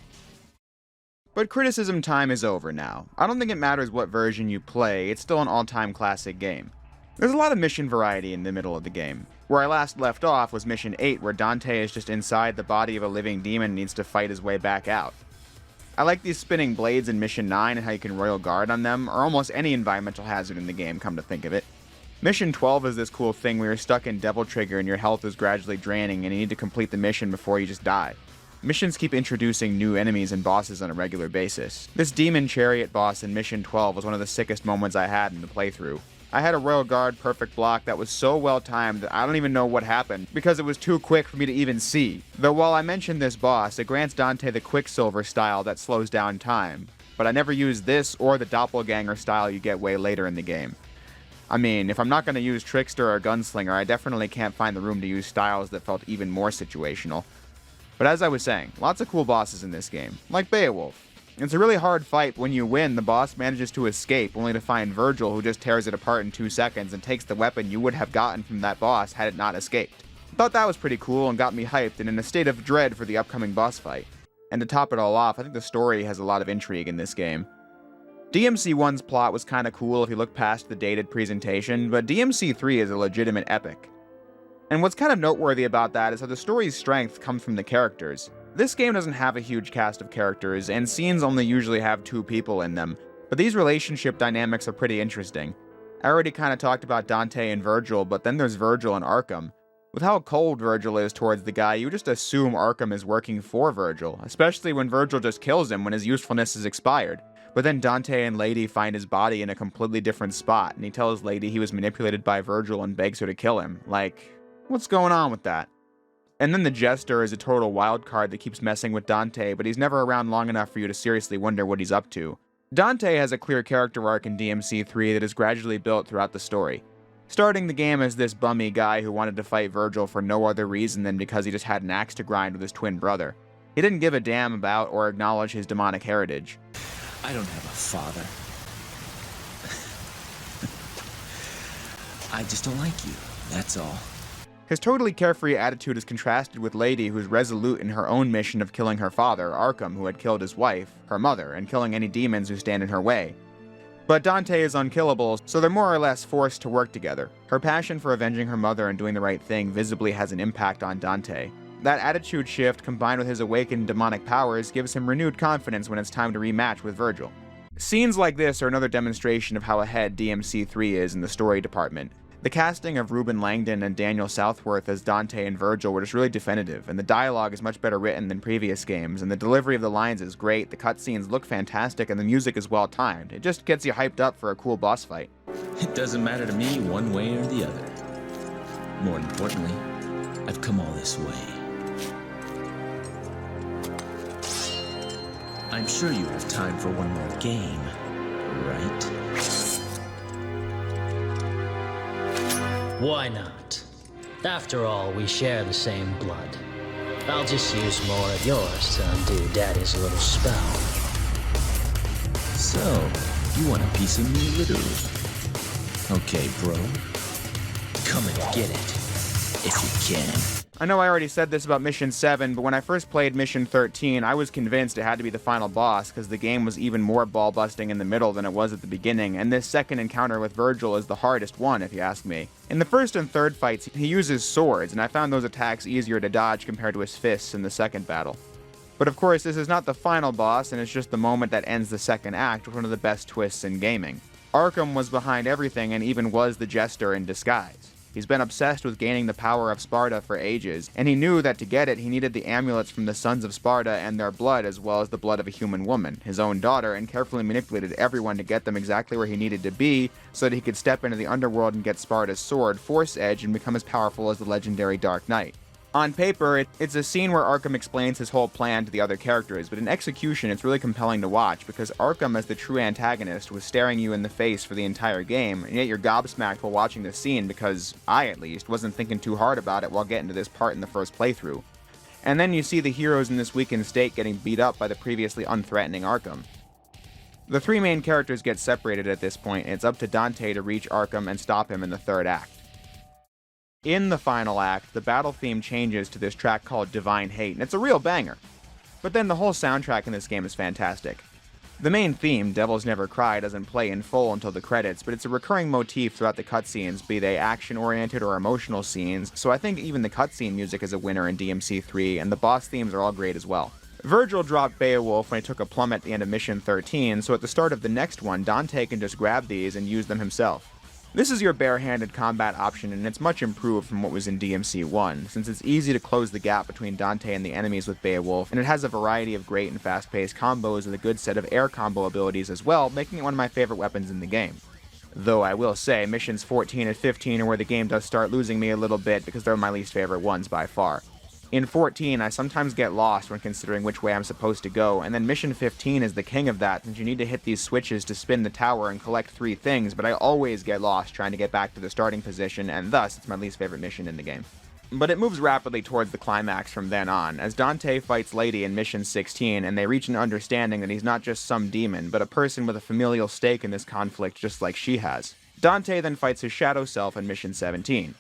[SPEAKER 1] But criticism time is over now. I don't think it matters what version you play, it's still an all-time classic game. There's a lot of mission variety in the middle of the game. Where I last left off was Mission 8, where Dante is just inside the body of a living demon and needs to fight his way back out. I like these spinning blades in Mission 9 and how you can Royal Guard on them, or almost any environmental hazard in the game, come to think of it. Mission 12 is this cool thing where you're stuck in Devil Trigger and your health is gradually draining and you need to complete the mission before you just die. Missions keep introducing new enemies and bosses on a regular basis. This Demon Chariot boss in Mission 12 was one of the sickest moments I had in the playthrough. I had a Royal Guard perfect block that was so well timed that I don't even know what happened, because it was too quick for me to even see. Though while I mentioned this boss, it grants Dante the Quicksilver style that slows down time. but I never used this or the doppelganger style you get way later in the game. I mean, if I'm not going to use Trickster or Gunslinger, I definitely can't find the room to use styles that felt even more situational. But as I was saying, lots of cool bosses in this game, like Beowulf. It's a really hard fight, but when you win, the boss manages to escape, only to find Virgil, who just tears it apart in 2 seconds and takes the weapon you would have gotten from that boss had it not escaped. Thought that was pretty cool and got me hyped and in a state of dread for the upcoming boss fight. And to top it all off, I think the story has a lot of intrigue in this game. DMC 1's plot was kinda cool if you look past the dated presentation, but DMC 3 is a legitimate epic. And what's kind of noteworthy about that is how the story's strength comes from the characters. This game doesn't have a huge cast of characters, and scenes only usually have 2 people in them, but these relationship dynamics are pretty interesting. I already kinda talked about Dante and Virgil, but then there's Virgil and Arkham. With how cold Virgil is towards the guy, you just assume Arkham is working for Virgil, especially when Virgil just kills him when his usefulness is expired. But then Dante and Lady find his body in a completely different spot, and he tells Lady he was manipulated by Virgil and begs her to kill him. Like, what's going on with that? And then the Jester is a total wild card that keeps messing with Dante, but he's never around long enough for you to seriously wonder what he's up to. Dante has a clear character arc in DMC 3 that is gradually built throughout the story. Starting the game as this bummy guy who wanted to fight Virgil for no other reason than because he just had an axe to grind with his twin brother. He didn't give a damn about or acknowledge his demonic heritage.
[SPEAKER 9] I don't have a father. I just don't like you, that's all.
[SPEAKER 1] His totally carefree attitude is contrasted with Lady, who's resolute in her own mission of killing her father, Arkham, who had killed his wife, her mother, and killing any demons who stand in her way. But Dante is unkillable, so they're more or less forced to work together. Her passion for avenging her mother and doing the right thing visibly has an impact on Dante. That attitude shift, combined with his awakened demonic powers, gives him renewed confidence when it's time to rematch with Virgil. Scenes like this are another demonstration of how ahead DMC 3 is in the story department. The casting of Reuben Langdon and Daniel Southworth as Dante and Virgil were just really definitive, and the dialogue is much better written than previous games, and the delivery of the lines is great, the cutscenes look fantastic, and the music is well timed. It just gets you hyped up for a cool boss fight.
[SPEAKER 9] It doesn't matter to me one way or the other. More importantly, I've come all this way. I'm sure you have time for one more game, right?
[SPEAKER 11] Why not? After all, we share the same blood. I'll just use more of yours to undo Daddy's little spell.
[SPEAKER 9] So, you want a piece of me, literally? Okay, bro. Come and get it, if you can.
[SPEAKER 1] I know I already said this about Mission 7, but when I first played Mission 13, I was convinced it had to be the final boss because the game was even more ball-busting in the middle than it was at the beginning, and this second encounter with Virgil is the hardest one, if you ask me. In the first and third fights, he uses swords, and I found those attacks easier to dodge compared to his fists in the second battle. But of course, this is not the final boss, and it's just the moment that ends the second act with one of the best twists in gaming. Arkham was behind everything and even was the Jester in disguise. He's been obsessed with gaining the power of Sparta for ages, and he knew that to get it, he needed the amulets from the sons of Sparta and their blood, as well as the blood of a human woman, his own daughter, and carefully manipulated everyone to get them exactly where he needed to be, so that he could step into the underworld and get Sparta's sword, Force Edge, and become as powerful as the legendary Dark Knight. On paper, it's a scene where Arkham explains his whole plan to the other characters, but in execution it's really compelling to watch, because Arkham as the true antagonist was staring you in the face for the entire game, and yet you're gobsmacked while watching the scene because I, at least, wasn't thinking too hard about it while getting to this part in the first playthrough. And then you see the heroes in this weakened state getting beat up by the previously unthreatening Arkham. The 3 main characters get separated at this point, and it's up to Dante to reach Arkham and stop him in the third act. In the final act, the battle theme changes to this track called Divine Hate, and it's a real banger. But then the whole soundtrack in this game is fantastic. The main theme, Devils Never Cry, doesn't play in full until the credits, but it's a recurring motif throughout the cutscenes, be they action-oriented or emotional scenes, so I think even the cutscene music is a winner in DMC 3, and the boss themes are all great as well. Virgil dropped Beowulf when he took a plummet at the end of Mission 13, so at the start of the next one, Dante can just grab these and use them himself. This is your barehanded combat option, and it's much improved from what was in DMC 1, since it's easy to close the gap between Dante and the enemies with Beowulf, and it has a variety of great and fast-paced combos with a good set of air combo abilities as well, making it one of my favorite weapons in the game. Though I will say, missions 14 and 15 are where the game does start losing me a little bit because they're my least favorite ones by far. In 14, I sometimes get lost when considering which way I'm supposed to go, and then Mission 15 is the king of that since you need to hit these switches to spin the tower and collect 3 things, but I always get lost trying to get back to the starting position, and thus it's my least favorite mission in the game. But it moves rapidly towards the climax from then on, as Dante fights Lady in Mission 16, and they reach an understanding that he's not just some demon, but a person with a familial stake in this conflict just like she has. Dante then fights his shadow self in Mission 17.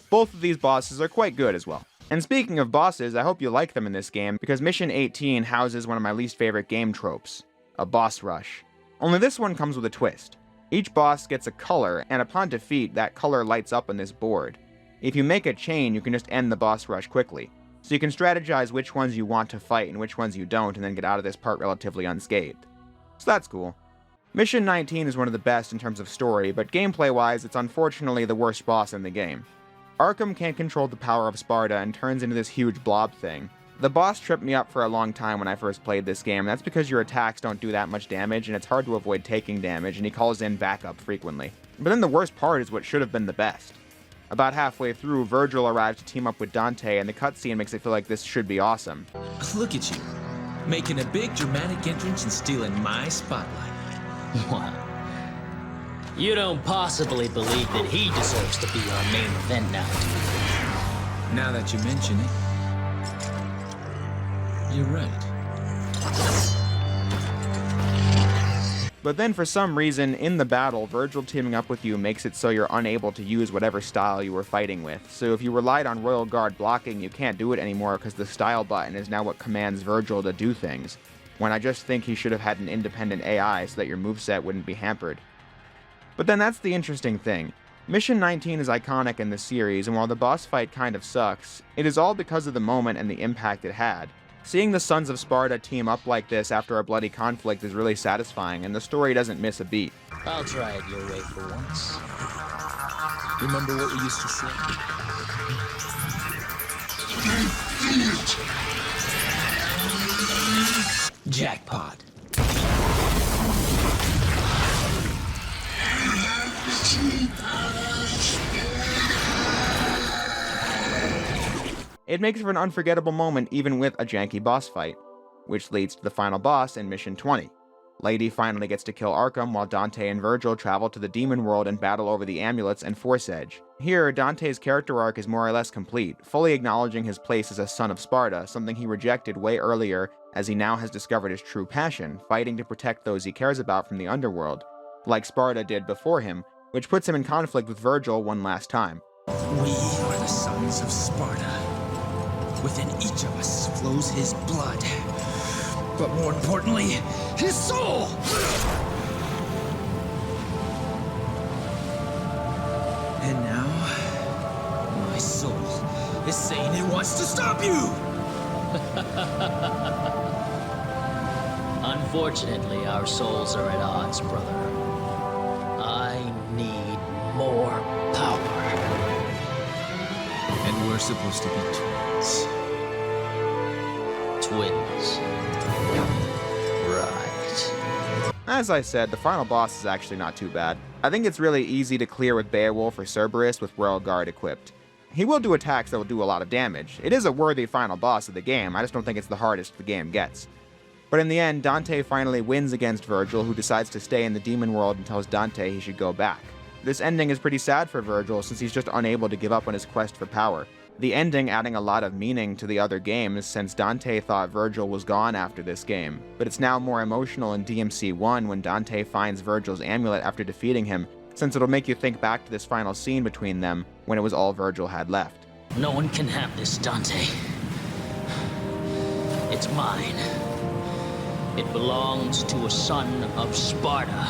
[SPEAKER 1] Both of these bosses are quite good as well. And speaking of bosses, I hope you like them in this game, because Mission 18 houses one of my least favorite game tropes, a boss rush. Only this one comes with a twist. Each boss gets a color, and upon defeat, that color lights up on this board. If you make a chain, you can just end the boss rush quickly. So you can strategize which ones you want to fight and which ones you don't, and then get out of this part relatively unscathed. So that's cool. Mission 19 is one of the best in terms of story, but gameplay-wise, it's unfortunately the worst boss in the game. Arkham can't control the power of Sparta and turns into this huge blob thing. The boss tripped me up for a long time when I first played this game, and that's because your attacks don't do that much damage, and it's hard to avoid taking damage, and he calls in backup frequently. But then the worst part is what should have been the best. About halfway through, Virgil arrives to team up with Dante, and the cutscene makes it feel like this should be awesome.
[SPEAKER 9] Look at you, making a big dramatic entrance and stealing my spotlight.
[SPEAKER 11] Wow. You don't possibly believe that he deserves to be our main event now, do you?
[SPEAKER 9] Now that you mention it, you're right.
[SPEAKER 1] But then for some reason, in the battle, Virgil teaming up with you makes it so you're unable to use whatever style you were fighting with. So if you relied on Royal Guard blocking, you can't do it anymore because the style button is now what commands Virgil to do things, when I just think he should have had an independent AI so that your moveset wouldn't be hampered. But then that's the interesting thing. Mission 19 is iconic in the series, and while the boss fight kind of sucks, it is all because of the moment and the impact it had. Seeing the Sons of Sparta team up like this after a bloody conflict is really satisfying, and the story doesn't miss a beat.
[SPEAKER 11] I'll try it your way for once.
[SPEAKER 9] Remember what we used to say? Jackpot.
[SPEAKER 1] It makes for an unforgettable moment even with a janky boss fight, which leads to the final boss in Mission 20. Lady finally gets to kill Arkham while Dante and Virgil travel to the demon world and battle over the amulets and Force Edge. Here, Dante's character arc is more or less complete, fully acknowledging his place as a son of Sparta, something he rejected way earlier as he now has discovered his true passion, fighting to protect those he cares about from the underworld, like Sparta did before him, which puts him in conflict with Virgil one last time.
[SPEAKER 9] We are the sons of Sparta. Within each of us flows his blood, but more importantly, his soul! And now, my soul is saying it wants to stop you!
[SPEAKER 11] Unfortunately, our souls are at odds, brother. I need more power.
[SPEAKER 9] And we're supposed to be twins.
[SPEAKER 11] Twins. Right.
[SPEAKER 1] As I said, the final boss is actually not too bad. I think it's really easy to clear with Beowulf or Cerberus with Royal Guard equipped. He will do attacks that will do a lot of damage. It is a worthy final boss of the game, I just don't think it's the hardest the game gets. But in the end, Dante finally wins against Virgil, who decides to stay in the demon world and tells Dante he should go back. This ending is pretty sad for Virgil since he's just unable to give up on his quest for power. The ending adding a lot of meaning to the other games since Dante thought Virgil was gone after this game, but it's now more emotional in DMC 1 when Dante finds Virgil's amulet after defeating him, since it'll make you think back to this final scene between them when it was all Virgil had left.
[SPEAKER 11] No one can have this, Dante. It's mine. It belongs to a son of Sparta.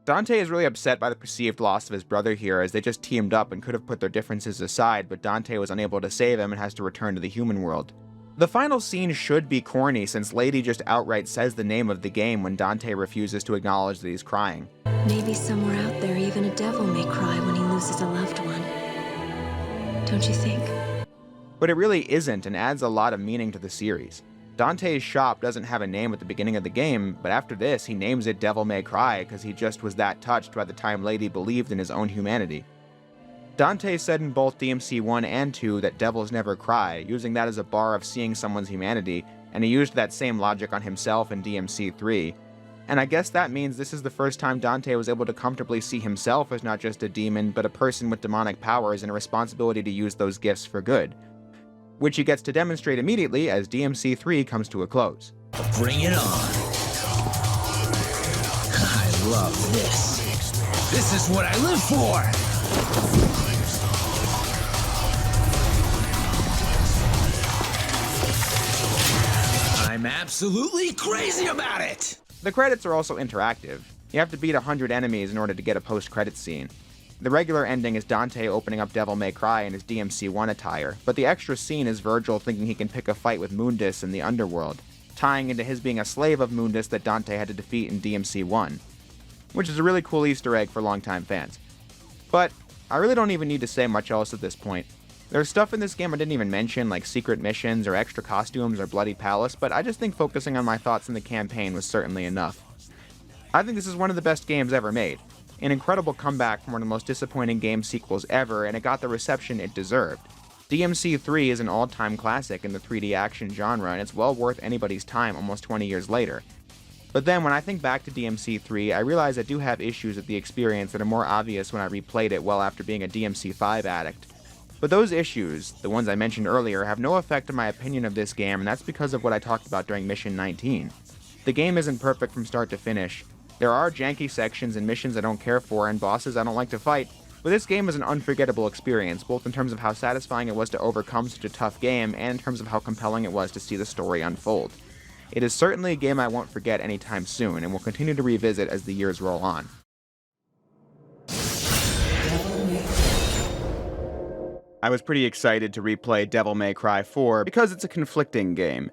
[SPEAKER 1] Dante is really upset by the perceived loss of his brother here, as they just teamed up and could have put their differences aside, but Dante was unable to save him and has to return to the human world. The final scene should be corny since Lady just outright says the name of the game when Dante refuses to acknowledge that he's crying.
[SPEAKER 8] Maybe somewhere out there even a devil may cry when he loses a loved one. Don't you think?
[SPEAKER 1] But it really isn't and adds a lot of meaning to the series. Dante's shop doesn't have a name at the beginning of the game, but after this he names it Devil May Cry because he just was that touched by the time Lady believed in his own humanity. Dante said in both DMC 1 and 2 that devils never cry, using that as a bar of seeing someone's humanity, and he used that same logic on himself in DMC 3. And I guess that means this is the first time Dante was able to comfortably see himself as not just a demon, but a person with demonic powers and a responsibility to use those gifts for good, which he gets to demonstrate immediately as DMC 3 comes to a close.
[SPEAKER 9] Bring it on. I love this. This is what I live for! I'm absolutely crazy about it!
[SPEAKER 1] The credits are also interactive. You have to beat 100 enemies in order to get a post-credits scene. The regular ending is Dante opening up Devil May Cry in his DMC 1 attire, but the extra scene is Virgil thinking he can pick a fight with Mundus in the underworld, tying into his being a slave of Mundus that Dante had to defeat in DMC 1, which is a really cool Easter egg for longtime fans. But I really don't even need to say much else at this point. There's stuff in this game I didn't even mention, like secret missions or extra costumes or Bloody Palace, but I just think focusing on my thoughts in the campaign was certainly enough. I think this is one of the best games ever made. An incredible comeback from one of the most disappointing game sequels ever, and it got the reception it deserved. DMC 3 is an all-time classic in the 3D action genre, and it's well worth anybody's time almost 20 years later. But then when I think back to DMC 3, I realize I do have issues with the experience that are more obvious when I replayed it well after being a DMC 5 addict. But those issues, the ones I mentioned earlier, have no effect on my opinion of this game, and that's because of what I talked about during Mission 19. The game isn't perfect from start to finish. There are janky sections and missions I don't care for, and bosses I don't like to fight, but this game is an unforgettable experience, both in terms of how satisfying it was to overcome such a tough game, and in terms of how compelling it was to see the story unfold. It is certainly a game I won't forget anytime soon, and will continue to revisit as the years roll on. I was pretty excited to replay Devil May Cry 4 because it's a conflicting game.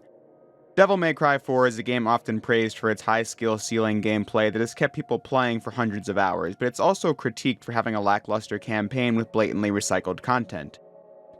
[SPEAKER 1] Devil May Cry 4 is a game often praised for its high skill ceiling gameplay that has kept people playing for hundreds of hours, but it's also critiqued for having a lackluster campaign with blatantly recycled content.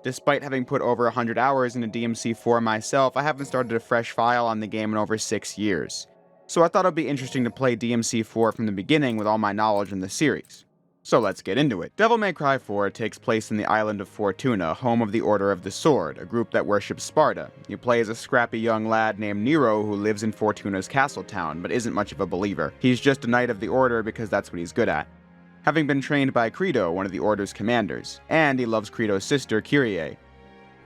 [SPEAKER 1] Despite having put over 100 hours into DMC 4 myself, I haven't started a fresh file on the game in over 6 years. So I thought it would be interesting to play DMC 4 from the beginning with all my knowledge in the series. So let's get into it. Devil May Cry 4 takes place in the island of Fortuna, home of the Order of the Sword, a group that worships Sparta. You play as a scrappy young lad named Nero who lives in Fortuna's castle town, but isn't much of a believer. He's just a knight of the Order because that's what he's good at, having been trained by Credo, one of the Order's commanders, and he loves Credo's sister, Kyrie.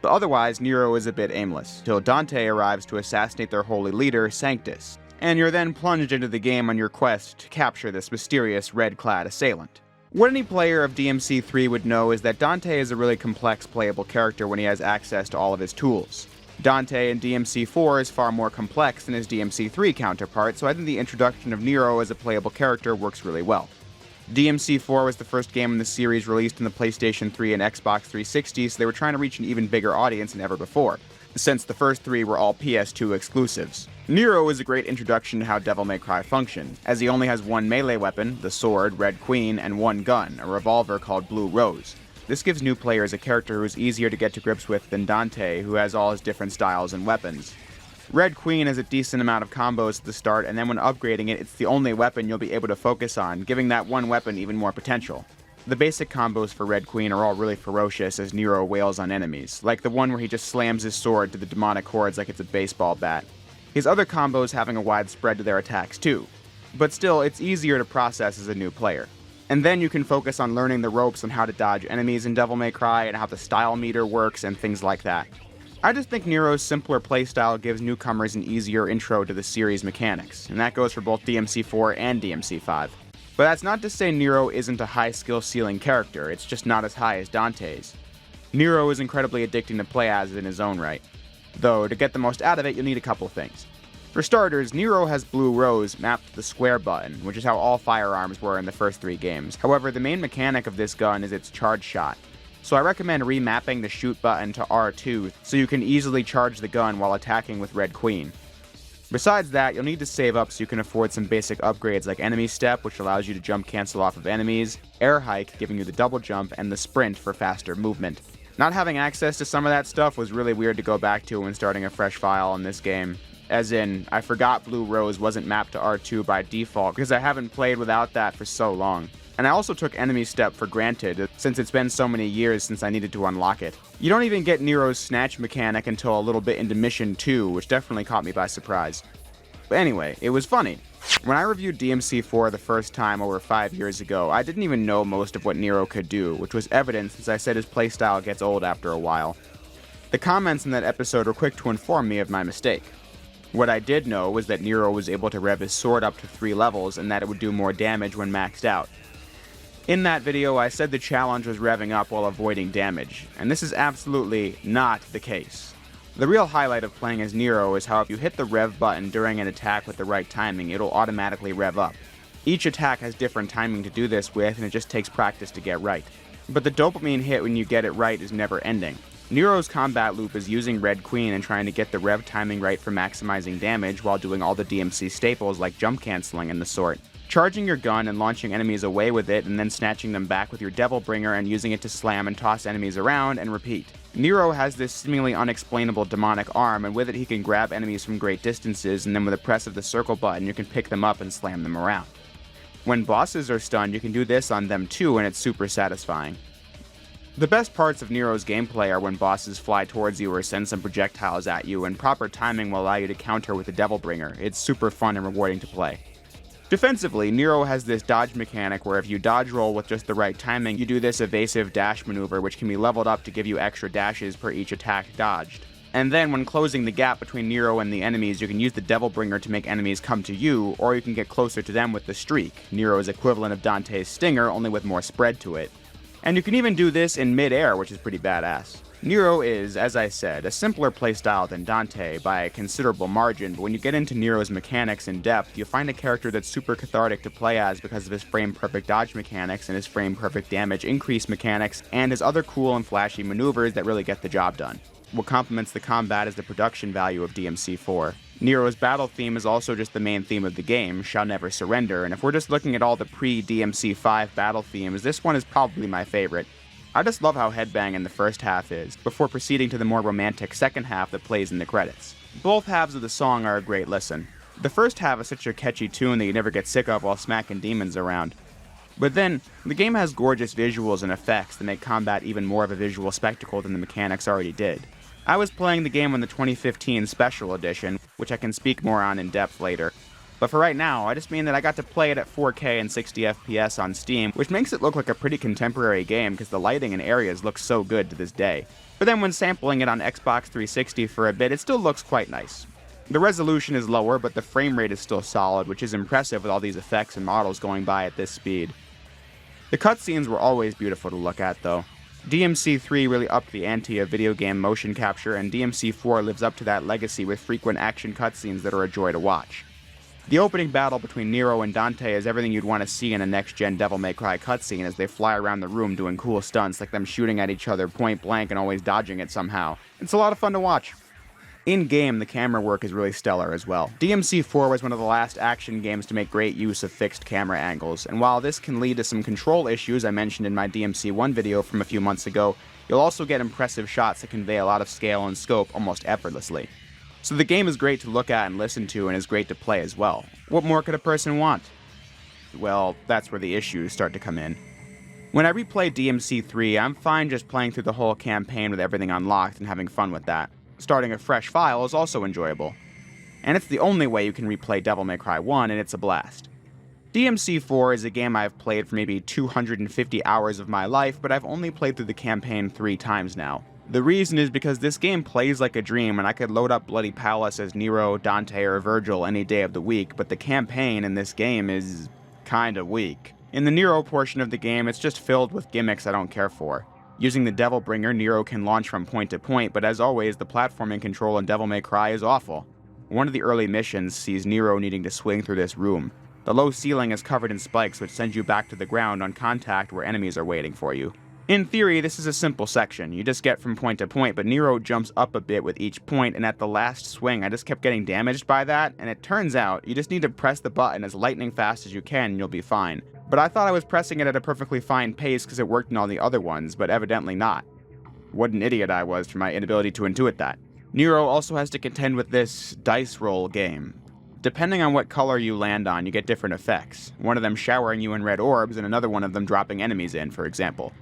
[SPEAKER 1] But otherwise, Nero is a bit aimless, till Dante arrives to assassinate their holy leader, Sanctus, and you're then plunged into the game on your quest to capture this mysterious red-clad assailant. What any player of DMC 3 would know is that Dante is a really complex playable character when he has access to all of his tools. Dante in DMC 4 is far more complex than his DMC 3 counterpart, so I think the introduction of Nero as a playable character works really well. DMC 4 was the first game in the series released in the PlayStation 3 and Xbox 360, so they were trying to reach an even bigger audience than ever before, since the first three were all PS2 exclusives. Nero is a great introduction to how Devil May Cry functions, as he only has one melee weapon, the sword, Red Queen, and one gun, a revolver called Blue Rose. This gives new players a character who is easier to get to grips with than Dante, who has all his different styles and weapons. Red Queen has a decent amount of combos at the start, and then when upgrading it, it's the only weapon you'll be able to focus on, giving that one weapon even more potential. The basic combos for Red Queen are all really ferocious as Nero wails on enemies, like the one where he just slams his sword to the demonic hordes like it's a baseball bat. His other combos having a wide spread to their attacks too, but still, it's easier to process as a new player. And then you can focus on learning the ropes on how to dodge enemies in Devil May Cry and how the style meter works and things like that. I just think Nero's simpler playstyle gives newcomers an easier intro to the series mechanics, and that goes for both DMC 4 and DMC 5. But that's not to say Nero isn't a high skill ceiling character, it's just not as high as Dante's. Nero is incredibly addicting to play as in his own right. Though, to get the most out of it, you'll need a couple things. For starters, Nero has Blue Rose mapped to the square button, which is how all firearms were in the first 3 games. However, the main mechanic of this gun is its charge shot. So I recommend remapping the shoot button to R2 so you can easily charge the gun while attacking with Red Queen. Besides that, you'll need to save up so you can afford some basic upgrades like Enemy Step, which allows you to jump cancel off of enemies, Air Hike, giving you the double jump, and the Sprint for faster movement. Not having access to some of that stuff was really weird to go back to when starting a fresh file in this game. As in, I forgot Blue Rose wasn't mapped to R2 by default because I haven't played without that for so long. And I also took Enemy Step for granted, since it's been so many years since I needed to unlock it. You don't even get Nero's snatch mechanic until a little bit into Mission 2, which definitely caught me by surprise. But anyway, it was funny. When I reviewed DMC4 the first time over 5 years ago, I didn't even know most of what Nero could do, which was evident since I said his playstyle gets old after a while. The comments in that episode were quick to inform me of my mistake. What I did know was that Nero was able to rev his sword up to 3 levels and that it would do more damage when maxed out. In that video, I said the challenge was revving up while avoiding damage, and this is absolutely not the case. The real highlight of playing as Nero is how if you hit the rev button during an attack with the right timing, it'll automatically rev up. Each attack has different timing to do this with, and it just takes practice to get right. But the dopamine hit when you get it right is never ending. Nero's combat loop is using Red Queen and trying to get the rev timing right for maximizing damage while doing all the DMC staples like jump canceling and the sort. Charging your gun and launching enemies away with it and then snatching them back with your Devil Bringer and using it to slam and toss enemies around and repeat. Nero has this seemingly unexplainable demonic arm, and with it he can grab enemies from great distances, and then with a press of the circle button you can pick them up and slam them around. When bosses are stunned, you can do this on them too, and it's super satisfying. The best parts of Nero's gameplay are when bosses fly towards you or send some projectiles at you, and proper timing will allow you to counter with the Devil Bringer. It's super fun and rewarding to play. Defensively, Nero has this dodge mechanic where if you dodge roll with just the right timing, you do this evasive dash maneuver which can be leveled up to give you extra dashes per each attack dodged. And then when closing the gap between Nero and the enemies, you can use the Devil Bringer to make enemies come to you, or you can get closer to them with the Streak, Nero's equivalent of Dante's Stinger, only with more spread to it. And you can even do this in mid-air, which is pretty badass. Nero is, as I said, a simpler playstyle than Dante by a considerable margin, but when you get into Nero's mechanics in depth, you'll find a character that's super cathartic to play as because of his frame-perfect dodge mechanics and his frame-perfect damage increase mechanics, and his other cool and flashy maneuvers that really get the job done. What complements the combat is the production value of DMC4. Nero's battle theme is also just the main theme of the game, Shall Never Surrender, and if we're just looking at all the pre-DMC5 battle themes, this one is probably my favorite. I just love how headbanging the first half is, before proceeding to the more romantic second half that plays in the credits. Both halves of the song are a great listen. The first half is such a catchy tune that you never get sick of while smacking demons around. But then, the game has gorgeous visuals and effects that make combat even more of a visual spectacle than the mechanics already did. I was playing the game on the 2015 Special Edition, which I can speak more on in depth later. But for right now, I just mean that I got to play it at 4K and 60 FPS on Steam, which makes it look like a pretty contemporary game because the lighting and areas look so good to this day. But then when sampling it on Xbox 360 for a bit, it still looks quite nice. The resolution is lower, but the frame rate is still solid, which is impressive with all these effects and models going by at this speed. The cutscenes were always beautiful to look at, though. DMC3 really upped the ante of video game motion capture, and DMC4 lives up to that legacy with frequent action cutscenes that are a joy to watch. The opening battle between Nero and Dante is everything you'd want to see in a next-gen Devil May Cry cutscene as they fly around the room doing cool stunts like them shooting at each other point blank and always dodging it somehow. It's a lot of fun to watch. In-game, the camera work is really stellar as well. DMC4 was one of the last action games to make great use of fixed camera angles, and while this can lead to some control issues I mentioned in my DMC1 video from a few months ago, you'll also get impressive shots that convey a lot of scale and scope almost effortlessly. So the game is great to look at and listen to, and is great to play as well. What more could a person want? Well, that's where the issues start to come in. When I replay DMC3, I'm fine just playing through the whole campaign with everything unlocked and having fun with that. Starting a fresh file is also enjoyable. And it's the only way you can replay Devil May Cry 1, and it's a blast. DMC4 is a game I've played for maybe 250 hours of my life, but I've only played through the campaign 3 times now. The reason is because this game plays like a dream, and I could load up Bloody Palace as Nero, Dante, or Virgil any day of the week, but the campaign in this game is kinda weak. In the Nero portion of the game, it's just filled with gimmicks I don't care for. Using the Devil Bringer, Nero can launch from point to point, but as always, the platforming control in Devil May Cry is awful. One of the early missions sees Nero needing to swing through this room. The low ceiling is covered in spikes which send you back to the ground on contact where enemies are waiting for you. In theory, this is a simple section. You just get from point to point, but Nero jumps up a bit with each point, and at the last swing, I just kept getting damaged by that, and it turns out you just need to press the button as lightning fast as you can and you'll be fine. But I thought I was pressing it at a perfectly fine pace because it worked in all the other ones, but evidently not. What an idiot I was for my inability to intuit that. Nero also has to contend with this dice roll game. Depending on what color you land on, you get different effects, one of them showering you in red orbs and another one of them dropping enemies in, for example.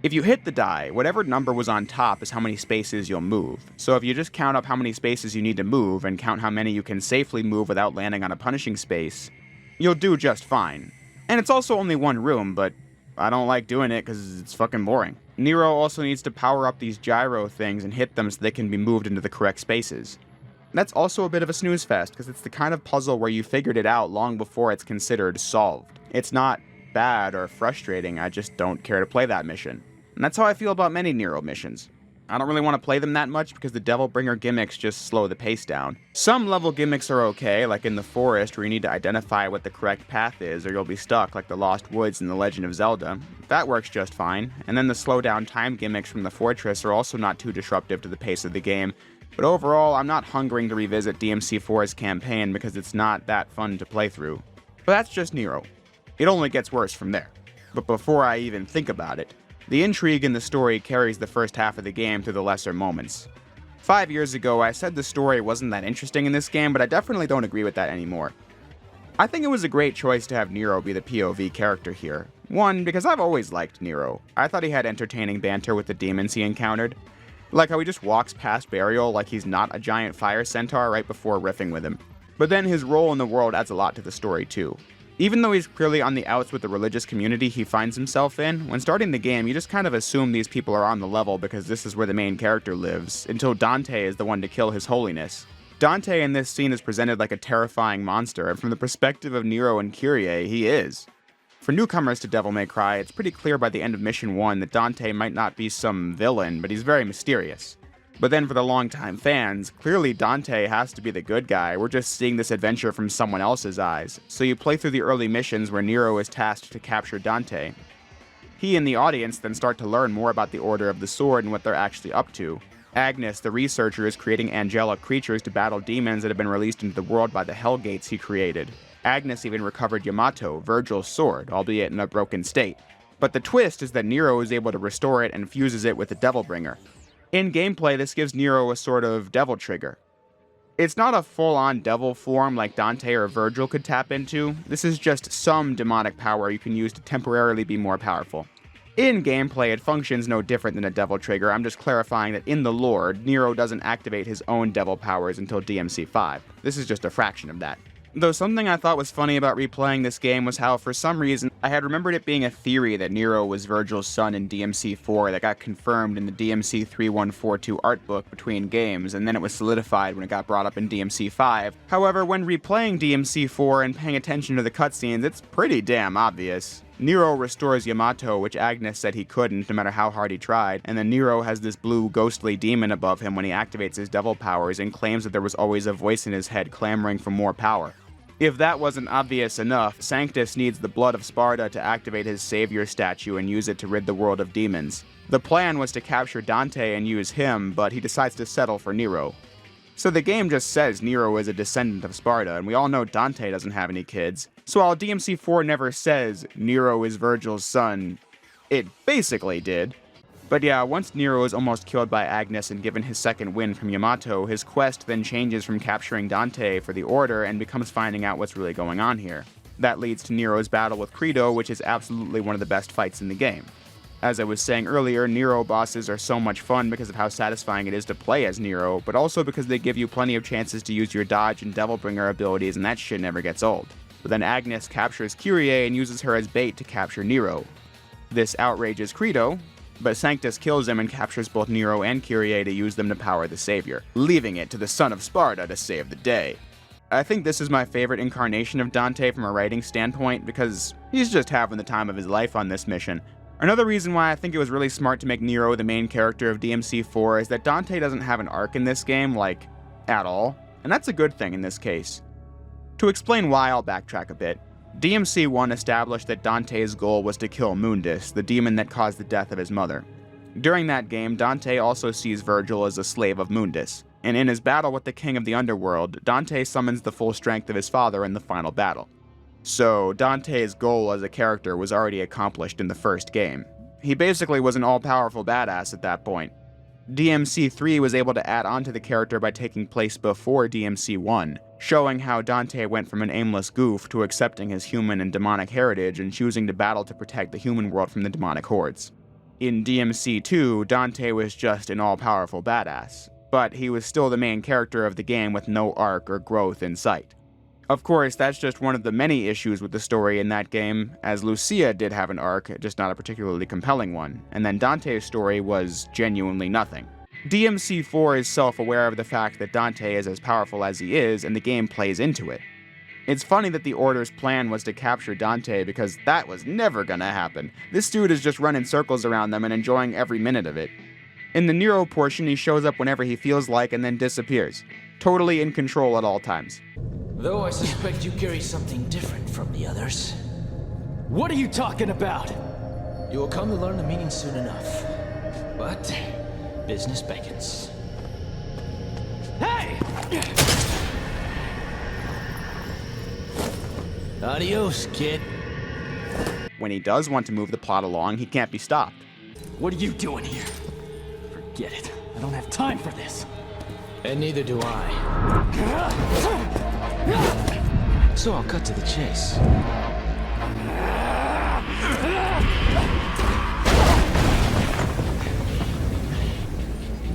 [SPEAKER 1] If you hit the die, whatever number was on top is how many spaces you'll move. So if you just count up how many spaces you need to move and count how many you can safely move without landing on a punishing space, you'll do just fine. And it's also only one room, but I don't like doing it because it's fucking boring. Nero also needs to power up these gyro things and hit them so they can be moved into the correct spaces. That's also a bit of a snooze fest because it's the kind of puzzle where you figured it out long before it's considered solved. It's not bad or frustrating, I just don't care to play that mission. And that's how I feel about many Nero missions. I don't really want to play them that much because the Devil Bringer gimmicks just slow the pace down. Some level gimmicks are okay, like in the forest where you need to identify what the correct path is or you'll be stuck, like the Lost Woods in The Legend of Zelda. That works just fine. And then the slow down time gimmicks from the fortress are also not too disruptive to the pace of the game. But overall, I'm not hungering to revisit DMC4's campaign because it's not that fun to play through. But that's just Nero. It only gets worse from there. But before I even think about it, the intrigue in the story carries the first half of the game through the lesser moments. 5 years ago, I said the story wasn't that interesting in this game, but I definitely don't agree with that anymore. I think it was a great choice to have Nero be the POV character here. One, because I've always liked Nero. I thought he had entertaining banter with the demons he encountered. Like how he just walks past Burial like he's not a giant fire centaur right before riffing with him. But then his role in the world adds a lot to the story too. Even though he's clearly on the outs with the religious community he finds himself in, when starting the game you just kind of assume these people are on the level because this is where the main character lives, until Dante is the one to kill his holiness. Dante in this scene is presented like a terrifying monster, and from the perspective of Nero and Kyrie, he is. For newcomers to Devil May Cry, it's pretty clear by the end of Mission 1 that Dante might not be some villain, but he's very mysterious. But then for the longtime fans, clearly Dante has to be the good guy. We're just seeing this adventure from someone else's eyes. So you play through the early missions where Nero is tasked to capture Dante. He and the audience then start to learn more about the Order of the Sword and what they're actually up to. Agnes, the researcher, is creating angelic creatures to battle demons that have been released into the world by the Hellgates he created. Agnes even recovered Yamato, Virgil's sword, albeit in a broken state. But the twist is that Nero is able to restore it and fuses it with the Devil Bringer. In gameplay, this gives Nero a sort of devil trigger. It's not a full-on devil form like Dante or Virgil could tap into. This is just some demonic power you can use to temporarily be more powerful. In gameplay, it functions no different than a devil trigger. I'm just clarifying that in the lore, Nero doesn't activate his own devil powers until DMC 5. This is just a fraction of that. Though something I thought was funny about replaying this game was how, for some reason, I had remembered it being a theory that Nero was Virgil's son in DMC 4 that got confirmed in the DMC 3142 art book between games, and then it was solidified when it got brought up in DMC 5. However, when replaying DMC 4 and paying attention to the cutscenes, it's pretty damn obvious. Nero restores Yamato, which Agnes said he couldn't, no matter how hard he tried, and then Nero has this blue ghostly demon above him when he activates his devil powers and claims that there was always a voice in his head clamoring for more power. If that wasn't obvious enough, Sanctus needs the blood of Sparta to activate his savior statue and use it to rid the world of demons. The plan was to capture Dante and use him, but he decides to settle for Nero. So the game just says Nero is a descendant of Sparta, and we all know Dante doesn't have any kids. So while DMC4 never says Nero is Virgil's son, it basically did. But yeah, once Nero is almost killed by Agnes and given his second wind from Yamato, his quest then changes from capturing Dante for the Order and becomes finding out what's really going on here. That leads to Nero's battle with Credo, which is absolutely one of the best fights in the game. As I was saying earlier, Nero bosses are so much fun because of how satisfying it is to play as Nero, but also because they give you plenty of chances to use your dodge and Devil Bringer abilities, and that shit never gets old. But then Agnes captures Kyrie and uses her as bait to capture Nero. This outrages Credo, but Sanctus kills him and captures both Nero and Kyrie to use them to power the Savior, leaving it to the son of Sparta to save the day. I think this is my favorite incarnation of Dante from a writing standpoint because he's just having the time of his life on this mission. Another reason why I think it was really smart to make Nero the main character of DMC4 is that Dante doesn't have an arc in this game, like, at all, and that's a good thing in this case. To explain why, I'll backtrack a bit. DMC1 established that Dante's goal was to kill Mundus, the demon that caused the death of his mother. During that game, Dante also sees Virgil as a slave of Mundus, and in his battle with the king of the underworld, Dante summons the full strength of his father in the final battle. So, Dante's goal as a character was already accomplished in the first game. He basically was an all-powerful badass at that point. DMC 3 was able to add on to the character by taking place before DMC 1, showing how Dante went from an aimless goof to accepting his human and demonic heritage and choosing to battle to protect the human world from the demonic hordes. In DMC 2, Dante was just an all-powerful badass, but he was still the main character of the game with no arc or growth in sight. Of course, that's just one of the many issues with the story in that game, as Lucia did have an arc, just not a particularly compelling one, and then Dante's story was genuinely nothing. DMC 4 is self-aware of the fact that Dante is as powerful as he is, and the game plays into it. It's funny that the Order's plan was to capture Dante, because that was never gonna happen. This dude is just running circles around them and enjoying every minute of it. In the Nero portion, he shows up whenever he feels like and then disappears, totally in control at all times.
[SPEAKER 12] Though I suspect you carry something different from the others. What are you talking about? You will come to learn the meaning soon enough. But business beckons. Hey! Adios, kid.
[SPEAKER 1] When he does want to move the plot along, he can't be stopped.
[SPEAKER 12] What are you doing here? Forget it. I don't have time for this. And neither do I. So I'll cut to the chase.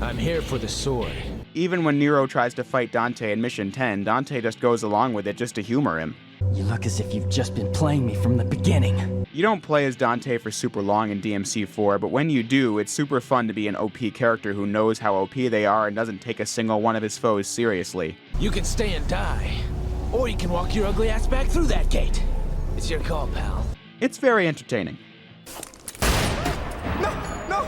[SPEAKER 12] I'm here for the sword.
[SPEAKER 1] Even when Nero tries to fight Dante in Mission 10, Dante just goes along with it just to humor him.
[SPEAKER 12] You look as if you've just been playing me from the beginning.
[SPEAKER 1] You don't play as Dante for super long in DMC 4, but when you do, it's super fun to be an OP character who knows how OP they are and doesn't take a single one of his foes seriously.
[SPEAKER 12] You can stay and die, or you can walk your ugly ass back through that gate. It's your call, pal.
[SPEAKER 1] It's very entertaining.
[SPEAKER 12] No.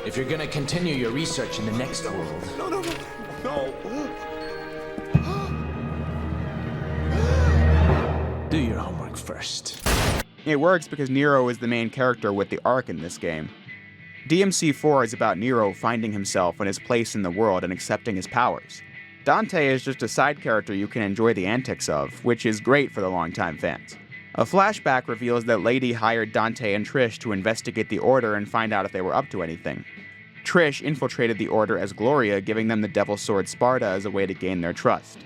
[SPEAKER 12] If you're gonna continue your research in the next world. No. Do your homework first.
[SPEAKER 1] It works because Nero is the main character with the arc in this game. DMC 4 is about Nero finding himself and his place in the world and accepting his powers. Dante is just a side character you can enjoy the antics of, which is great for the longtime fans. A flashback reveals that Lady hired Dante and Trish to investigate the Order and find out if they were up to anything. Trish infiltrated the Order as Gloria, giving them the Devil's Sword Sparta as a way to gain their trust.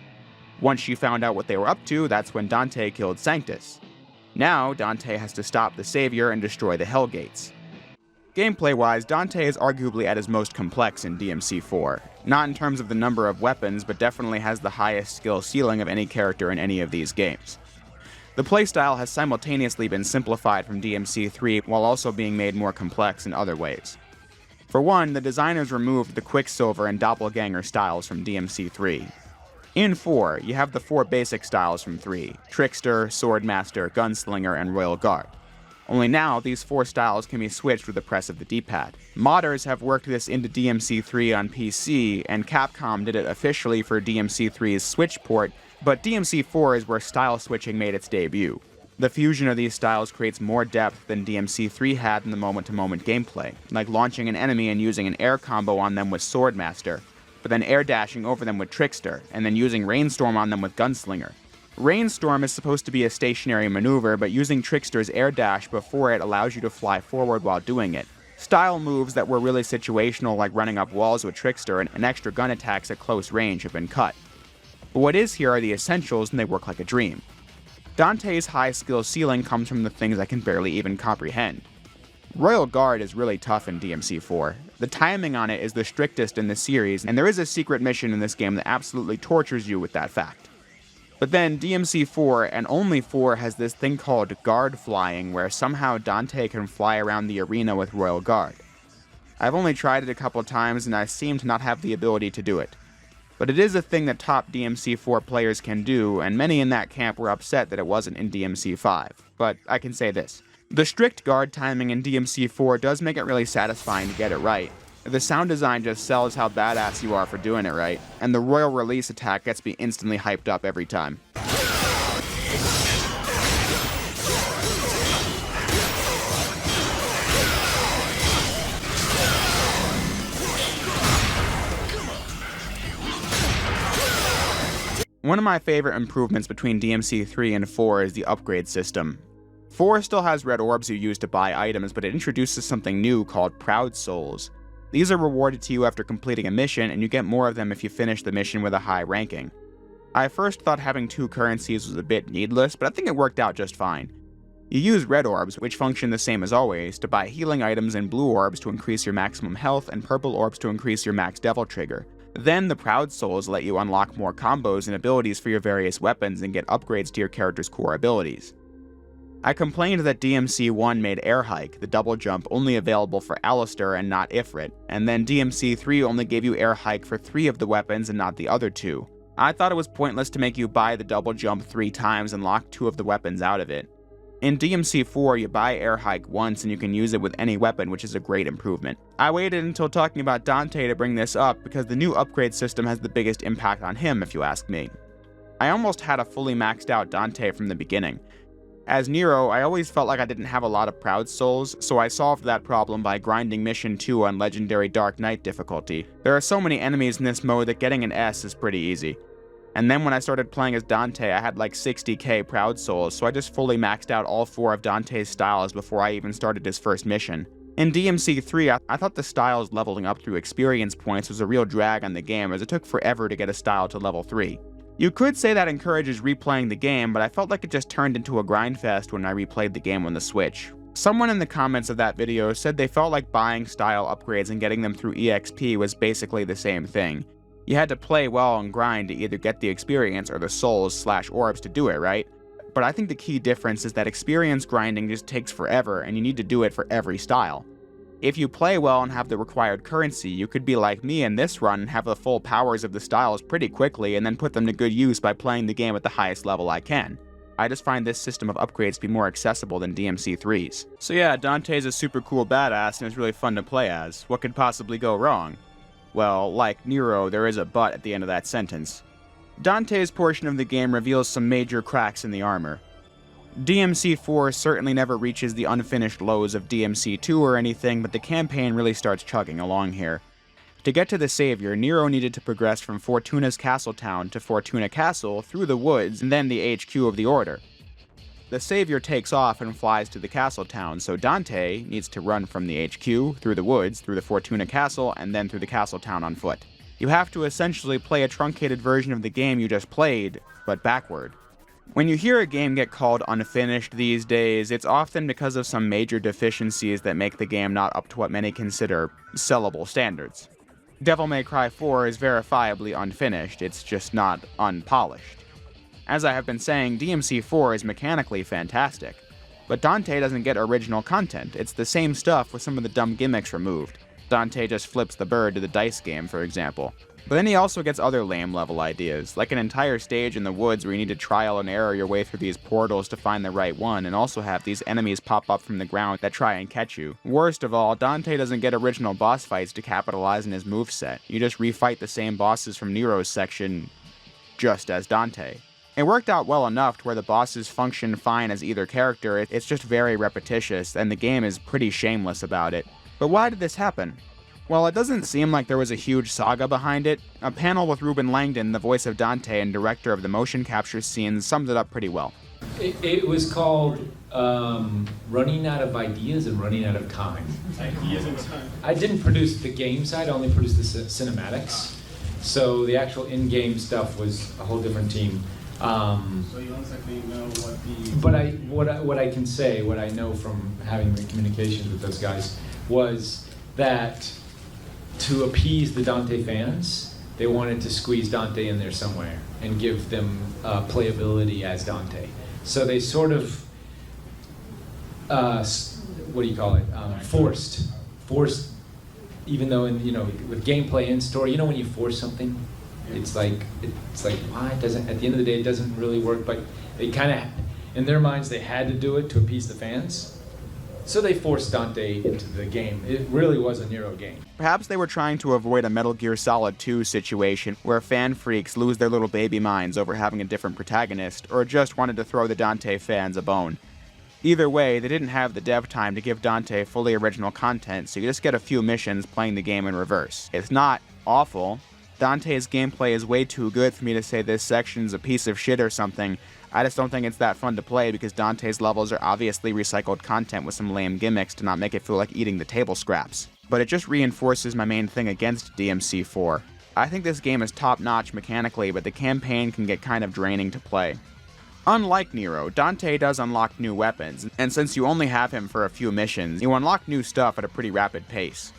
[SPEAKER 1] Once she found out what they were up to, that's when Dante killed Sanctus. Now, Dante has to stop the Savior and destroy the Hellgates. Gameplay-wise, Dante is arguably at his most complex in DMC 4. Not in terms of the number of weapons, but definitely has the highest skill ceiling of any character in any of these games. The playstyle has simultaneously been simplified from DMC 3 while also being made more complex in other ways. For one, the designers removed the Quicksilver and Doppelganger styles from DMC 3. In 4, you have the 4 basic styles from 3, Trickster, Swordmaster, Gunslinger, and Royal Guard. Only now, these 4 styles can be switched with the press of the D-pad. Modders have worked this into DMC 3 on PC, and Capcom did it officially for DMC 3's Switch port, but DMC 4 is where style switching made its debut. The fusion of these styles creates more depth than DMC 3 had in the moment-to-moment gameplay, like launching an enemy and using an air combo on them with Swordmaster, but then air dashing over them with Trickster, and then using Rainstorm on them with Gunslinger. Rainstorm is supposed to be a stationary maneuver, but using Trickster's air dash before it allows you to fly forward while doing it. Style moves that were really situational, like running up walls with Trickster and extra gun attacks at close range, have been cut. But what is here are the essentials, and they work like a dream. Dante's high skill ceiling comes from the things I can barely even comprehend. Royal Guard is really tough in DMC 4. The timing on it is the strictest in the series, and there is a secret mission in this game that absolutely tortures you with that fact. But then DMC 4, and only 4, has this thing called guard flying, where somehow Dante can fly around the arena with Royal Guard. I've only tried it a couple times, and I seem to not have the ability to do it. But it is a thing that top DMC 4 players can do, and many in that camp were upset that it wasn't in DMC 5. But I can say this. The strict guard timing in DMC 4 does make it really satisfying to get it right. The sound design just sells how badass you are for doing it right, and the Royal Release attack gets me instantly hyped up every time. One of my favorite improvements between DMC 3 and 4 is the upgrade system. 4 still has red orbs you use to buy items, but it introduces something new called Proud Souls. These are rewarded to you after completing a mission, and you get more of them if you finish the mission with a high ranking. I first thought having 2 currencies was a bit needless, but I think it worked out just fine. You use red orbs, which function the same as always, to buy healing items, and blue orbs to increase your maximum health, and purple orbs to increase your max devil trigger. Then the Proud Souls let you unlock more combos and abilities for your various weapons and get upgrades to your character's core abilities. I complained that DMC 1 made Air Hike, the double jump, only available for Alistair and not Ifrit, and then DMC 3 only gave you Air Hike for 3 of the weapons and not the other 2. I thought it was pointless to make you buy the double jump 3 times and lock 2 of the weapons out of it. In DMC 4, you buy Air Hike once and you can use it with any weapon, which is a great improvement. I waited until talking about Dante to bring this up because the new upgrade system has the biggest impact on him, if you ask me. I almost had a fully maxed out Dante from the beginning. As Nero, I always felt like I didn't have a lot of Proud Souls, so I solved that problem by grinding Mission 2 on Legendary Dark Knight difficulty. There are so many enemies in this mode that getting an S is pretty easy. And then when I started playing as Dante, I had like 60k Proud Souls, so I just fully maxed out all 4 of Dante's styles before I even started his first mission. In DMC 3, I thought the styles leveling up through experience points was a real drag on the game, as it took forever to get a style to level 3. You could say that encourages replaying the game, but I felt like it just turned into a grindfest when I replayed the game on the Switch. Someone in the comments of that video said they felt like buying style upgrades and getting them through EXP was basically the same thing. You had to play well and grind to either get the experience or the souls/orbs to do it, right? But I think the key difference is that experience grinding just takes forever and you need to do it for every style. If you play well and have the required currency, you could be like me in this run and have the full powers of the styles pretty quickly and then put them to good use by playing the game at the highest level I can. I just find this system of upgrades to be more accessible than DMC 3's. So yeah, Dante's a super cool badass and it's really fun to play as. What could possibly go wrong? Well, like Nero, there is a but at the end of that sentence. Dante's portion of the game reveals some major cracks in the armor. DMC 4 certainly never reaches the unfinished lows of DMC 2 or anything, but the campaign really starts chugging along here. To get to the Savior, Nero needed to progress from Fortuna's castle town to Fortuna Castle through the woods and then the HQ of the Order. The Savior takes off and flies to the castle town, so Dante needs to run from the HQ, through the woods, through the Fortuna Castle, and then through the castle town on foot. You have to essentially play a truncated version of the game you just played, but backward. When you hear a game get called unfinished these days, it's often because of some major deficiencies that make the game not up to what many consider sellable standards. Devil May Cry 4 is verifiably unfinished, it's just not unpolished. As I have been saying, DMC 4 is mechanically fantastic, but Dante doesn't get original content. It's the same stuff with some of the dumb gimmicks removed. Dante just flips the bird to the dice game, for example. But then he also gets other lame level ideas, like an entire stage in the woods where you need to trial and error your way through these portals to find the right one, and also have these enemies pop up from the ground that try and catch you. Worst of all, Dante doesn't get original boss fights to capitalize on his moveset. You just refight the same bosses from Nero's section, just as Dante. It worked out well enough to where the bosses function fine as either character, it's just very repetitious, and the game is pretty shameless about it. But why did this happen? While it doesn't seem like there was a huge saga behind it, a panel with Ruben Langdon, the voice of Dante and director of the motion capture scenes, summed it up pretty well.
[SPEAKER 12] It was called running out of ideas and running out of time.
[SPEAKER 13] Ideas and time.
[SPEAKER 12] I didn't produce the game side, I only produced the cinematics. So the actual in-game stuff was a whole different team.
[SPEAKER 13] So you don't exactly know what the...
[SPEAKER 12] But what I can say, what I know from having the communications with those guys, was that to appease the Dante fans, they wanted to squeeze Dante in there somewhere and give them playability as Dante. So they sort of, what do you call it? Forced, even though with gameplay and story, when you force something, it's like why it doesn't. At the end of the day, it doesn't really work. But they kind of, in their minds, they had to do it to appease the fans. So they forced Dante into the game. It really was a Nero game.
[SPEAKER 1] Perhaps they were trying to avoid a Metal Gear Solid 2 situation where fan freaks lose their little baby minds over having a different protagonist, or just wanted to throw the Dante fans a bone. Either way, they didn't have the dev time to give Dante fully original content, so you just get a few missions playing the game in reverse. It's not awful. Dante's gameplay is way too good for me to say this section's a piece of shit or something. I just don't think it's that fun to play because Dante's levels are obviously recycled content with some lame gimmicks to not make it feel like eating the table scraps. But it just reinforces my main thing against DMC4. I think this game is top-notch mechanically, but the campaign can get kind of draining to play. Unlike Nero, Dante does unlock new weapons, and since you only have him for a few missions, you unlock new stuff at a pretty rapid pace.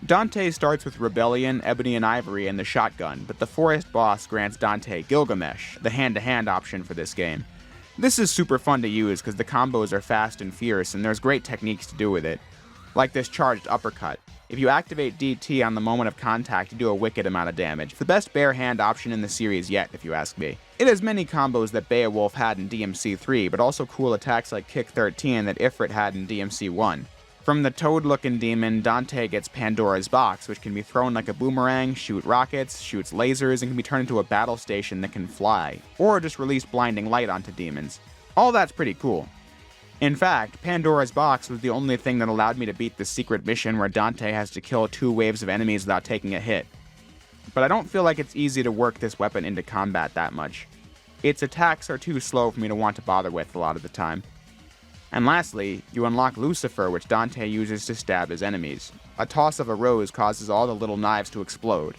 [SPEAKER 1] Dante starts with Rebellion, Ebony and Ivory, and the shotgun, but the forest boss grants Dante Gilgamesh, the hand-to-hand option for this game. This is super fun to use because the combos are fast and fierce, and there's great techniques to do with it. Like this charged uppercut. If you activate DT on the moment of contact, you do a wicked amount of damage. It's the best bare hand option in the series yet, if you ask me. It has many combos that Beowulf had in DMC3, but also cool attacks like Kick 13 that Ifrit had in DMC1. From the toad-looking demon, Dante gets Pandora's Box, which can be thrown like a boomerang, shoot rockets, shoots lasers, and can be turned into a battle station that can fly, or just release blinding light onto demons. All that's pretty cool. In fact, Pandora's Box was the only thing that allowed me to beat the secret mission where Dante has to kill 2 waves of enemies without taking a hit. But I don't feel like it's easy to work this weapon into combat that much. Its attacks are too slow for me to want to bother with a lot of the time. And lastly, you unlock Lucifer, which Dante uses to stab his enemies. A toss of a rose causes all the little knives to explode.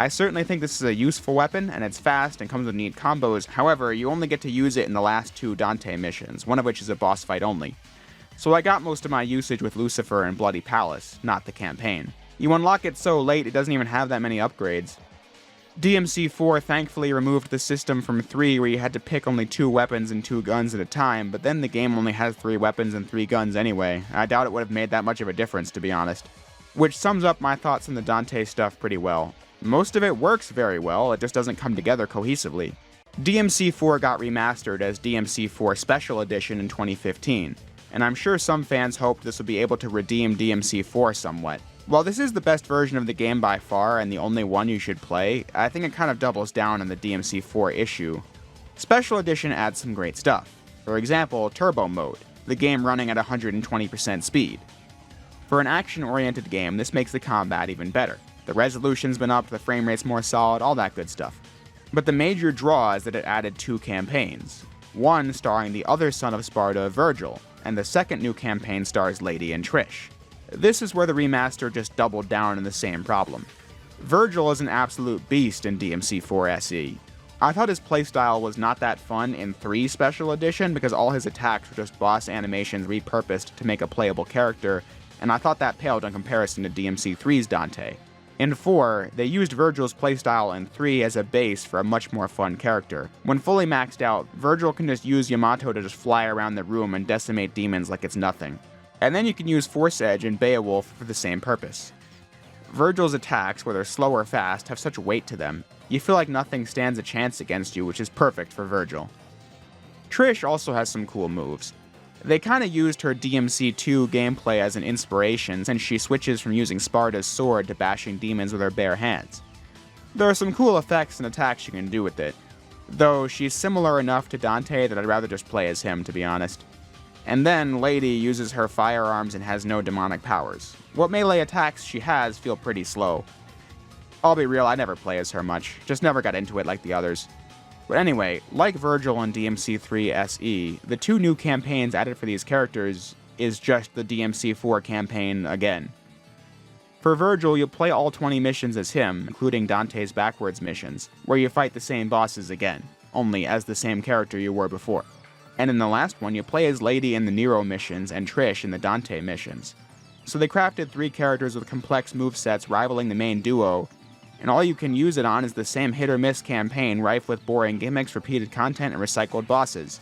[SPEAKER 1] I certainly think this is a useful weapon, and it's fast and comes with neat combos. However, you only get to use it in the last 2 Dante missions, one of which is a boss fight only. So I got most of my usage with Lucifer and Bloody Palace, not the campaign. You unlock it so late it doesn't even have that many upgrades. DMC4 thankfully removed the system from 3 where you had to pick only 2 weapons and 2 guns at a time, but then the game only has 3 weapons and 3 guns anyway. I doubt it would have made that much of a difference, to be honest. Which sums up my thoughts on the Dante stuff pretty well. Most of it works very well, it just doesn't come together cohesively. DMC4 got remastered as DMC4 Special Edition in 2015, and I'm sure some fans hoped this would be able to redeem DMC4 somewhat. While this is the best version of the game by far and the only one you should play, I think it kind of doubles down on the DMC4 issue. Special Edition adds some great stuff. For example, Turbo Mode, the game running at 120% speed. For an action-oriented game, this makes the combat even better. The resolution's been upped, the frame rate's more solid, all that good stuff. But the major draw is that it added 2 campaigns. One starring the other son of Sparta, Virgil, and the second new campaign stars Lady and Trish. This is where the remaster just doubled down on the same problem. Virgil is an absolute beast in DMC4 SE. I thought his playstyle was not that fun in 3 Special Edition because all his attacks were just boss animations repurposed to make a playable character, and I thought that paled in comparison to DMC3's Dante. In 4, they used Virgil's playstyle in 3 as a base for a much more fun character. When fully maxed out, Virgil can just use Yamato to just fly around the room and decimate demons like it's nothing. And then you can use Force Edge and Beowulf for the same purpose. Virgil's attacks, where they're slow or fast, have such weight to them. You feel like nothing stands a chance against you, which is perfect for Virgil. Trish also has some cool moves. They kinda used her DMC2 gameplay as an inspiration since she switches from using Sparta's sword to bashing demons with her bare hands. There are some cool effects and attacks you can do with it, though she's similar enough to Dante that I'd rather just play as him, to be honest. And then Lady uses her firearms and has no demonic powers. What melee attacks she has feel pretty slow. I'll be real, I never play as her much, just never got into it like the others. But anyway, like Virgil in DMC3 SE, the 2 new campaigns added for these characters is just the DMC4 campaign again. For Virgil, you'll play all 20 missions as him, including Dante's backwards missions, where you fight the same bosses again, only as the same character you were before. And in the last one, you play as Lady in the Nero missions and Trish in the Dante missions. So they crafted 3 characters with complex movesets rivaling the main duo, and all you can use it on is the same hit-or-miss campaign rife with boring gimmicks, repeated content, and recycled bosses.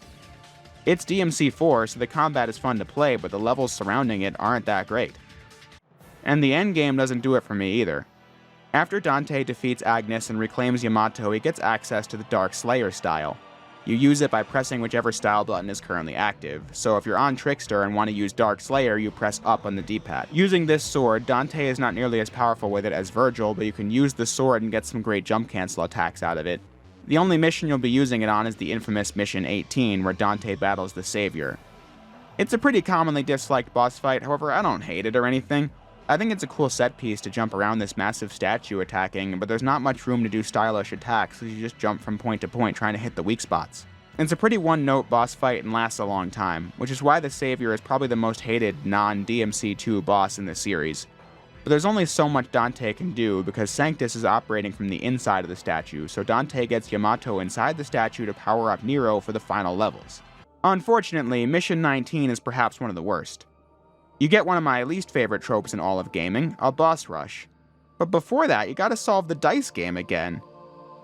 [SPEAKER 1] It's DMC4, so the combat is fun to play, but the levels surrounding it aren't that great. And the endgame doesn't do it for me either. After Dante defeats Agnes and reclaims Yamato, he gets access to the Dark Slayer style. You use it by pressing whichever style button is currently active, so if you're on Trickster and want to use Dark Slayer, you press up on the D-pad. Using this sword, Dante is not nearly as powerful with it as Virgil, but you can use the sword and get some great jump cancel attacks out of it. The only mission you'll be using it on is the infamous Mission 18, where Dante battles the Savior. It's a pretty commonly disliked boss fight, however I don't hate it or anything. I think it's a cool set piece to jump around this massive statue attacking, but there's not much room to do stylish attacks, so you just jump from point to point trying to hit the weak spots. It's a pretty one-note boss fight and lasts a long time, which is why the Savior is probably the most hated non-DMC2 boss in the series. But there's only so much Dante can do because Sanctus is operating from the inside of the statue, so Dante gets Yamato inside the statue to power up Nero for the final levels. Unfortunately, Mission 19 is perhaps one of the worst. You get one of my least favorite tropes in all of gaming, a boss rush. But before that, you gotta solve the dice game again.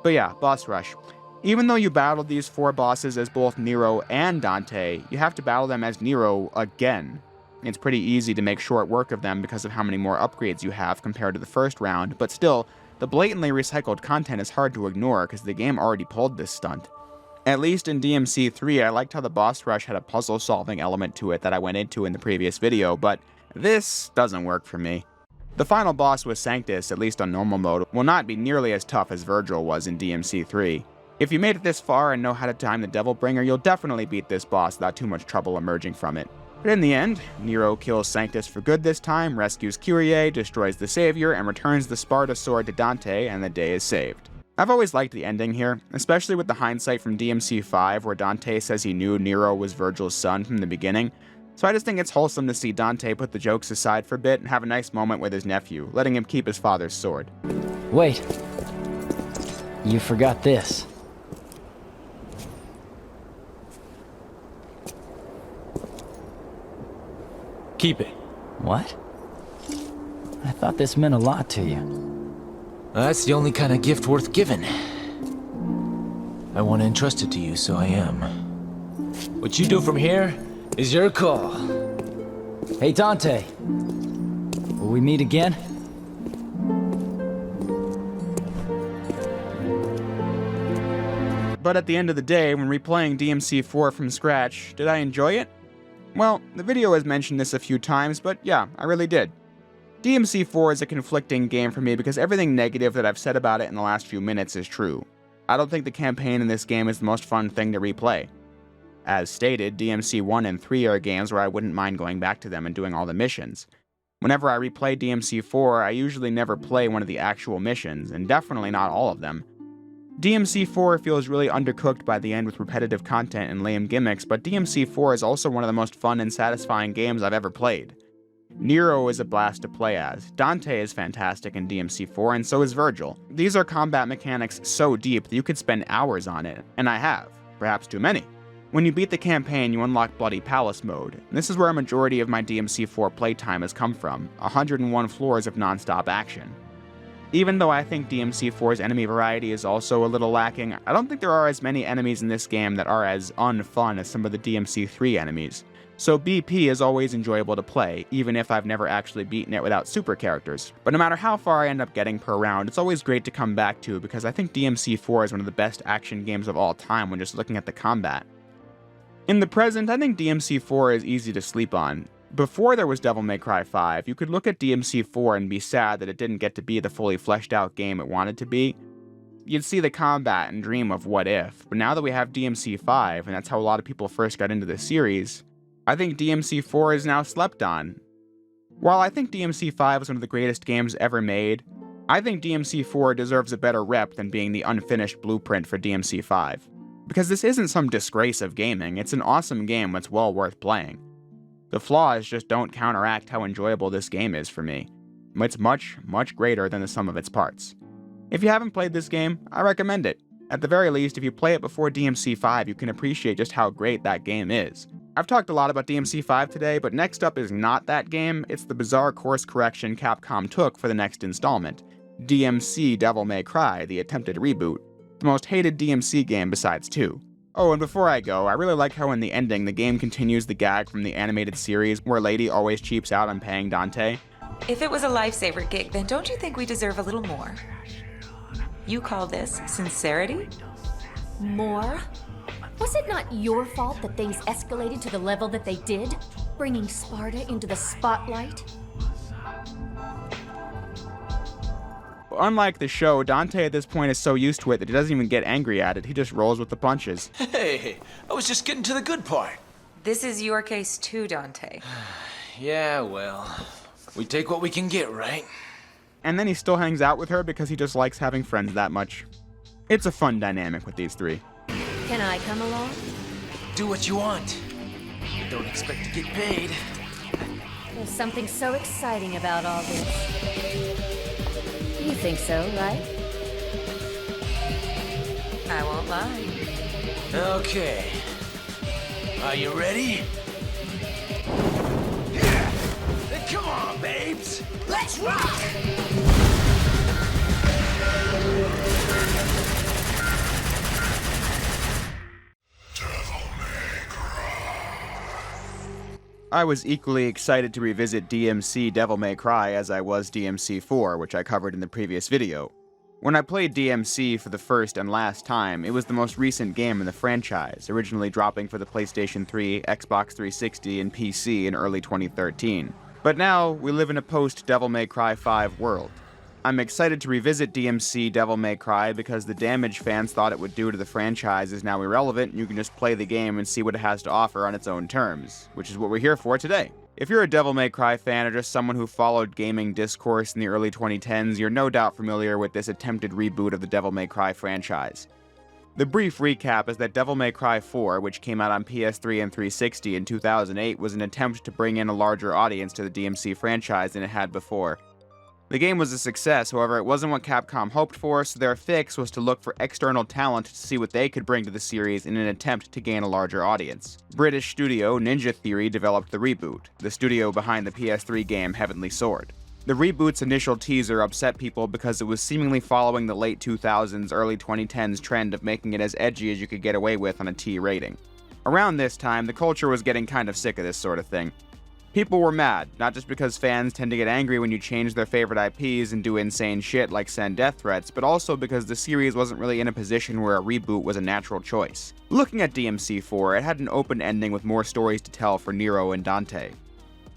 [SPEAKER 1] But yeah, boss rush. Even though you battled these 4 bosses as both Nero and Dante, you have to battle them as Nero again. It's pretty easy to make short work of them because of how many more upgrades you have compared to the first round, but still, the blatantly recycled content is hard to ignore because the game already pulled this stunt. At least in DMC 3, I liked how the boss rush had a puzzle-solving element to it that I went into in the previous video, but this doesn't work for me. The final boss with Sanctus, at least on normal mode, will not be nearly as tough as Virgil was in DMC 3. If you made it this far and know how to time the Devil Bringer, you'll definitely beat this boss without too much trouble emerging from it. But in the end, Nero kills Sanctus for good this time, rescues Kyrie, destroys the Savior, and returns the Sparta sword to Dante, and the day is saved. I've always liked the ending here, especially with the hindsight from DMC 5 where Dante says he knew Nero was Virgil's son from the beginning, so I just think it's wholesome to see Dante put the jokes aside for a bit and have a nice moment with his nephew, letting him keep his father's sword.
[SPEAKER 12] Wait. You forgot this.
[SPEAKER 7] Keep it.
[SPEAKER 12] What? I thought this meant a lot to you.
[SPEAKER 14] That's the only kind of gift worth giving. I want to entrust it to you, so I am. What you do from here is your call.
[SPEAKER 12] Hey, Dante. Will we meet again?
[SPEAKER 1] But at the end of the day, when replaying DMC 4 from scratch, did I enjoy it? Well, the video has mentioned this a few times, but yeah, I really did. DMC 4 is a conflicting game for me because everything negative that I've said about it in the last few minutes is true. I don't think the campaign in this game is the most fun thing to replay. As stated, DMC 1 and 3 are games where I wouldn't mind going back to them and doing all the missions. Whenever I replay DMC 4, I usually never play one of the actual missions, and definitely not all of them. DMC 4 feels really undercooked by the end with repetitive content and lame gimmicks, but DMC 4 is also one of the most fun and satisfying games I've ever played. Nero is a blast to play as, Dante is fantastic in DMC 4, and so is Virgil. These are combat mechanics so deep that you could spend hours on it, and I have, perhaps too many. When you beat the campaign, you unlock Bloody Palace mode, and this is where a majority of my DMC 4 playtime has come from, 101 floors of non-stop action. Even though I think DMC 4's enemy variety is also a little lacking, I don't think there are as many enemies in this game that are as unfun as some of the DMC 3 enemies. So BP is always enjoyable to play, even if I've never actually beaten it without super characters. But no matter how far I end up getting per round, it's always great to come back to because I think DMC 4 is one of the best action games of all time when just looking at the combat. In the present, I think DMC 4 is easy to sleep on. Before there was Devil May Cry 5, you could look at DMC 4 and be sad that it didn't get to be the fully fleshed out game it wanted to be. You'd see the combat and dream of what if, but now that we have DMC 5, and that's how a lot of people first got into the series, I think DMC 4 is now slept on. While I think DMC 5 is one of the greatest games ever made, I think DMC 4 deserves a better rep than being the unfinished blueprint for DMC 5. Because this isn't some disgrace of gaming, it's an awesome game that's well worth playing. The flaws just don't counteract how enjoyable this game is for me. It's much, much greater than the sum of its parts. If you haven't played this game, I recommend it. At the very least, if you play it before DMC 5, you can appreciate just how great that game is. I've talked a lot about DMC 5 today, but next up is not that game, it's the bizarre course correction Capcom took for the next installment, DMC Devil May Cry, the attempted reboot, the most hated DMC game besides 2. Oh, and before I go, I really like how in the ending the game continues the gag from the animated series where Lady always cheaps out on paying Dante.
[SPEAKER 15] If it was a lifesaver gig, then don't you think we deserve a little more? You call this sincerity?
[SPEAKER 16] More? Was it not your fault that things escalated to the level that they did, bringing Sparta into the spotlight?
[SPEAKER 1] Unlike the show, Dante at this point is so used to it that he doesn't even get angry at it, he just rolls with the punches.
[SPEAKER 14] Hey, I was just getting to the good part.
[SPEAKER 15] This is your case too, Dante.
[SPEAKER 14] Yeah, well, We take what we can get, right?
[SPEAKER 1] And then he still hangs out with her because he just likes having friends that much. It's a fun dynamic with these three.
[SPEAKER 16] Can I come along?
[SPEAKER 14] Do what you want. Don't expect to get paid.
[SPEAKER 16] There's something so exciting about all this. You think so, right?
[SPEAKER 15] I won't lie.
[SPEAKER 14] Okay. Are you ready? Then come on, babes! Let's rock!
[SPEAKER 1] I was equally excited to revisit DMC Devil May Cry as I was DMC 4, which I covered in the previous video. When I played DMC for the first and last time, it was the most recent game in the franchise, originally dropping for the PlayStation 3, Xbox 360, and PC in early 2013. But now, we live in a post-Devil May Cry 5 world. I'm excited to revisit DMC Devil May Cry because the damage fans thought it would do to the franchise is now irrelevant, and you can just play the game and see what it has to offer on its own terms, which is what we're here for today. If you're a Devil May Cry fan or just someone who followed gaming discourse in the early 2010s, you're no doubt familiar with this attempted reboot of the Devil May Cry franchise. The brief recap is that Devil May Cry 4, which came out on PS3 and 360 in 2008, was an attempt to bring in a larger audience to the DMC franchise than it had before. The game was a success, however, it wasn't what Capcom hoped for, so their fix was to look for external talent to see what they could bring to the series in an attempt to gain a larger audience. British studio Ninja Theory developed the reboot, the studio behind the PS3 game Heavenly Sword. The reboot's initial teaser upset people because it was seemingly following the late 2000s, early 2010s trend of making it as edgy as you could get away with on a T rating. Around this time, the culture was getting kind of sick of this sort of thing. People were mad, not just because fans tend to get angry when you change their favorite IPs and do insane shit like send death threats, but also because the series wasn't really in a position where a reboot was a natural choice. Looking at DMC 4, it had an open ending with more stories to tell for Nero and Dante.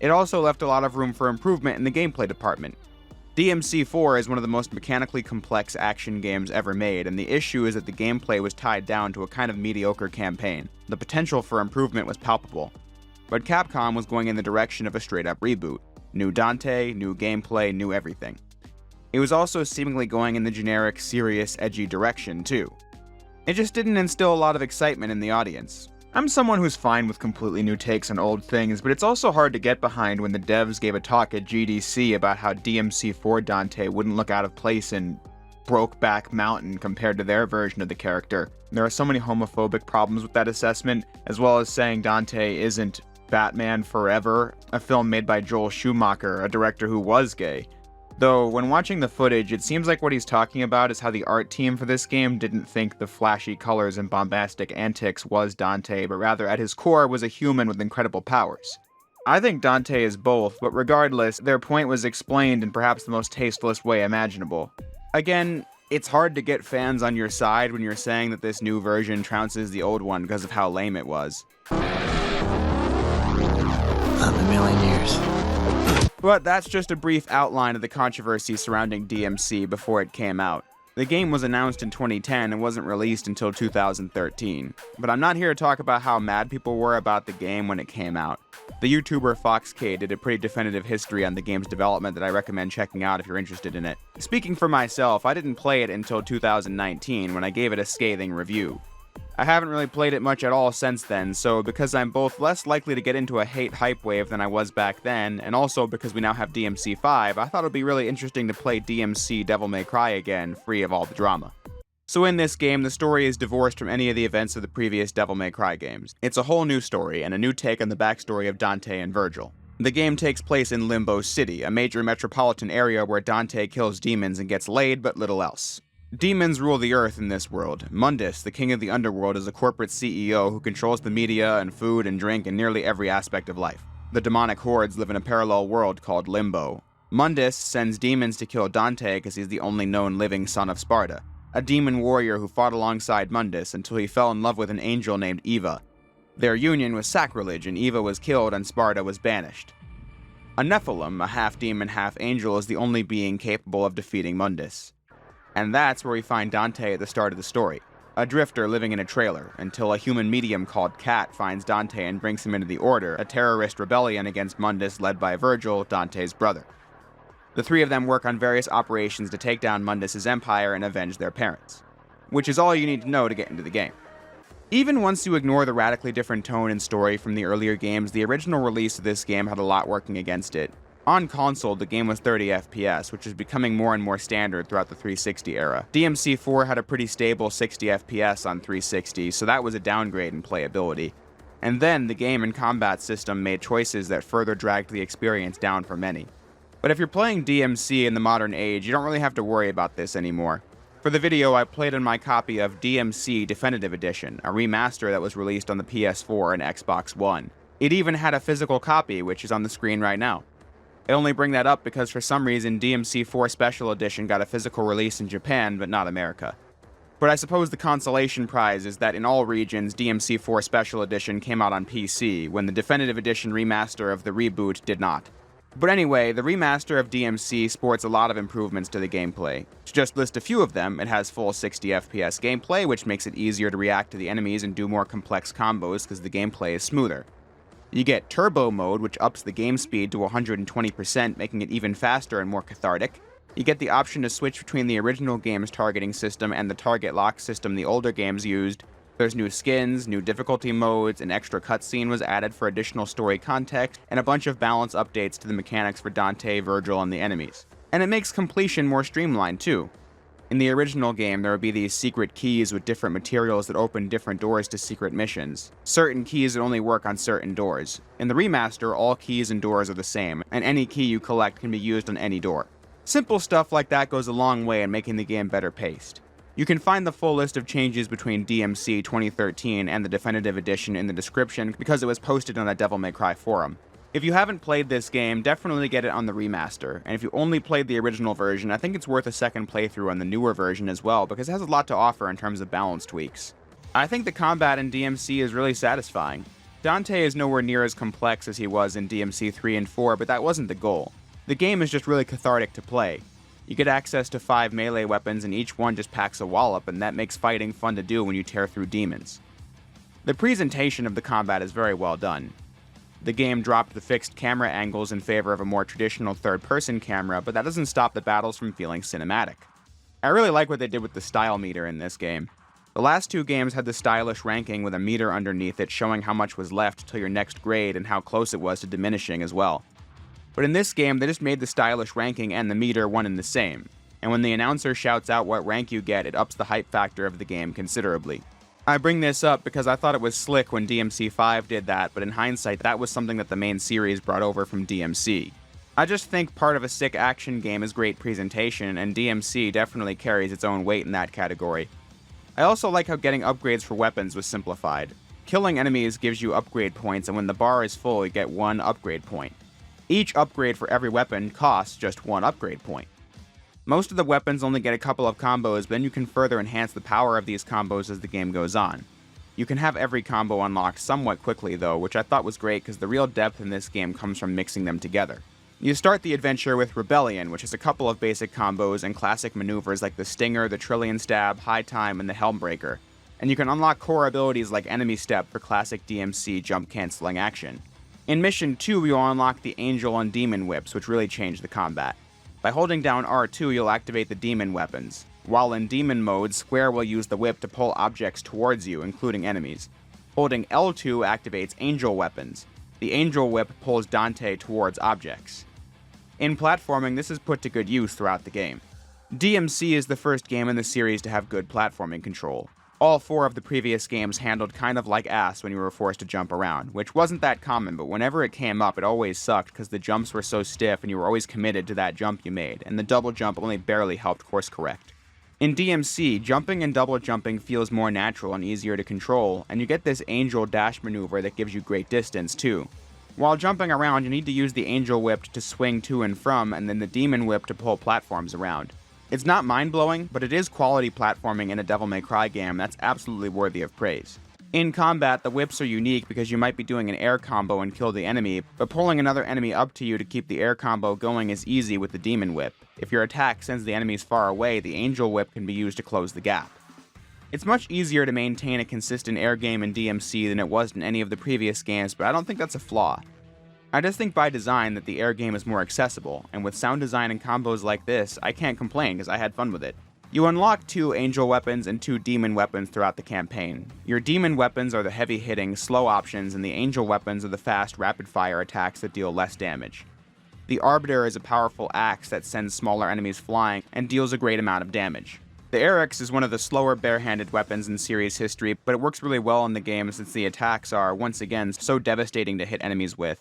[SPEAKER 1] It also left a lot of room for improvement in the gameplay department. DMC 4 is one of the most mechanically complex action games ever made, and the issue is that the gameplay was tied down to a kind of mediocre campaign. The potential for improvement was palpable. But Capcom was going in the direction of a straight-up reboot. New Dante, new gameplay, new everything. It was also seemingly going in the generic, serious, edgy direction, too. It just didn't instill a lot of excitement in the audience. I'm someone who's fine with completely new takes on old things, but it's also hard to get behind when the devs gave a talk at GDC about how DMC4 Dante wouldn't look out of place in Brokeback Mountain compared to their version of the character. There are so many homophobic problems with that assessment, as well as saying Dante isn't Batman Forever, a film made by Joel Schumacher, a director who was gay. Though, when watching the footage, it seems like what he's talking about is how the art team for this game didn't think the flashy colors and bombastic antics was Dante, but rather at his core was a human with incredible powers. I think Dante is both, but regardless, their point was explained in perhaps the most tasteless way imaginable. Again, it's hard to get fans on your side when you're saying that this new version trounces the old one because of how lame it was.
[SPEAKER 14] Not in a million years.
[SPEAKER 1] But that's just a brief outline of the controversy surrounding DMC before it came out. The game was announced in 2010 and wasn't released until 2013. But I'm not here to talk about how mad people were about the game when it came out. The YouTuber FoxK did a pretty definitive history on the game's development that I recommend checking out if you're interested in it. Speaking for myself, I didn't play it until 2019 when I gave it a scathing review. I haven't really played it much at all since then, so because I'm both less likely to get into a hate hype wave than I was back then, and also because we now have DMC 5, I thought it would be really interesting to play DMC Devil May Cry again, free of all the drama. So in this game, the story is divorced from any of the events of the previous Devil May Cry games. It's a whole new story, and a new take on the backstory of Dante and Virgil. The game takes place in Limbo City, a major metropolitan area where Dante kills demons and gets laid, but little else. Demons rule the earth in this world. Mundus, the king of the underworld, is a corporate CEO who controls the media and food and drink and nearly every aspect of life. The demonic hordes live in a parallel world called Limbo. Mundus sends demons to kill Dante because he's the only known living son of Sparta, a demon warrior who fought alongside Mundus until he fell in love with an angel named Eva. Their union was sacrilege, and Eva was killed and Sparta was banished. A Nephilim, a half-demon, half-angel, is the only being capable of defeating Mundus. And that's where we find Dante at the start of the story. a drifter living in a trailer, until a human medium called Kat finds Dante and brings him into the Order, a terrorist rebellion against Mundus led by Virgil, Dante's brother. The three of them work on various operations to take down Mundus' empire and avenge their parents, which is all you need to know to get into the game. Even once you ignore the radically different tone and story from the earlier games, the original release of this game had a lot working against it. On console, the game was 30 FPS, which is becoming more and more standard throughout the 360 era. DMC 4 had a pretty stable 60 FPS on 360, so that was a downgrade in playability. And then, the game and combat system made choices that further dragged the experience down for many. But if you're playing DMC in the modern age, you don't really have to worry about this anymore. For the video, I played on my copy of DMC Definitive Edition, a remaster that was released on the PS4 and Xbox One. It even had a physical copy, which is on the screen right now. I only bring that up because for some reason DMC 4 Special Edition got a physical release in Japan, but not America. But I suppose the consolation prize is that in all regions, DMC 4 Special Edition came out on PC, when the Definitive Edition remaster of the reboot did not. But anyway, the remaster of DMC sports a lot of improvements to the gameplay. To just list a few of them, it has full 60 FPS gameplay, which makes it easier to react to the enemies and do more complex combos because the gameplay is smoother. You get Turbo Mode, which ups the game speed to 120%, making it even faster and more cathartic. You get the option to switch between the original game's targeting system and the target lock system the older games used. There's new skins, new difficulty modes, an extra cutscene was added for additional story context, and a bunch of balance updates to the mechanics for Dante, Virgil, and the enemies. And it makes completion more streamlined too. In the original game, there would be these secret keys with different materials that open different doors to secret missions. Certain keys that only work on certain doors. In the remaster, all keys and doors are the same, and any key you collect can be used on any door. Simple stuff like that goes a long way in making the game better paced. You can find the full list of changes between DMC 2013 and the Definitive Edition in the description because it was posted on a Devil May Cry forum. If you haven't played this game, definitely get it on the remaster, and if you only played the original version, I think it's worth a second playthrough on the newer version as well because it has a lot to offer in terms of balance tweaks. I think the combat in DMC is really satisfying. Dante is nowhere near as complex as he was in DMC 3 and 4, but that wasn't the goal. The game is just really cathartic to play. You get access to 5 melee weapons and each one just packs a wallop, and that makes fighting fun to do when you tear through demons. The presentation of the combat is very well done. The game dropped the fixed camera angles in favor of a more traditional third-person camera, but that doesn't stop the battles from feeling cinematic. I really like what they did with the style meter in this game. The last two games had the stylish ranking with a meter underneath it showing how much was left till your next grade and how close it was to diminishing as well. But in this game, they just made the stylish ranking and the meter one and the same, and when the announcer shouts out what rank you get, it ups the hype factor of the game considerably. I bring this up because I thought it was slick when DMC 5 did that, but in hindsight, that was something that the main series brought over from DMC. I just think part of a sick action game is great presentation, and DMC definitely carries its own weight in that category. I also like how getting upgrades for weapons was simplified. Killing enemies gives you upgrade points, and when the bar is full, you get 1 upgrade point. Each upgrade for every weapon costs just 1 upgrade point. Most of the weapons only get a couple of combos, but then you can further enhance the power of these combos as the game goes on. You can have every combo unlocked somewhat quickly though, which I thought was great because the real depth in this game comes from mixing them together. You start the adventure with Rebellion, which has a couple of basic combos and classic maneuvers like the Stinger, the Trillion Stab, High Time, and the Helmbreaker. And you can unlock core abilities like Enemy Step for classic DMC jump canceling action. In Mission 2, you'll unlock the Angel and Demon Whips, which really change the combat. By holding down R2, you'll activate the Demon weapons. While in Demon mode, Square will use the whip to pull objects towards you, including enemies. Holding L2 activates Angel weapons. The Angel whip pulls Dante towards objects. In platforming, this is put to good use throughout the game. DMC is the first game in the series to have good platforming control. All 4 of the previous games handled kind of like ass when you were forced to jump around, which wasn't that common, but whenever it came up, it always sucked because the jumps were so stiff and you were always committed to that jump you made, and the double jump only barely helped course correct. In DMC, jumping and double jumping feels more natural and easier to control, and you get this Angel dash maneuver that gives you great distance too. While jumping around, you need to use the Angel whip to swing to and from, and then the Demon whip to pull platforms around. It's not mind-blowing, but it is quality platforming in a Devil May Cry game that's absolutely worthy of praise. In combat, the whips are unique because you might be doing an air combo and kill the enemy, but pulling another enemy up to you to keep the air combo going is easy with the Demon whip. If your attack sends the enemies far away, the Angel whip can be used to close the gap. It's much easier to maintain a consistent air game in DMC than it was in any of the previous games, but I don't think that's a flaw. I just think by design that the air game is more accessible, and with sound design and combos like this, I can't complain because I had fun with it. You unlock 2 angel weapons and 2 demon weapons throughout the campaign. Your demon weapons are the heavy-hitting, slow options, and the angel weapons are the fast, rapid-fire attacks that deal less damage. The Arbiter is a powerful axe that sends smaller enemies flying and deals a great amount of damage. The Arex is one of the slower barehanded weapons in series history, but it works really well in the game since the attacks are, once again, so devastating to hit enemies with.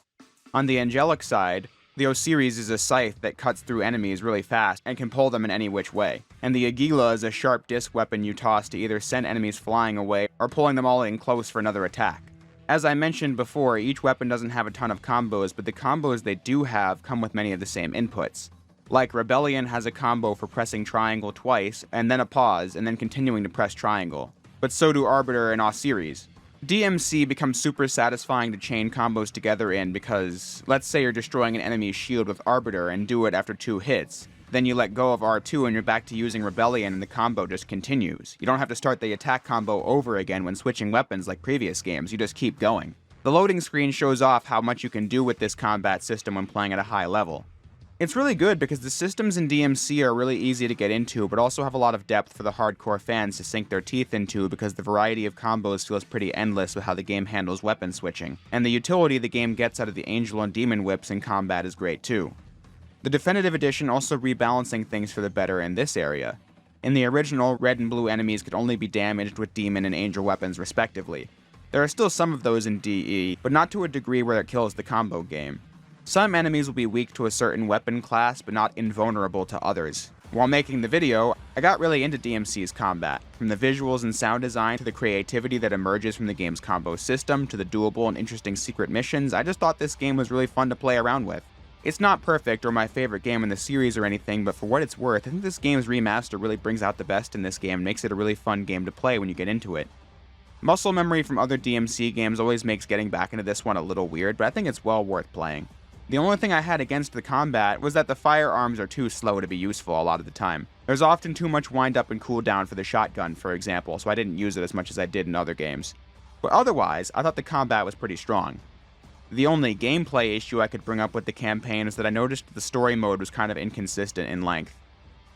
[SPEAKER 1] On the angelic side, the Osiris is a scythe that cuts through enemies really fast and can pull them in any which way. And the Aguila is a sharp disc weapon you toss to either send enemies flying away or pulling them all in close for another attack. As I mentioned before, each weapon doesn't have a ton of combos, but the combos they do have come with many of the same inputs. Like Rebellion has a combo for pressing triangle twice, and then a pause, and then continuing to press triangle. But so do Arbiter and Osiris. DMC becomes super satisfying to chain combos together in because, let's say you're destroying an enemy's shield with Arbiter and do it after 2 hits. Then you let go of R2 and you're back to using Rebellion and the combo just continues. You don't have to start the attack combo over again when switching weapons like previous games, you just keep going. The loading screen shows off how much you can do with this combat system when playing at a high level. It's really good because the systems in DMC are really easy to get into, but also have a lot of depth for the hardcore fans to sink their teeth into because the variety of combos feels pretty endless with how the game handles weapon switching, and the utility the game gets out of the angel and demon whips in combat is great too. The Definitive Edition also rebalancing things for the better in this area. In the original, red and blue enemies could only be damaged with demon and angel weapons respectively. There are still some of those in DE, but not to a degree where it kills the combo game. Some enemies will be weak to a certain weapon class, but not invulnerable to others. While making the video, I got really into DMC's combat. From the visuals and sound design to the creativity that emerges from the game's combo system to the doable and interesting secret missions, I just thought this game was really fun to play around with. It's not perfect or my favorite game in the series or anything, but for what it's worth, I think this game's remaster really brings out the best in this game and makes it a really fun game to play when you get into it. Muscle memory from other DMC games always makes getting back into this one a little weird, but I think it's well worth playing. The only thing I had against the combat was that the firearms are too slow to be useful a lot of the time. There's often too much wind up and cooldown for the shotgun, for example, so I didn't use it as much as I did in other games. But otherwise, I thought the combat was pretty strong. The only gameplay issue I could bring up with the campaign is that I noticed the story mode was kind of inconsistent in length.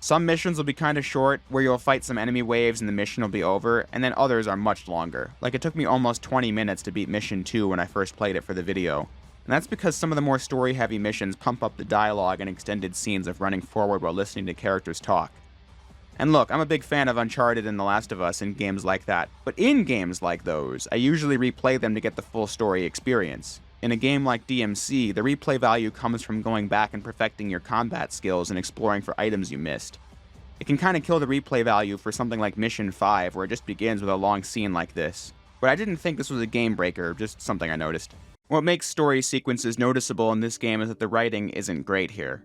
[SPEAKER 1] Some missions will be kind of short, where you'll fight some enemy waves and the mission will be over, and then others are much longer. Like it took me almost 20 minutes to beat Mission 2 when I first played it for the video. And that's because some of the more story-heavy missions pump up the dialogue and extended scenes of running forward while listening to characters talk. And look, I'm a big fan of Uncharted and The Last of Us and games like that, but in games like those, I usually replay them to get the full story experience. In a game like DMC, the replay value comes from going back and perfecting your combat skills and exploring for items you missed. It can kind of kill the replay value for something like Mission 5, where it just begins with a long scene like this. But I didn't think this was a game breaker, just something I noticed. What makes story sequences noticeable in this game is that the writing isn't great here.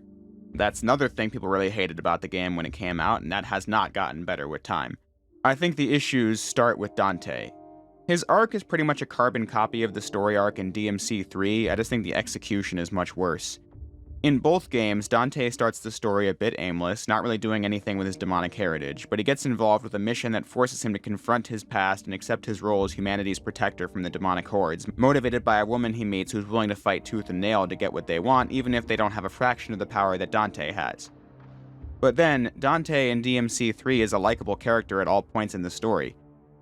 [SPEAKER 1] That's another thing people really hated about the game when it came out, and that has not gotten better with time. I think the issues start with Dante. His arc is pretty much a carbon copy of the story arc in DMC 3, I just think the execution is much worse. In both games, Dante starts the story a bit aimless, not really doing anything with his demonic heritage, but he gets involved with a mission that forces him to confront his past and accept his role as humanity's protector from the demonic hordes, motivated by a woman he meets who's willing to fight tooth and nail to get what they want, even if they don't have a fraction of the power that Dante has. But then, Dante in DMC 3 is a likable character at all points in the story.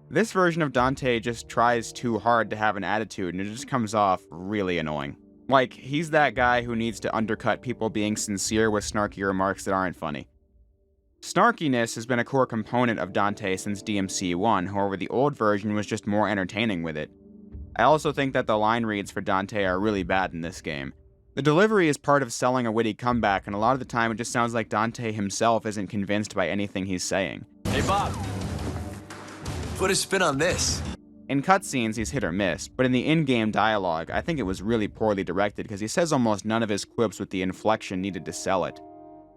[SPEAKER 1] This version of Dante just tries too hard to have an attitude, and it just comes off really annoying. Like, he's that guy who needs to undercut people being sincere with snarky remarks that aren't funny. Snarkiness has been a core component of Dante since DMC 1, however the old version was just more entertaining with it. I also think that the line reads for Dante are really bad in this game. The delivery is part of selling a witty comeback, and a lot of the time it just sounds like Dante himself isn't convinced by anything he's saying.
[SPEAKER 7] Hey Bob, put a spin on this.
[SPEAKER 1] In cutscenes, he's hit or miss, but in the in-game dialogue, I think it was really poorly directed because he says almost none of his quips with the inflection needed to sell it.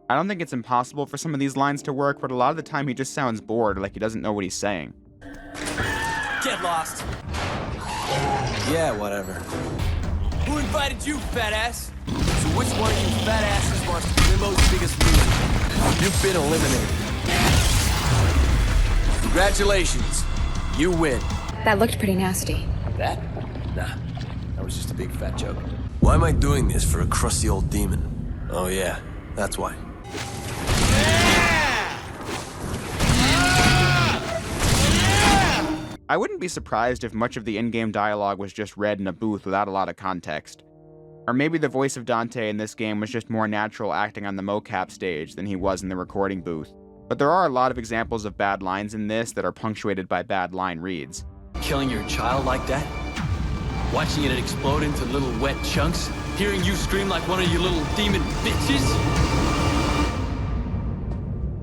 [SPEAKER 1] I don't think it's impossible for some of these lines to work, but a lot of the time he just sounds bored, like he doesn't know what he's saying.
[SPEAKER 7] Get lost. Yeah, whatever. Who invited you, fat ass? So which one of you fat asses wants to be Limo's biggest loser? You've been eliminated. Congratulations. You win.
[SPEAKER 17] That looked pretty nasty.
[SPEAKER 7] That? Nah. That was just a big fat joke. Why am I doing this for a crusty old demon? Oh yeah, that's why.
[SPEAKER 1] I wouldn't be surprised if much of the in-game dialogue was just read in a booth without a lot of context. Or maybe the voice of Dante in this game was just more natural acting on the mocap stage than he was in the recording booth. But there are a lot of examples of bad lines in this that are punctuated by bad line reads.
[SPEAKER 9] Killing your child like that? Watching it explode into little wet chunks? Hearing you scream like one of your little demon bitches?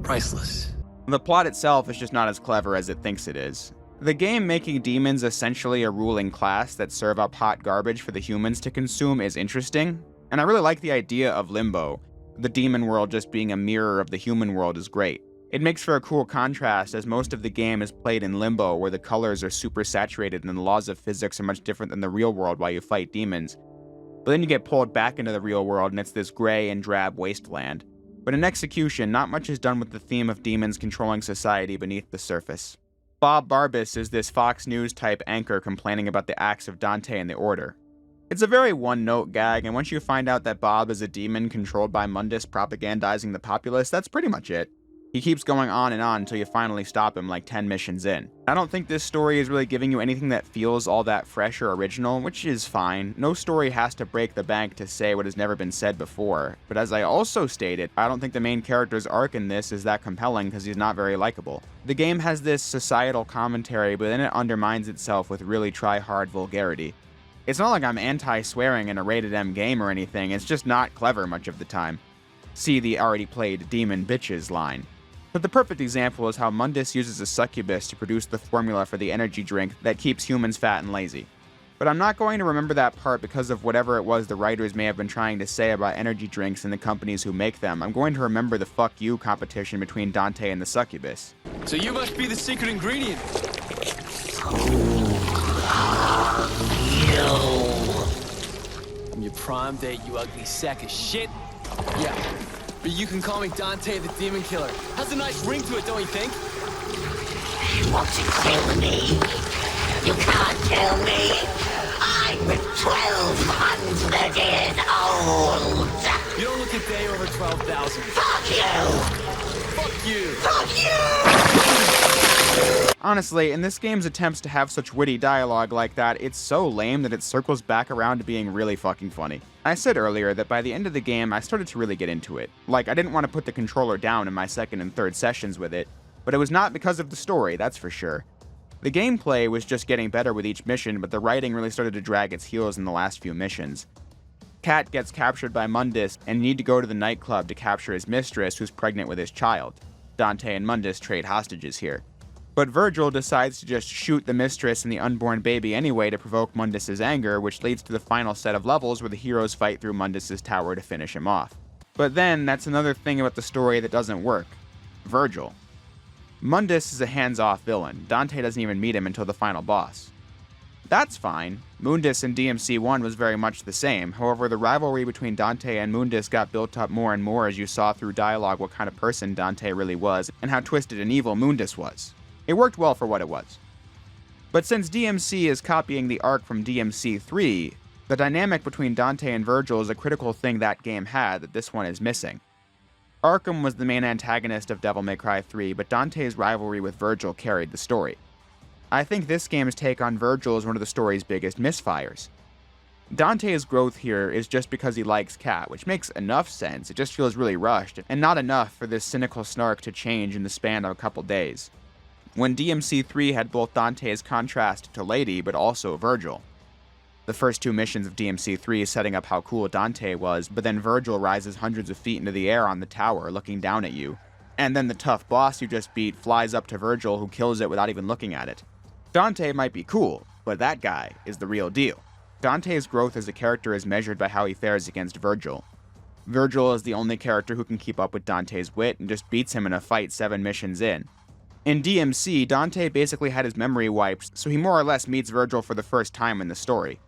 [SPEAKER 9] Priceless.
[SPEAKER 1] The plot itself is just not as clever as it thinks it is. The game making demons essentially a ruling class that serve up hot garbage for the humans to consume is interesting, and I really like the idea of limbo. The demon world just being a mirror of the human world is great. It makes for a cool contrast as most of the game is played in limbo where the colors are super saturated and the laws of physics are much different than the real world while you fight demons. But then you get pulled back into the real world and it's this gray and drab wasteland. But in execution, not much is done with the theme of demons controlling society beneath the surface. Bob Barbas is this Fox News type anchor complaining about the acts of Dante and the Order. It's a very one-note gag, and once you find out that Bob is a demon controlled by Mundus propagandizing the populace, that's pretty much it. He keeps going on until you finally stop him like 10 missions in. I don't think this story is really giving you anything that feels all that fresh or original, which is fine. No story has to break the bank to say what has never been said before. But as I also stated, I don't think the main character's arc in this is that compelling because he's not very likable. The game has this societal commentary, but then it undermines itself with really try-hard vulgarity. It's not like I'm anti-swearing in a rated M game or anything, it's just not clever much of the time. See the already played demon bitches line. But the perfect example is how Mundus uses a succubus to produce the formula for the energy drink that keeps humans fat and lazy. But I'm not going to remember that part because of whatever it was the writers may have been trying to say about energy drinks and the companies who make them. I'm going to remember the fuck you competition between Dante and the succubus.
[SPEAKER 9] So you must be the secret ingredient. I'm your prom date, you ugly sack of shit. Yeah, but you can call me Dante the Demon Killer. Has a nice ring to it, don't you think?
[SPEAKER 18] You want to kill me? You can't kill me. I'm 1,200 years old.
[SPEAKER 9] You don't look a day over 12,000.
[SPEAKER 18] Fuck you!
[SPEAKER 9] Fuck you!
[SPEAKER 18] Fuck you!
[SPEAKER 1] Honestly, in this game's attempts to have such witty dialogue like that, it's so lame that it circles back around to being really fucking funny. I said earlier that by the end of the game, I started to really get into it. Like, I didn't want to put the controller down in my second and third sessions with it, but it was not because of the story, that's for sure. The gameplay was just getting better with each mission, but the writing really started to drag its heels in the last few missions. Cat gets captured by Mundus and need to go to the nightclub to capture his mistress who's pregnant with his child. Dante and Mundus trade hostages here. But Virgil decides to just shoot the mistress and the unborn baby anyway to provoke Mundus's anger, which leads to the final set of levels where the heroes fight through Mundus's tower to finish him off. But then, that's another thing about the story that doesn't work. Virgil. Mundus is a hands-off villain. Dante doesn't even meet him until the final boss. That's fine. Mundus in DMC 1 was very much the same. However, the rivalry between Dante and Mundus got built up more and more as you saw through dialogue what kind of person Dante really was and how twisted and evil Mundus was. It worked well for what it was. But since DMC is copying the arc from DMC 3, the dynamic between Dante and Virgil is a critical thing that game had that this one is missing. Arkham was the main antagonist of Devil May Cry 3, but Dante's rivalry with Virgil carried the story. I think this game's take on Virgil is one of the story's biggest misfires. Dante's growth here is just because he likes Cat, which makes enough sense, it just feels really rushed, and not enough for this cynical snark to change in the span of a couple days. When DMC 3 had both Dante's contrast to Lady, but also Virgil. The first two missions of DMC 3 setting up how cool Dante was, but then Virgil rises hundreds of feet into the air on the tower, looking down at you. And then the tough boss you just beat flies up to Virgil, who kills it without even looking at it. Dante might be cool, but that guy is the real deal. Dante's growth as a character is measured by how he fares against Virgil. Virgil is the only character who can keep up with Dante's wit and just beats him in a fight 7 missions in. In DMC, Dante basically had his memory wiped, so he more or less meets Virgil for the first time in the story.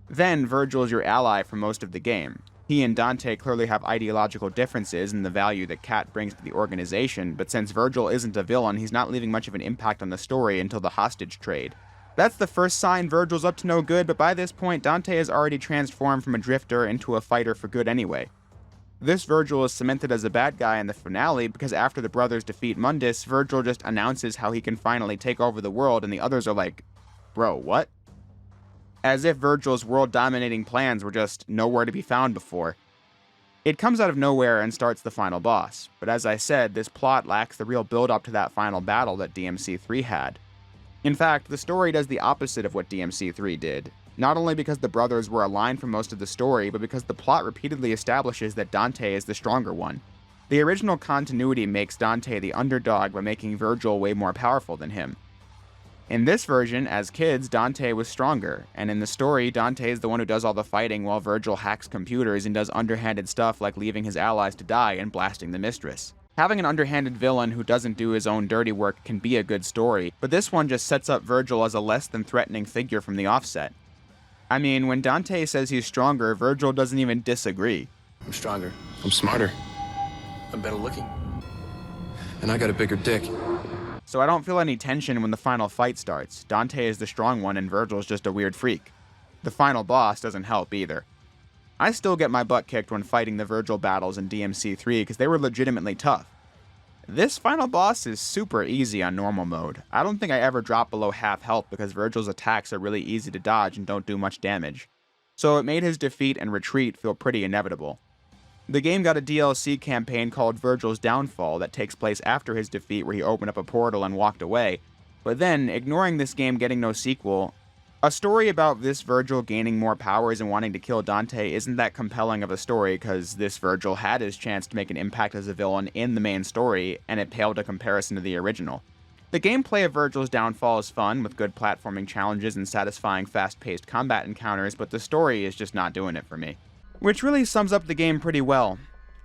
[SPEAKER 1] Then, Virgil is your ally for most of the game. He and Dante clearly have ideological differences in the value that Kat brings to the organization, but since Virgil isn't a villain, he's not leaving much of an impact on the story until the hostage trade. That's the first sign Virgil's up to no good, but by this point, Dante has already transformed from a drifter into a fighter for good anyway. This Virgil is cemented as a bad guy in the finale because after the brothers defeat Mundus, Virgil just announces how he can finally take over the world, and the others are like, bro, what? As if Virgil's world-dominating plans were just nowhere to be found before. It comes out of nowhere and starts the final boss, but as I said, this plot lacks the real build-up to that final battle that DMC 3 had. In fact, the story does the opposite of what DMC 3 did, not only because the brothers were aligned for most of the story, but because the plot repeatedly establishes that Dante is the stronger one. The original continuity makes Dante the underdog by making Virgil way more powerful than him. In this version, as kids, Dante was stronger, and in the story, Dante is the one who does all the fighting while Virgil hacks computers and does underhanded stuff like leaving his allies to die and blasting the mistress. Having an underhanded villain who doesn't do his own dirty work can be a good story, but this one just sets up Virgil as a less than threatening figure from the offset. I mean, when Dante says he's stronger, Virgil doesn't even disagree.
[SPEAKER 19] I'm stronger. I'm smarter. I'm better looking. And I got a bigger dick.
[SPEAKER 1] So I don't feel any tension when the final fight starts. Dante is the strong one and Virgil's just a weird freak. The final boss doesn't help either. I still get my butt kicked when fighting the Virgil battles in DMC 3 because they were legitimately tough. This final boss is super easy on normal mode. I don't think I ever drop below half health because Virgil's attacks are really easy to dodge and don't do much damage. So it made his defeat and retreat feel pretty inevitable. The game got a DLC campaign called Virgil's Downfall that takes place after his defeat where he opened up a portal and walked away. But then, ignoring this game getting no sequel, a story about this Virgil gaining more powers and wanting to kill Dante isn't that compelling of a story because this Virgil had his chance to make an impact as a villain in the main story, and it paled a comparison to the original. The gameplay of Virgil's Downfall is fun, with good platforming challenges and satisfying fast-paced combat encounters, but the story is just not doing it for me. Which really sums up the game pretty well.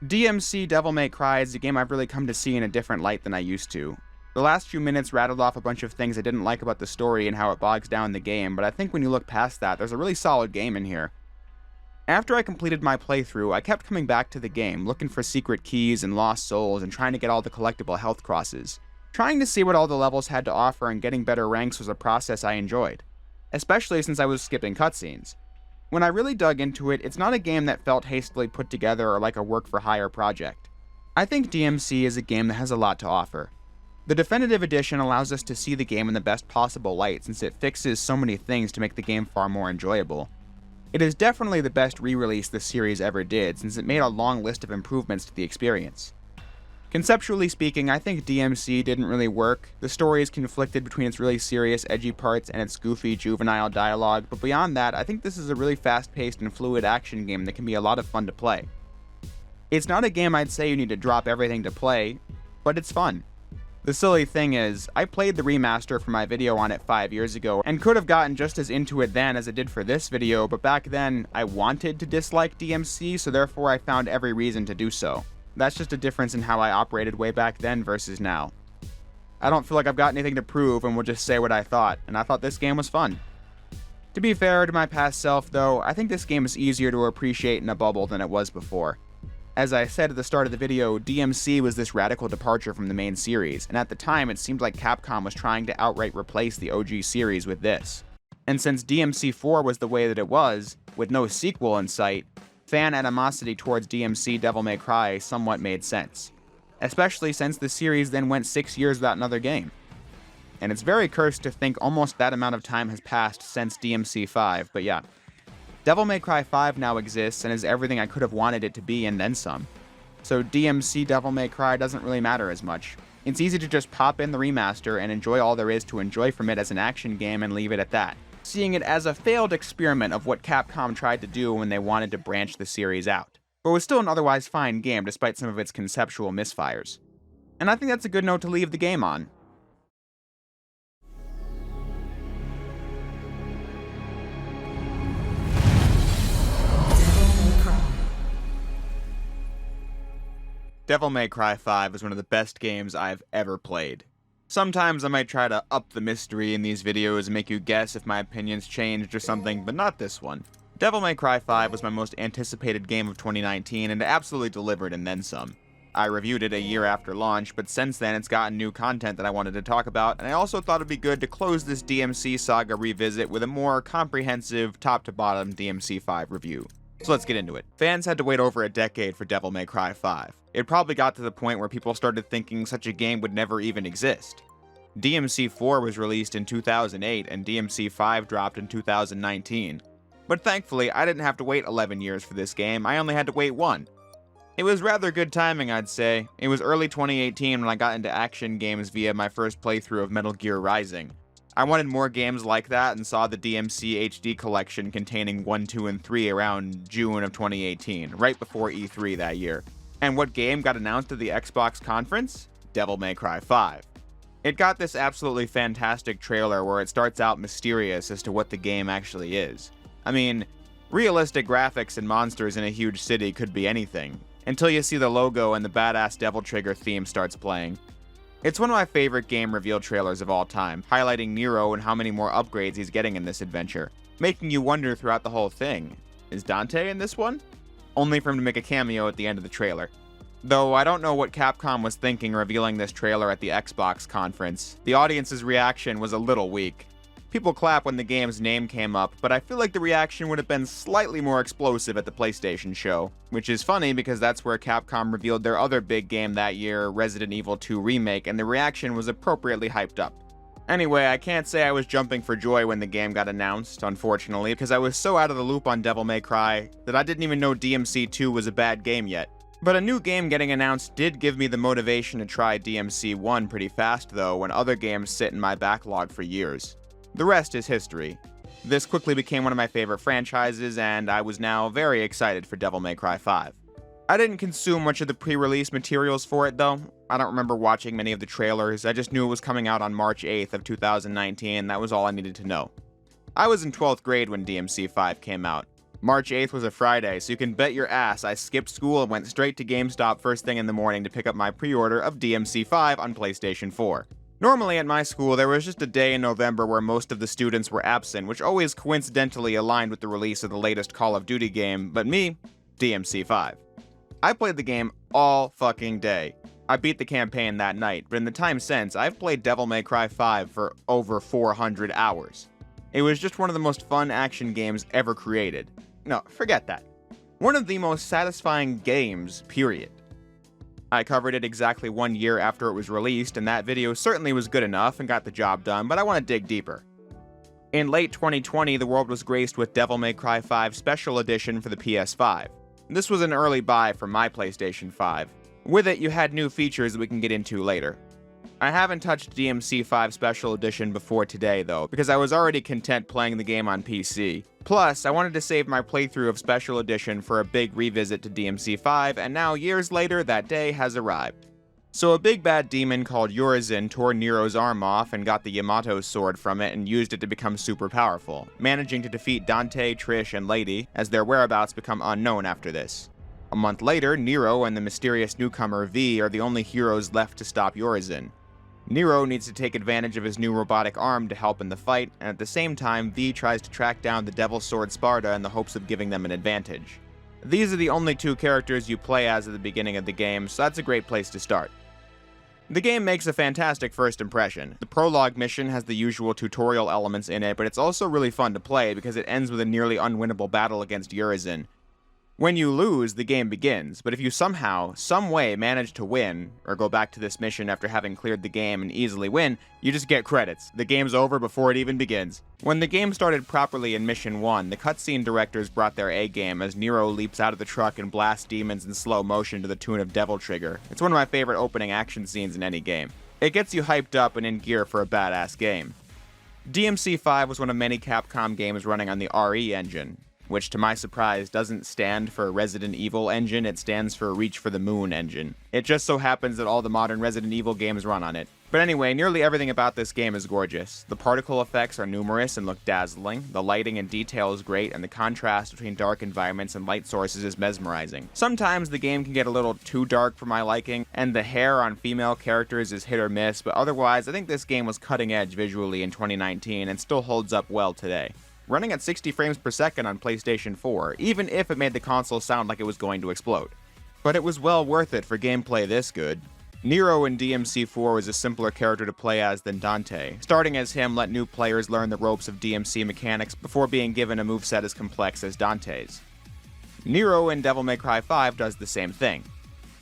[SPEAKER 1] DMC Devil May Cry is a game I've really come to see in a different light than I used to. The last few minutes rattled off a bunch of things I didn't like about the story and how it bogs down the game, but I think when you look past that, there's a really solid game in here. After I completed my playthrough, I kept coming back to the game, looking for secret keys and lost souls and trying to get all the collectible health crosses. Trying to see what all the levels had to offer and getting better ranks was a process I enjoyed, especially since I was skipping cutscenes. When I really dug into it, it's not a game that felt hastily put together or like a work-for-hire project. I think DMC is a game that has a lot to offer. The Definitive Edition allows us to see the game in the best possible light since it fixes so many things to make the game far more enjoyable. It is definitely the best re-release the series ever did since it made a long list of improvements to the experience. Conceptually speaking, I think DMC didn't really work. The story is conflicted between its really serious, edgy parts and its goofy, juvenile dialogue, but beyond that, I think this is a really fast-paced and fluid action game that can be a lot of fun to play. It's not a game I'd say you need to drop everything to play, but it's fun. The silly thing is, I played the remaster for my video on it 5 years ago, and could have gotten just as into it then as I did for this video, but back then, I wanted to dislike DMC, so therefore I found every reason to do so. That's just a difference in how I operated way back then versus now. I don't feel like I've got anything to prove and will just say what I thought, and I thought this game was fun. To be fair to my past self, though, I think this game is easier to appreciate in a bubble than it was before. As I said at the start of the video, DMC was this radical departure from the main series, and at the time it seemed like Capcom was trying to outright replace the OG series with this. And since DMC 4 was the way that it was, with no sequel in sight, fan animosity towards DMC Devil May Cry somewhat made sense. Especially since the series then went 6 years without another game. And it's very cursed to think almost that amount of time has passed since DMC 5, but yeah. Devil May Cry 5 now exists and is everything I could have wanted it to be and then some. So DMC Devil May Cry doesn't really matter as much. It's easy to just pop in the remaster and enjoy all there is to enjoy from it as an action game and leave it at that, seeing it as a failed experiment of what Capcom tried to do when they wanted to branch the series out. But it was still an otherwise fine game despite some of its conceptual misfires. And I think that's a good note to leave the game on. Devil May Cry 5 is one of the best games I've ever played. Sometimes I might try to up the mystery in these videos and make you guess if my opinions changed or something, but not this one. Devil May Cry 5 was my most anticipated game of 2019, and it absolutely delivered and then some. I reviewed it a year after launch, but since then it's gotten new content that I wanted to talk about, and I also thought it'd be good to close this DMC Saga revisit with a more comprehensive, top-to-bottom DMC 5 review. So let's get into it. Fans had to wait over a decade for Devil May Cry 5. It probably got to the point where people started thinking such a game would never even exist. DMC 4 was released in 2008, and DMC 5 dropped in 2019. But thankfully, I didn't have to wait 11 years for this game, I only had to wait 1. It was rather good timing, I'd say. It was early 2018 when I got into action games via my first playthrough of Metal Gear Rising. I wanted more games like that and saw the DMC HD collection containing 1, 2, and 3 around June of 2018, right before E3 that year. And what game got announced at the Xbox conference? Devil May Cry 5. It got this absolutely fantastic trailer where it starts out mysterious as to what the game actually is. I mean, realistic graphics and monsters in a huge city could be anything, until you see the logo and the badass Devil Trigger theme starts playing. It's one of my favorite game reveal trailers of all time, highlighting Nero and how many more upgrades he's getting in this adventure, making you wonder throughout the whole thing, is Dante in this one? Only for him to make a cameo at the end of the trailer. Though I don't know what Capcom was thinking revealing this trailer at the Xbox conference, the audience's reaction was a little weak. People clap when the game's name came up, but I feel like the reaction would have been slightly more explosive at the PlayStation show, which is funny because that's where Capcom revealed their other big game that year, Resident Evil 2 Remake, and the reaction was appropriately hyped up. Anyway, I can't say I was jumping for joy when the game got announced, unfortunately, because I was so out of the loop on Devil May Cry that I didn't even know DMC 2 was a bad game yet. But a new game getting announced did give me the motivation to try DMC 1 pretty fast though, when other games sit in my backlog for years. The rest is history. This quickly became one of my favorite franchises, and I was now very excited for Devil May Cry 5. I didn't consume much of the pre-release materials for it though. I don't remember watching many of the trailers, I just knew it was coming out on March 8th of 2019, and that was all I needed to know. I was in 12th grade when DMC 5 came out. March 8th was a Friday, so you can bet your ass I skipped school and went straight to GameStop first thing in the morning to pick up my pre-order of DMC 5 on PlayStation 4. Normally at my school, there was just a day in November where most of the students were absent, which always coincidentally aligned with the release of the latest Call of Duty game, but me, DMC 5. I played the game all fucking day. I beat the campaign that night, but in the time since, I've played Devil May Cry 5 for over 400 hours. It was just one of the most fun action games ever created. No, forget that. One of the most satisfying games, period. I covered it exactly 1 year after it was released, and that video certainly was good enough and got the job done, but I want to dig deeper. In late 2020, the world was graced with Devil May Cry 5 Special Edition for the PS5. This was an early buy for my PlayStation 5. With it, you had new features that we can get into later. I haven't touched DMC 5 Special Edition before today though, because I was already content playing the game on PC. Plus, I wanted to save my playthrough of Special Edition for a big revisit to DMC 5, and now years later, that day has arrived. So a big bad demon called Urizen tore Nero's arm off and got the Yamato sword from it and used it to become super powerful, managing to defeat Dante, Trish, and Lady, as their whereabouts become unknown after this. A month later, Nero and the mysterious newcomer V are the only heroes left to stop Urizen. Nero needs to take advantage of his new robotic arm to help in the fight, and at the same time, V tries to track down the Devil Sword Sparta in the hopes of giving them an advantage. These are the only two characters you play as at the beginning of the game, so that's a great place to start. The game makes a fantastic first impression. The prologue mission has the usual tutorial elements in it, but it's also really fun to play because it ends with a nearly unwinnable battle against Urizen. When you lose, the game begins, but if you somehow, some way manage to win, or go back to this mission after having cleared the game and easily win, you just get credits. The game's over before it even begins. When the game started properly in Mission 1, the cutscene directors brought their A-game as Nero leaps out of the truck and blasts demons in slow motion to the tune of Devil Trigger. It's one of my favorite opening action scenes in any game. It gets you hyped up and in gear for a badass game. DMC 5 was one of many Capcom games running on the RE engine, which to my surprise doesn't stand for Resident Evil engine, it stands for Reach for the Moon engine. It just so happens that all the modern Resident Evil games run on it. But anyway, nearly everything about this game is gorgeous. The particle effects are numerous and look dazzling, the lighting and detail is great, and the contrast between dark environments and light sources is mesmerizing. Sometimes the game can get a little too dark for my liking, and the hair on female characters is hit or miss, but otherwise I think this game was cutting edge visually in 2019 and still holds up well today. running at 60 frames per second on PlayStation 4, even if it made the console sound like it was going to explode. But it was well worth it for gameplay this good. Nero in DMC4 was a simpler character to play as than Dante. Starting as him let new players learn the ropes of DMC mechanics before being given a moveset as complex as Dante's. Nero in Devil May Cry 5 does the same thing.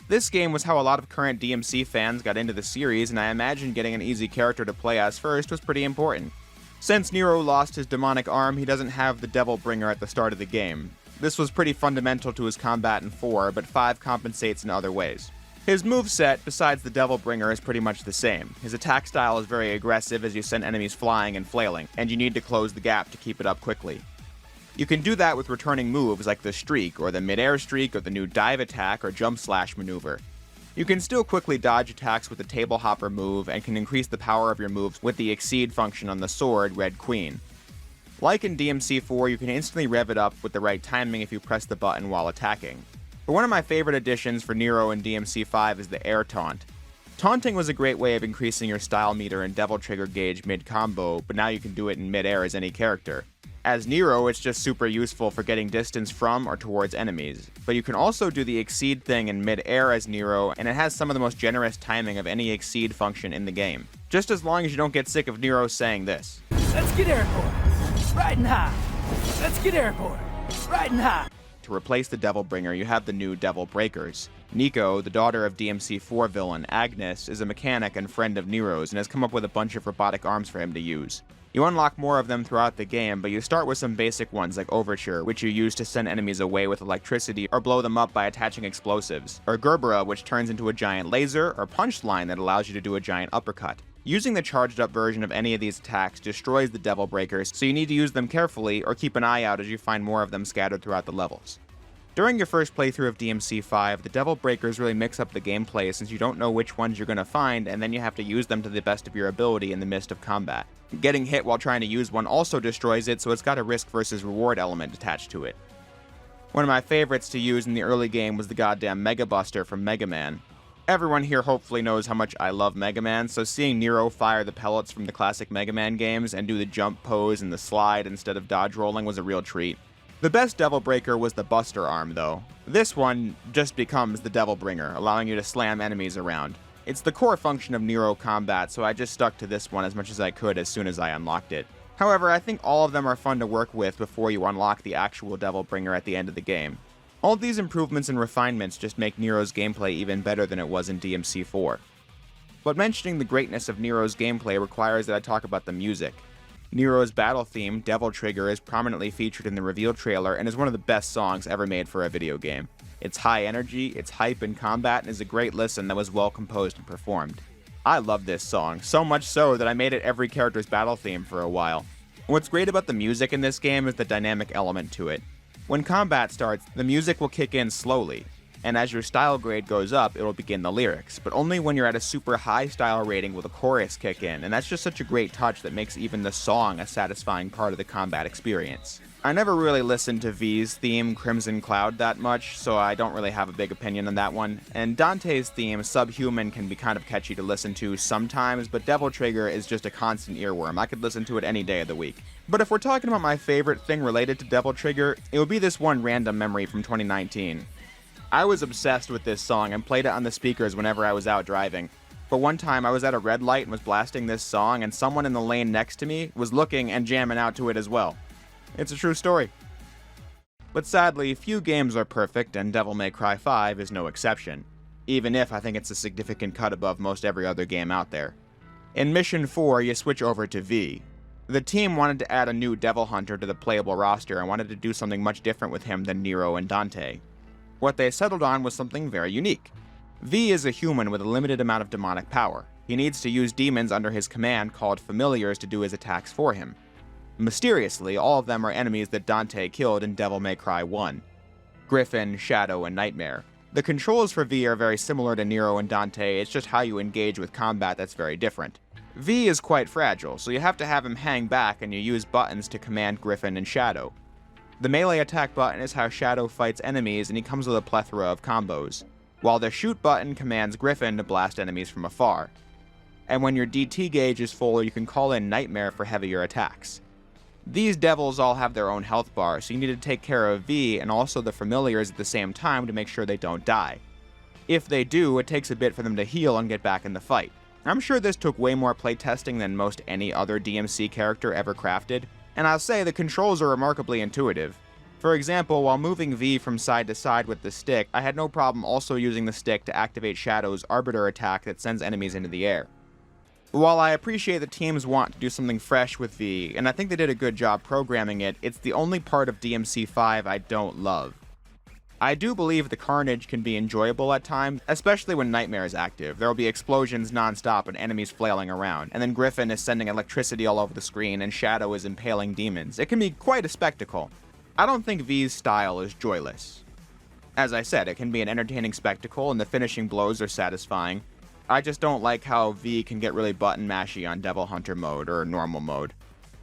[SPEAKER 1] This game was how a lot of current DMC fans got into the series, and I imagine getting an easy character to play as first was pretty important. Since Nero lost his demonic arm, he doesn't have the Devil Bringer at the start of the game. This was pretty fundamental to his combat in 4, but 5 compensates in other ways. His moveset, besides the Devil Bringer, is pretty much the same. His attack style is very aggressive as you send enemies flying and flailing, and you need to close the gap to keep it up quickly. You can do that with returning moves like the Streak, or the Mid-Air Streak, or the new Dive Attack, or Jump Slash maneuver. You can still quickly dodge attacks with the Table Hopper move, and can increase the power of your moves with the Exceed function on the sword, Red Queen. Like in DMC4, you can instantly rev it up with the right timing if you press the button while attacking. But one of my favorite additions for Nero in DMC5 is the Air Taunt. Taunting was a great way of increasing your style meter and Devil Trigger gauge mid-combo, but now you can do it in mid-air as any character. As Nero, it's just super useful for getting distance from or towards enemies, but you can also do the Exceed thing in mid-air as Nero, and it has some of the most generous timing of any Exceed function in the game. Just as long as you don't get sick of Nero saying this.
[SPEAKER 12] Let's get airborne. Riding high. Let's get airborne. Riding high.
[SPEAKER 1] To replace the Devil Bringer, you have the new Devil Breakers. Nico, the daughter of DMC4 villain Agnes, is a mechanic and friend of Nero's and has come up with a bunch of robotic arms for him to use. You unlock more of them throughout the game, but you start with some basic ones like Overture, which you use to send enemies away with electricity or blow them up by attaching explosives, or Gerbera, which turns into a giant laser, or Punchline that allows you to do a giant uppercut. Using the charged up version of any of these attacks destroys the Devil Breakers, so you need to use them carefully or keep an eye out as you find more of them scattered throughout the levels. During your first playthrough of DMC5, the Devil Breakers really mix up the gameplay since you don't know which ones you're going to find, and then you have to use them to the best of your ability in the midst of combat. Getting hit while trying to use one also destroys it, so it's got a risk versus reward element attached to it. One of my favorites to use in the early game was the goddamn Mega Buster from Mega Man. Everyone here hopefully knows how much I love Mega Man, so seeing Nero fire the pellets from the classic Mega Man games and do the jump pose and the slide instead of dodge rolling was a real treat. The best Devil Breaker was the Buster Arm, though. This one just becomes the Devil Bringer, allowing you to slam enemies around. It's the core function of Nero combat, so I just stuck to this one as much as I could as soon as I unlocked it. However, I think all of them are fun to work with before you unlock the actual Devil Bringer at the end of the game. All these improvements and refinements just make Nero's gameplay even better than it was in DMC4. But mentioning the greatness of Nero's gameplay requires that I talk about the music. Nero's battle theme, Devil Trigger, is prominently featured in the reveal trailer and is one of the best songs ever made for a video game. It's high energy, it's hype in combat, and is a great listen that was well composed and performed. I love this song, so much so that I made it every character's battle theme for a while. What's great about the music in this game is the dynamic element to it. When combat starts, the music will kick in slowly, and as your style grade goes up, it'll begin the lyrics, but only when you're at a super high style rating will the chorus kick in, and that's just such a great touch that makes even the song a satisfying part of the combat experience. I never really listened to V's theme, Crimson Cloud, that much, so I don't really have a big opinion on that one, and Dante's theme, Subhuman, can be kind of catchy to listen to sometimes, but Devil Trigger is just a constant earworm. I could listen to it any day of the week. But if we're talking about my favorite thing related to Devil Trigger, it would be this one random memory from 2019. I was obsessed with this song and played it on the speakers whenever I was out driving. But one time I was at a red light and was blasting this song, and someone in the lane next to me was looking and jamming out to it as well. It's a true story. But sadly, few games are perfect, and Devil May Cry 5 is no exception, even if I think it's a significant cut above most every other game out there. In Mission 4, you switch over to V. The team wanted to add a new Devil Hunter to the playable roster and wanted to do something much different with him than Nero and Dante. What they settled on was something very unique. V is a human with a limited amount of demonic power. He needs to use demons under his command called familiars to do his attacks for him. Mysteriously, all of them are enemies that Dante killed in Devil May Cry 1. Griffin, Shadow, and Nightmare. The controls for V are very similar to Nero and Dante, it's just how you engage with combat that's very different. V is quite fragile, so you have to have him hang back and you use buttons to command Griffin and Shadow. The melee attack button is how Shadow fights enemies and he comes with a plethora of combos, while the shoot button commands Griffin to blast enemies from afar. And when your DT gauge is full, you can call in Nightmare for heavier attacks. These devils all have their own health bar, so you need to take care of V and also the familiars at the same time to make sure they don't die. If they do, it takes a bit for them to heal and get back in the fight. I'm sure this took way more playtesting than most any other DMC character ever crafted, and I'll say the controls are remarkably intuitive. For example, while moving V from side to side with the stick, I had no problem also using the stick to activate Shadow's Arbiter attack that sends enemies into the air. While I appreciate the teams want to do something fresh with V, and I think they did a good job programming it, it's the only part of DMC 5 I don't love. I do believe the carnage can be enjoyable at times, especially when Nightmare is active. There will be explosions non-stop and enemies flailing around, and then Griffin is sending electricity all over the screen and Shadow is impaling demons. It can be quite a spectacle. I don't think V's style is joyless. As I said, it can be an entertaining spectacle and the finishing blows are satisfying. I just don't like how V can get really button mashy on Devil Hunter mode or normal mode.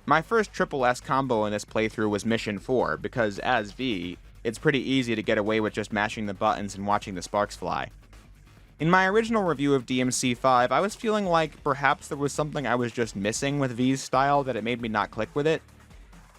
[SPEAKER 1] My first triple S combo in this playthrough was Mission 4, because as V, it's pretty easy to get away with just mashing the buttons and watching the sparks fly. In my original review of DMC 5, I was feeling like perhaps there was something I was just missing with V's style that it made me not click with it.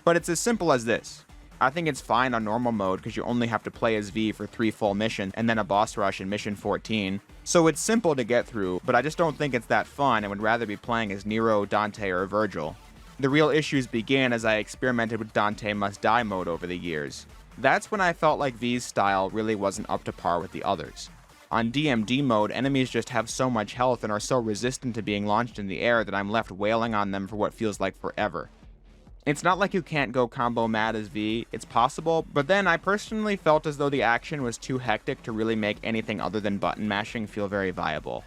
[SPEAKER 1] But it's as simple as this. I think it's fine on normal mode because you only have to play as V for 3 full missions and then a boss rush in Mission 14. So it's simple to get through, but I just don't think it's that fun and would rather be playing as Nero, Dante, or Virgil. The real issues began as I experimented with Dante Must Die mode over the years. That's when I felt like V's style really wasn't up to par with the others. On DMD mode, enemies just have so much health and are so resistant to being launched in the air that I'm left wailing on them for what feels like forever. It's not like you can't go combo mad as V, it's possible, but then I personally felt as though the action was too hectic to really make anything other than button mashing feel very viable.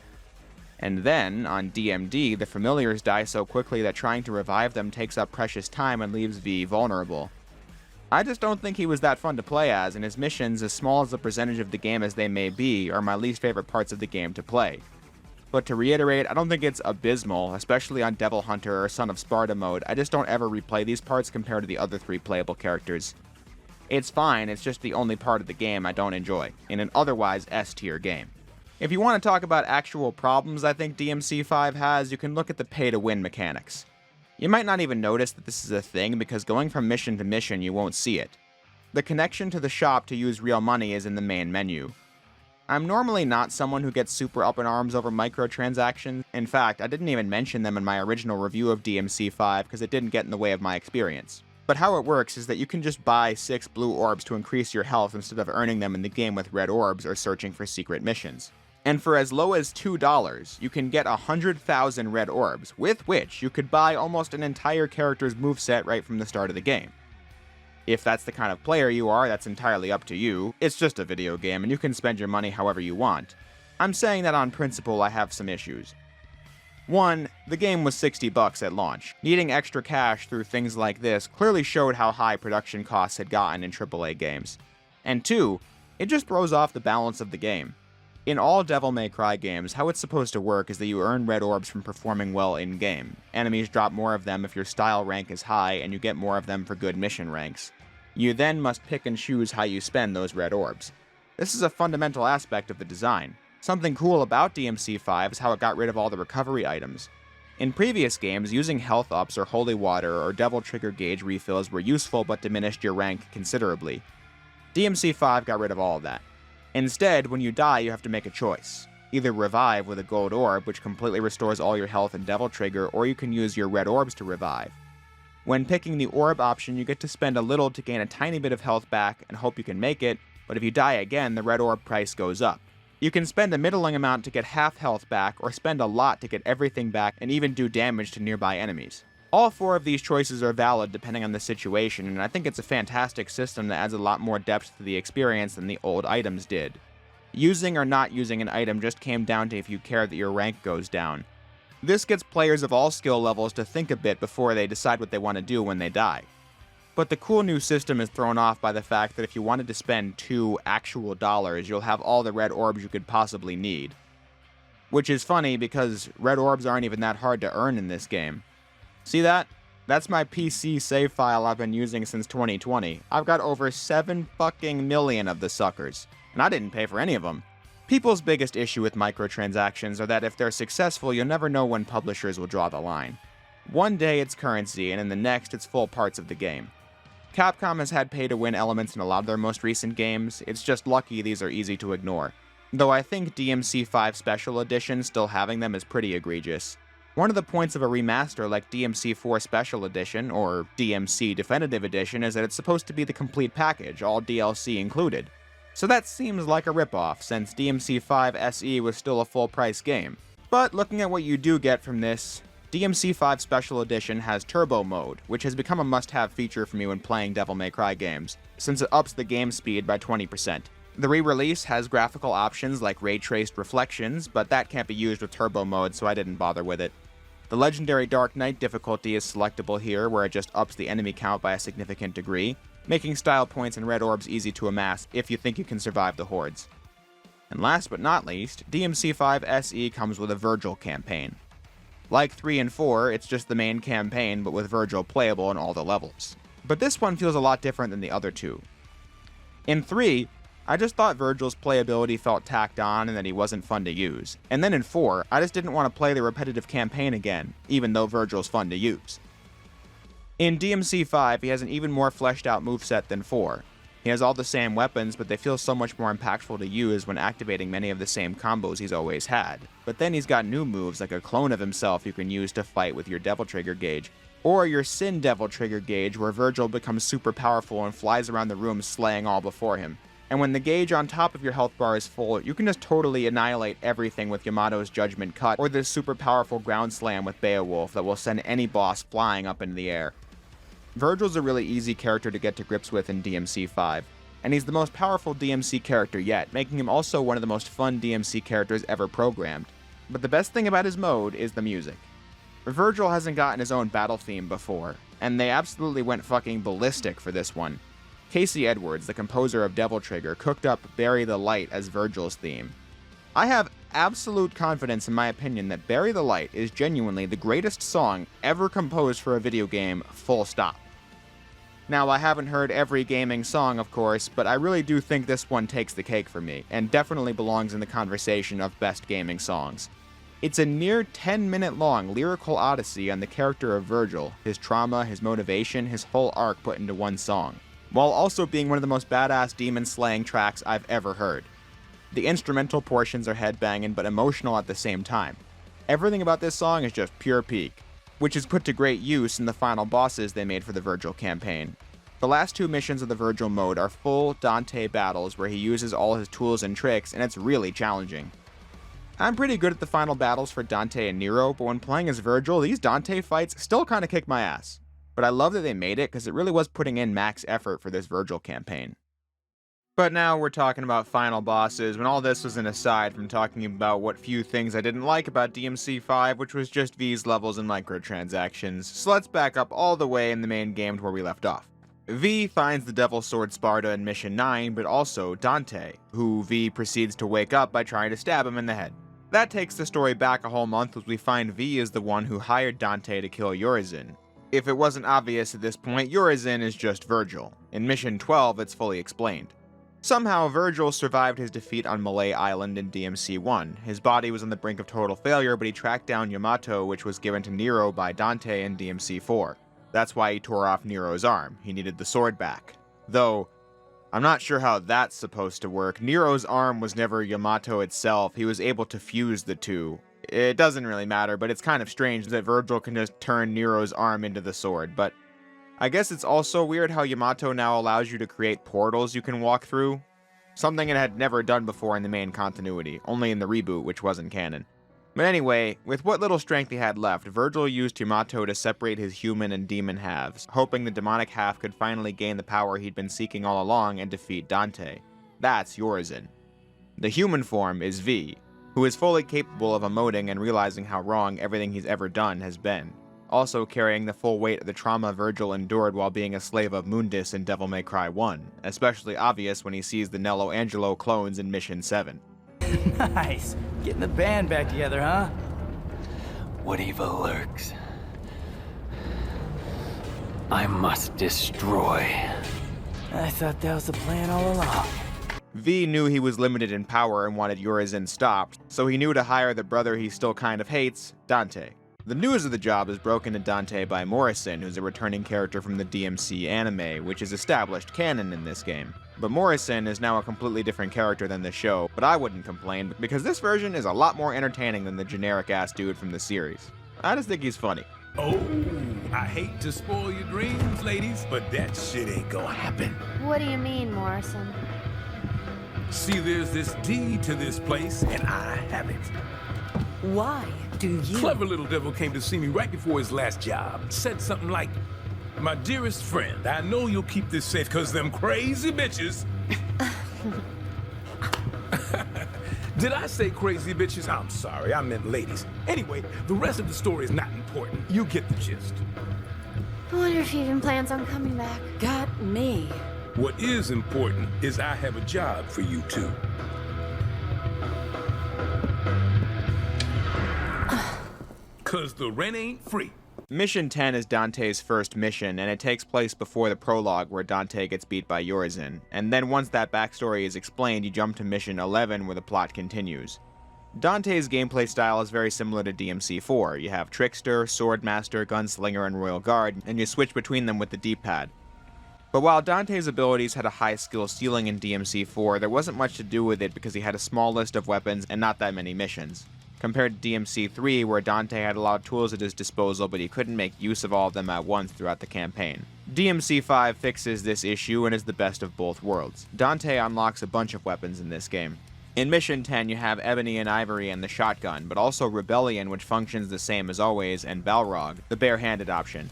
[SPEAKER 1] And then, on DMD, the familiars die so quickly that trying to revive them takes up precious time and leaves V vulnerable. I just don't think he was that fun to play as, and his missions, as small as the percentage of the game as they may be, are my least favorite parts of the game to play. But to reiterate, I don't think it's abysmal, especially on Devil Hunter or Son of Sparta mode. I just don't ever replay these parts compared to the other 3 playable characters. It's fine, it's just the only part of the game I don't enjoy, in an otherwise S-tier game. If you want to talk about actual problems I think DMC 5 has, you can look at the pay-to-win mechanics. You might not even notice that this is a thing because going from mission to mission you won't see it. The connection to the shop to use real money is in the main menu. I'm normally not someone who gets super up in arms over microtransactions. In fact, I didn't even mention them in my original review of DMC 5 because it didn't get in the way of my experience. But how it works is that you can just buy 6 blue orbs to increase your health instead of earning them in the game with red orbs or searching for secret missions. And for as low as $2, you can get 100,000 red orbs, with which you could buy almost an entire character's moveset right from the start of the game. If that's the kind of player you are, that's entirely up to you. It's just a video game, and you can spend your money however you want. I'm saying that on principle I have some issues. 1. The game was $60 at launch. Needing extra cash through things like this clearly showed how high production costs had gotten in AAA games. And 2. It just throws off the balance of the game. In all Devil May Cry games, how it's supposed to work is that you earn red orbs from performing well in-game. Enemies drop more of them if your style rank is high, and you get more of them for good mission ranks. You then must pick and choose how you spend those red orbs. This is a fundamental aspect of the design. Something cool about DMC 5 is how it got rid of all the recovery items. In previous games, using health ups or holy water or devil trigger gauge refills were useful but diminished your rank considerably. DMC 5 got rid of all of that. Instead, when you die, you have to make a choice. Either revive with a gold orb, which completely restores all your health and devil trigger, or you can use your red orbs to revive. When picking the orb option, you get to spend a little to gain a tiny bit of health back and hope you can make it, but if you die again, the red orb price goes up. You can spend a middling amount to get half health back, or spend a lot to get everything back and even do damage to nearby enemies. All 4 of these choices are valid depending on the situation, and I think it's a fantastic system that adds a lot more depth to the experience than the old items did. Using or not using an item just came down to if you care that your rank goes down. This gets players of all skill levels to think a bit before they decide what they want to do when they die. But the cool new system is thrown off by the fact that if you wanted to spend $2 actual dollars, you'll have all the red orbs you could possibly need. Which is funny because red orbs aren't even that hard to earn in this game. See that? That's my PC save file I've been using since 2020. I've got over 7 fucking million of the suckers, and I didn't pay for any of them. People's biggest issue with microtransactions are that if they're successful, you'll never know when publishers will draw the line. One day it's currency, and in the next it's full parts of the game. Capcom has had pay-to-win elements in a lot of their most recent games, it's just lucky these are easy to ignore. Though I think DMC 5 Special Edition still having them is pretty egregious. One of the points of a remaster like DMC 4 Special Edition, or DMC Definitive Edition, is that it's supposed to be the complete package, all DLC included. So that seems like a ripoff, since DMC 5 SE was still a full-price game. But looking at what you do get from this, DMC 5 Special Edition has Turbo Mode, which has become a must-have feature for me when playing Devil May Cry games, since it ups the game speed by 20%. The re-release has graphical options like ray-traced reflections, but that can't be used with Turbo Mode, so I didn't bother with it. The legendary Dark Knight difficulty is selectable here, where it just ups the enemy count by a significant degree, making style points and red orbs easy to amass if you think you can survive the hordes. And last but not least, DMC 5 SE comes with a Virgil campaign. Like 3 and 4, it's just the main campaign, but with Virgil playable in all the levels. But this one feels a lot different than the other two. In 3, I just thought Virgil's playability felt tacked on and that he wasn't fun to use. And then in 4, I just didn't want to play the repetitive campaign again, even though Virgil's fun to use. In DMC 5, he has an even more fleshed out moveset than 4. He has all the same weapons, but they feel so much more impactful to use when activating many of the same combos he's always had. But then he's got new moves like a clone of himself you can use to fight with your Devil Trigger gauge, or your Sin Devil Trigger gauge where Virgil becomes super powerful and flies around the room slaying all before him. And when the gauge on top of your health bar is full, you can just totally annihilate everything with Yamato's Judgment Cut or this super powerful ground slam with Beowulf that will send any boss flying up into the air. Virgil's a really easy character to get to grips with in DMC 5, and he's the most powerful DMC character yet, making him also one of the most fun DMC characters ever programmed. But the best thing about his mode is the music. Virgil hasn't gotten his own battle theme before, and they absolutely went fucking ballistic for this one. Casey Edwards, the composer of Devil Trigger, cooked up Bury the Light as Virgil's theme. I have absolute confidence in my opinion that Bury the Light is genuinely the greatest song ever composed for a video game, full stop. Now, I haven't heard every gaming song, of course, but I really do think this one takes the cake for me, and definitely belongs in the conversation of best gaming songs. It's a near 10-minute long lyrical odyssey on the character of Virgil, his trauma, his motivation, his whole arc put into one song, while also being one of the most badass demon-slaying tracks I've ever heard. The instrumental portions are headbanging but emotional at the same time. Everything about this song is just pure peak, which is put to great use in the final bosses they made for the Virgil campaign. The last 2 missions of the Virgil mode are full Dante battles where he uses all his tools and tricks, and it's really challenging. I'm pretty good at the final battles for Dante and Nero, but when playing as Virgil, these Dante fights still kinda kick my ass. But I love that they made it, because it really was putting in max effort for this Virgil campaign. But now we're talking about final bosses, when all this was an aside from talking about what few things I didn't like about DMC 5, which was just V's levels and microtransactions. So let's back up all the way in the main game to where we left off. V finds the Devil Sword Sparta in Mission 9, but also Dante, who V proceeds to wake up by trying to stab him in the head. That takes the story back a whole month as we find V is the one who hired Dante to kill Urizen. If it wasn't obvious at this point, Urizen is just Virgil. In Mission 12, it's fully explained. Somehow, Virgil survived his defeat on Malay Island in DMC 1. His body was on the brink of total failure, but he tracked down Yamato, which was given to Nero by Dante in DMC 4. That's why he tore off Nero's arm. He needed the sword back. Though, I'm not sure how that's supposed to work. Nero's arm was never Yamato itself. He was able to fuse the two. It doesn't really matter, but it's kind of strange that Virgil can just turn Nero's arm into the sword, but I guess it's also weird how Yamato now allows you to create portals you can walk through. Something it had never done before in the main continuity, only in the reboot, which wasn't canon. But anyway, with what little strength he had left, Virgil used Yamato to separate his human and demon halves, hoping the demonic half could finally gain the power he'd been seeking all along and defeat Dante. That's Urizen. The human form is V, who is fully capable of emoting and realizing how wrong everything he's ever done has been, also carrying the full weight of the trauma Virgil endured while being a slave of Mundus in Devil May Cry 1, especially obvious when he sees the Nello Angelo clones in Mission 7.
[SPEAKER 12] Nice. Getting the band back together, huh?
[SPEAKER 3] What evil lurks? I must destroy.
[SPEAKER 12] I thought that was the plan all along.
[SPEAKER 1] V knew he was limited in power and wanted Urizen stopped, so he knew to hire the brother he still kind of hates, Dante. The news of the job is broken to Dante by Morrison, who's a returning character from the DMC anime, which is established canon in this game. But Morrison is now a completely different character than the show, but I wouldn't complain, because this version is a lot more entertaining than the generic-ass dude from the series. I just think he's funny.
[SPEAKER 20] Oh, I hate to spoil your dreams, ladies, but that shit ain't gonna happen.
[SPEAKER 16] What do you mean, Morrison?
[SPEAKER 20] See, there's this deed to this place, and I have it.
[SPEAKER 21] Why do you?
[SPEAKER 20] Clever little devil came to see me right before his last job. Said something like, "My dearest friend, I know you'll keep this safe, cause them crazy bitches..." Did I say crazy bitches? I'm sorry, I meant ladies. Anyway, the rest of the story is not important. You get the gist.
[SPEAKER 16] I wonder if he even plans on coming back.
[SPEAKER 21] Got me.
[SPEAKER 20] What is important is I have a job for you two. Cause the rent ain't free.
[SPEAKER 1] Mission 10 is Dante's first mission, and it takes place before the prologue where Dante gets beat by Urizen. And then once that backstory is explained, you jump to Mission 11 where the plot continues. Dante's gameplay style is very similar to DMC 4. You have Trickster, Swordmaster, Gunslinger, and Royal Guard, and you switch between them with the D-pad. But while Dante's abilities had a high skill ceiling in DMC 4, there wasn't much to do with it because he had a small list of weapons and not that many missions. Compared to DMC 3, where Dante had a lot of tools at his disposal, but he couldn't make use of all of them at once throughout the campaign. DMC 5 fixes this issue and is the best of both worlds. Dante unlocks a bunch of weapons in this game. In Mission 10, you have Ebony and Ivory and the shotgun, but also Rebellion, which functions the same as always, and Balrog, the bare-handed option.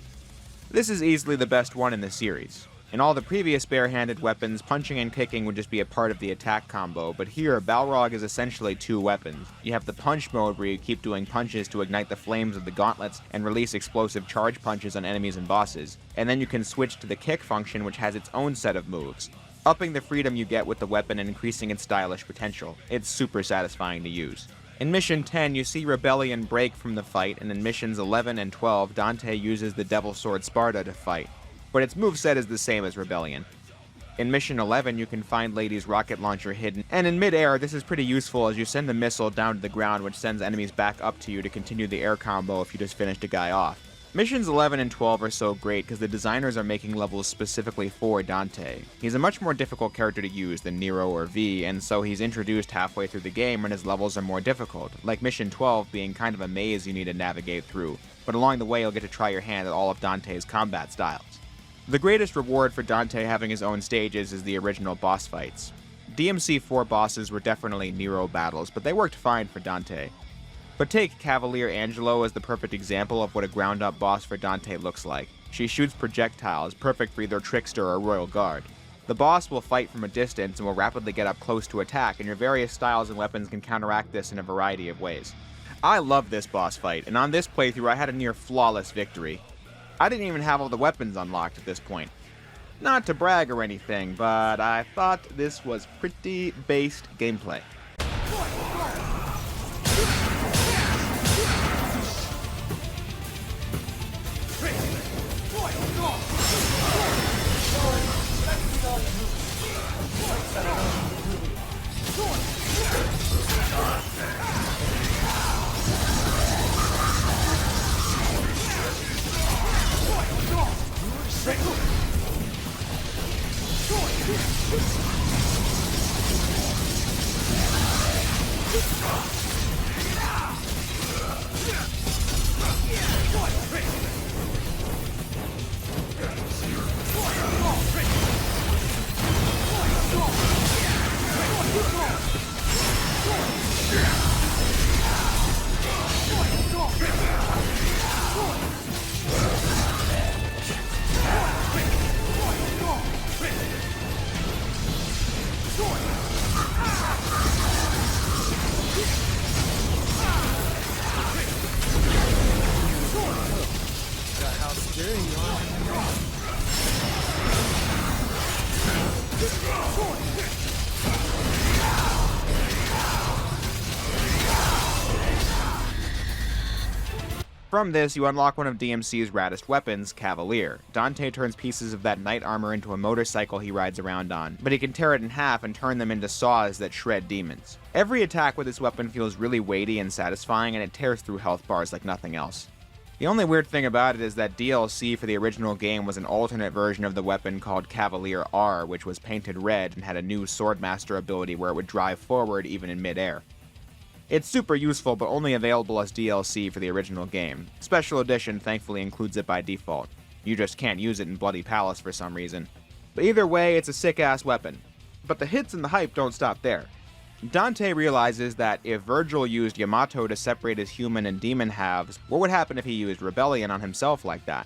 [SPEAKER 1] This is easily the best one in the series. In all the previous bare-handed weapons, punching and kicking would just be a part of the attack combo, but here, Balrog is essentially two weapons. You have the punch mode where you keep doing punches to ignite the flames of the gauntlets and release explosive charge punches on enemies and bosses, and then you can switch to the kick function, which has its own set of moves, upping the freedom you get with the weapon and increasing its stylish potential. It's super satisfying to use. In Mission 10, you see Rebellion break from the fight, and in Missions 11 and 12, Dante uses the Devil Sword Sparta to fight, but its moveset is the same as Rebellion. In Mission 11, you can find Lady's rocket launcher hidden, and in mid-air, this is pretty useful as you send a missile down to the ground which sends enemies back up to you to continue the air combo if you just finished a guy off. Missions 11 and 12 are so great because the designers are making levels specifically for Dante. He's a much more difficult character to use than Nero or V, and so he's introduced halfway through the game and his levels are more difficult, like Mission 12 being kind of a maze you need to navigate through, but along the way you'll get to try your hand at all of Dante's combat styles. The greatest reward for Dante having his own stages is the original boss fights. DMC 4 bosses were definitely Nero battles, but they worked fine for Dante. But take Cavalier Angelo as the perfect example of what a ground-up boss for Dante looks like. She shoots projectiles, perfect for either Trickster or Royal Guard. The boss will fight from a distance and will rapidly get up close to attack, and your various styles and weapons can counteract this in a variety of ways. I love this boss fight, and on this playthrough I had a near flawless victory. I didn't even have all the weapons unlocked at this point. Not to brag or anything, but I thought this was pretty based gameplay. From this, you unlock one of DMC's raddest weapons, Cavalier. Dante turns pieces of that knight armor into a motorcycle he rides around on, but he can tear it in half and turn them into saws that shred demons. Every attack with this weapon feels really weighty and satisfying, and it tears through health bars like nothing else. The only weird thing about it is that DLC for the original game was an alternate version of the weapon called Cavalier R, which was painted red and had a new Swordmaster ability where it would drive forward even in midair. It's super useful, but only available as DLC for the original game. Special Edition thankfully includes it by default. You just can't use it in Bloody Palace for some reason. But either way, it's a sick-ass weapon. But the hits and the hype don't stop there. Dante realizes that if Virgil used Yamato to separate his human and demon halves, what would happen if he used Rebellion on himself like that?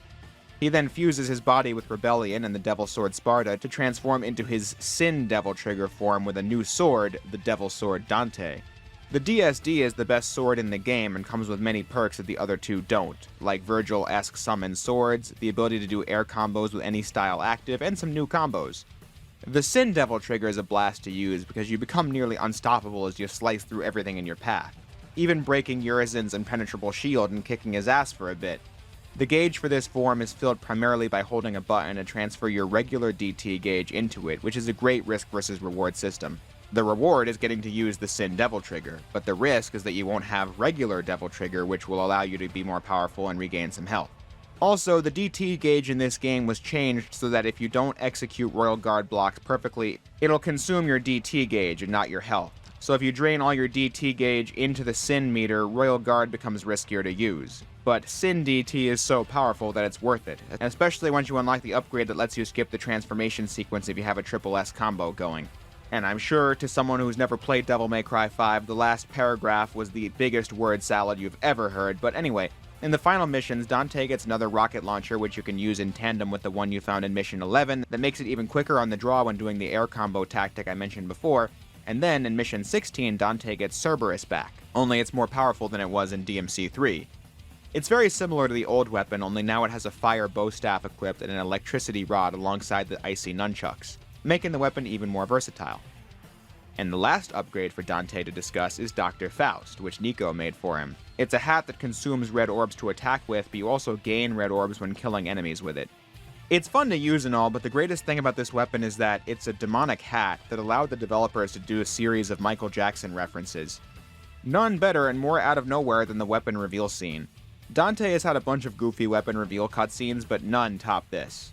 [SPEAKER 1] He then fuses his body with Rebellion and the Devil Sword Sparta to transform into his Sin Devil Trigger form with a new sword, the Devil Sword Dante. The DSD is the best sword in the game and comes with many perks that the other two don't, like Virgil-esque summon swords, the ability to do air combos with any style active, and some new combos. The Sin Devil Trigger is a blast to use because you become nearly unstoppable as you slice through everything in your path, even breaking Urizen's impenetrable shield and kicking his ass for a bit. The gauge for this form is filled primarily by holding a button to transfer your regular DT gauge into it, which is a great risk versus reward system. The reward is getting to use the Sin Devil Trigger, but the risk is that you won't have regular Devil Trigger, which will allow you to be more powerful and regain some health. Also, the DT gauge in this game was changed so that if you don't execute Royal Guard blocks perfectly, it'll consume your DT gauge and not your health. So if you drain all your DT gauge into the Sin meter, Royal Guard becomes riskier to use. But Sin DT is so powerful that it's worth it, especially once you unlock the upgrade that lets you skip the transformation sequence if you have a triple S combo going. And I'm sure, to someone who's never played Devil May Cry 5, the last paragraph was the biggest word salad you've ever heard, but anyway, in the final missions, Dante gets another rocket launcher which you can use in tandem with the one you found in Mission 11 that makes it even quicker on the draw when doing the air combo tactic I mentioned before, and then in Mission 16 Dante gets Cerberus back, only it's more powerful than it was in DMC 3. It's very similar to the old weapon, only now it has a fire bow staff equipped and an electricity rod alongside the icy nunchucks, making the weapon even more versatile. And the last upgrade for Dante to discuss is Dr. Faust, which Nico made for him. It's a hat that consumes red orbs to attack with, but you also gain red orbs when killing enemies with it. It's fun to use and all, but the greatest thing about this weapon is that it's a demonic hat that allowed the developers to do a series of Michael Jackson references. None better and more out of nowhere than the weapon reveal scene. Dante has had a bunch of goofy weapon reveal cutscenes, but none top this.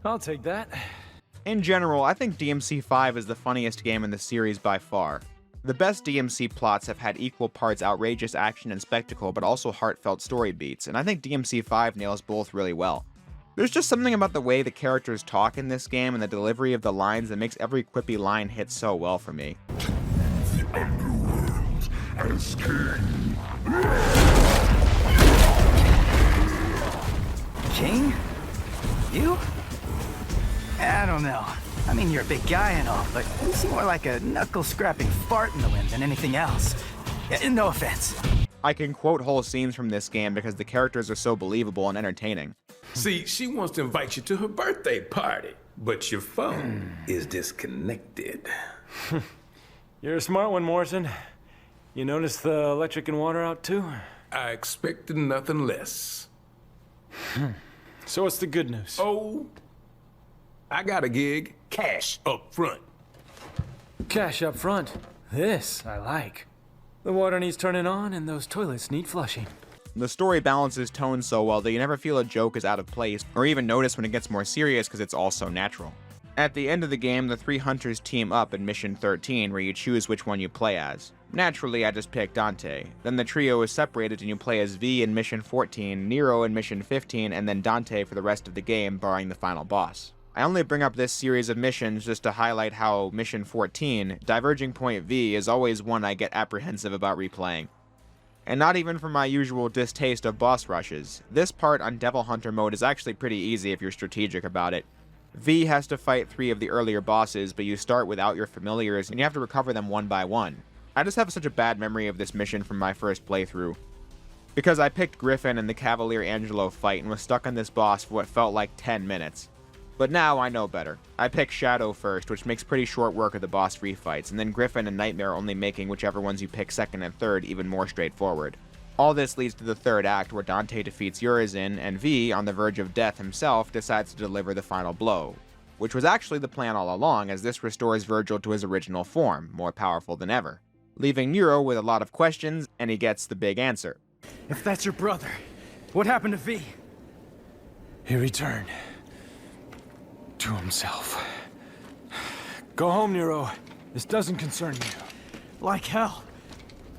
[SPEAKER 12] I'll take that.
[SPEAKER 1] In general, I think DMC 5 is the funniest game in the series by far. The best DMC plots have had equal parts outrageous action and spectacle, but also heartfelt story beats, and I think DMC 5 nails both really well. There's just something about the way the characters talk in this game and the delivery of the lines that makes every quippy line hit so well for me.
[SPEAKER 5] The underworld as king.
[SPEAKER 4] King? You? I don't know. I mean, you're a big guy and all, but you seem more like a knuckle-scrapping fart in the wind than anything else. No offense.
[SPEAKER 1] I can quote whole scenes from this game because the characters are so believable and entertaining.
[SPEAKER 20] See, she wants to invite you to her birthday party, but your phone is disconnected.
[SPEAKER 3] You're a smart one, Morrison. You noticed the electric and water out too?
[SPEAKER 20] I expected nothing less.
[SPEAKER 3] So what's the good news?
[SPEAKER 20] Oh, I got a gig. Cash up front.
[SPEAKER 3] Cash up front. This I like. The water needs turning on and those toilets need flushing.
[SPEAKER 1] The story balances tone so well that you never feel a joke is out of place, or even notice when it gets more serious because it's all so natural. At the end of the game, the three hunters team up in Mission 13, where you choose which one you play as. Naturally, I just picked Dante. Then the trio is separated and you play as V in Mission 14, Nero in Mission 15, and then Dante for the rest of the game, barring the final boss. I only bring up this series of missions just to highlight how Mission 14, Diverging Point V, is always one I get apprehensive about replaying. And not even for my usual distaste of boss rushes. This part on Devil Hunter mode is actually pretty easy if you're strategic about it. V has to fight 3 of the earlier bosses, but you start without your familiars and you have to recover them one by one. I just have such a bad memory of this mission from my first playthrough. because I picked Griffin in the Cavalier Angelo fight and was stuck on this boss for what felt like 10 minutes. But now I know better. I picked Shadow first, which makes pretty short work of the boss free fights, and then Griffin and Nightmare only making whichever ones you pick second and third even more straightforward. All this leads to the third act, where Dante defeats Urizen, and V, on the verge of death himself, decides to deliver the final blow. Which was actually the plan all along, as this restores Virgil to his original form, more powerful than ever. Leaving Nero with a lot of questions, and he gets the big answer.
[SPEAKER 3] If that's your brother, what happened to V? He returned to himself. Go home, Nero. This doesn't concern you.
[SPEAKER 4] Like hell.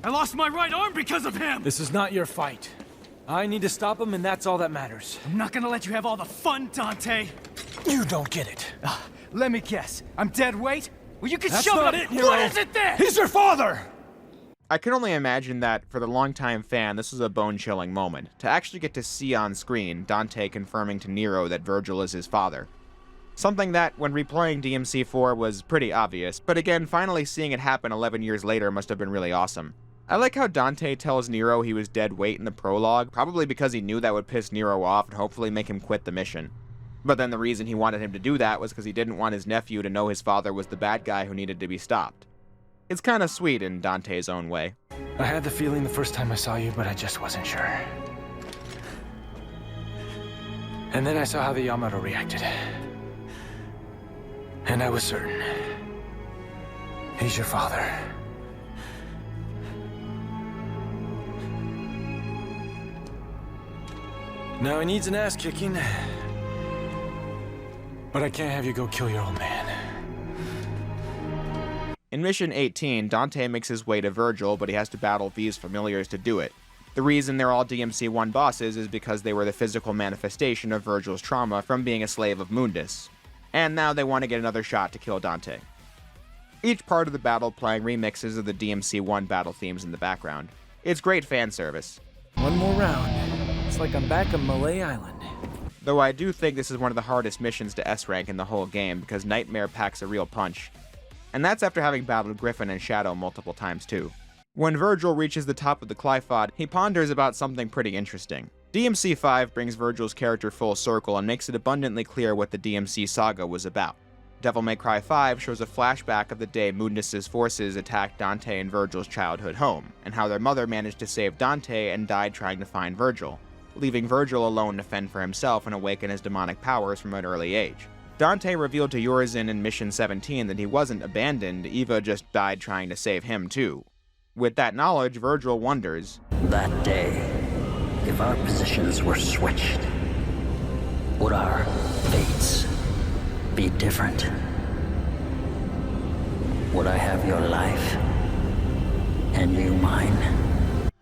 [SPEAKER 4] I lost my right arm because of him!
[SPEAKER 3] This is not your fight. I need to stop him, and that's all that matters.
[SPEAKER 4] I'm not gonna let you have all the fun, Dante!
[SPEAKER 3] You don't get it.
[SPEAKER 4] Let me guess. I'm dead weight? Well, you can
[SPEAKER 3] That's
[SPEAKER 4] show
[SPEAKER 3] not
[SPEAKER 4] it!
[SPEAKER 3] it, Nero.
[SPEAKER 4] What is it then?
[SPEAKER 3] He's your father!
[SPEAKER 1] I can only imagine that, for the longtime fan, this was a bone-chilling moment. To actually get to see on screen Dante confirming to Nero that Virgil is his father. Something that, when replaying DMC4, was pretty obvious, but again, finally seeing it happen 11 years later must have been really awesome. I like how Dante tells Nero he was dead weight in the prologue, probably because he knew that would piss Nero off and hopefully make him quit the mission. But then the reason he wanted him to do that was because he didn't want his nephew to know his father was the bad guy who needed to be stopped. It's kinda sweet in Dante's own way.
[SPEAKER 3] I had the feeling the first time I saw you, but I just wasn't sure. And then I saw how the Yamato reacted. And I was certain. He's your father. Now he needs an ass kicking. But I can't have you go kill your old man.
[SPEAKER 1] In Mission 18, Dante makes his way to Virgil, but he has to battle V's familiars to do it. The reason they're all DMC1 bosses is because they were the physical manifestation of Virgil's trauma from being a slave of Mundus. And now they want to get another shot to kill Dante. Each part of the battle playing remixes of the DMC1 battle themes in the background. It's great fan service.
[SPEAKER 3] One more round. It's like I'm back on Malay Island.
[SPEAKER 1] Though I do think this is one of the hardest missions to S-rank in the whole game, because Nightmare packs a real punch. And that's after having battled Griffin and Shadow multiple times too. When Virgil reaches the top of the Clyphod, he ponders about something pretty interesting. DMC 5 brings Virgil's character full circle and makes it abundantly clear what the DMC Saga was about. Devil May Cry 5 shows a flashback of the day Mundus' forces attacked Dante and Virgil's childhood home, and how their mother managed to save Dante and died trying to find Virgil, leaving Virgil alone to fend for himself and awaken his demonic powers from an early age. Dante revealed to Urizen in Mission 17 that he wasn't abandoned, Eva just died trying to save him too. With that knowledge, Virgil wonders,
[SPEAKER 11] That day, if our positions were switched, would our fates be different? Would I have your life and you mine?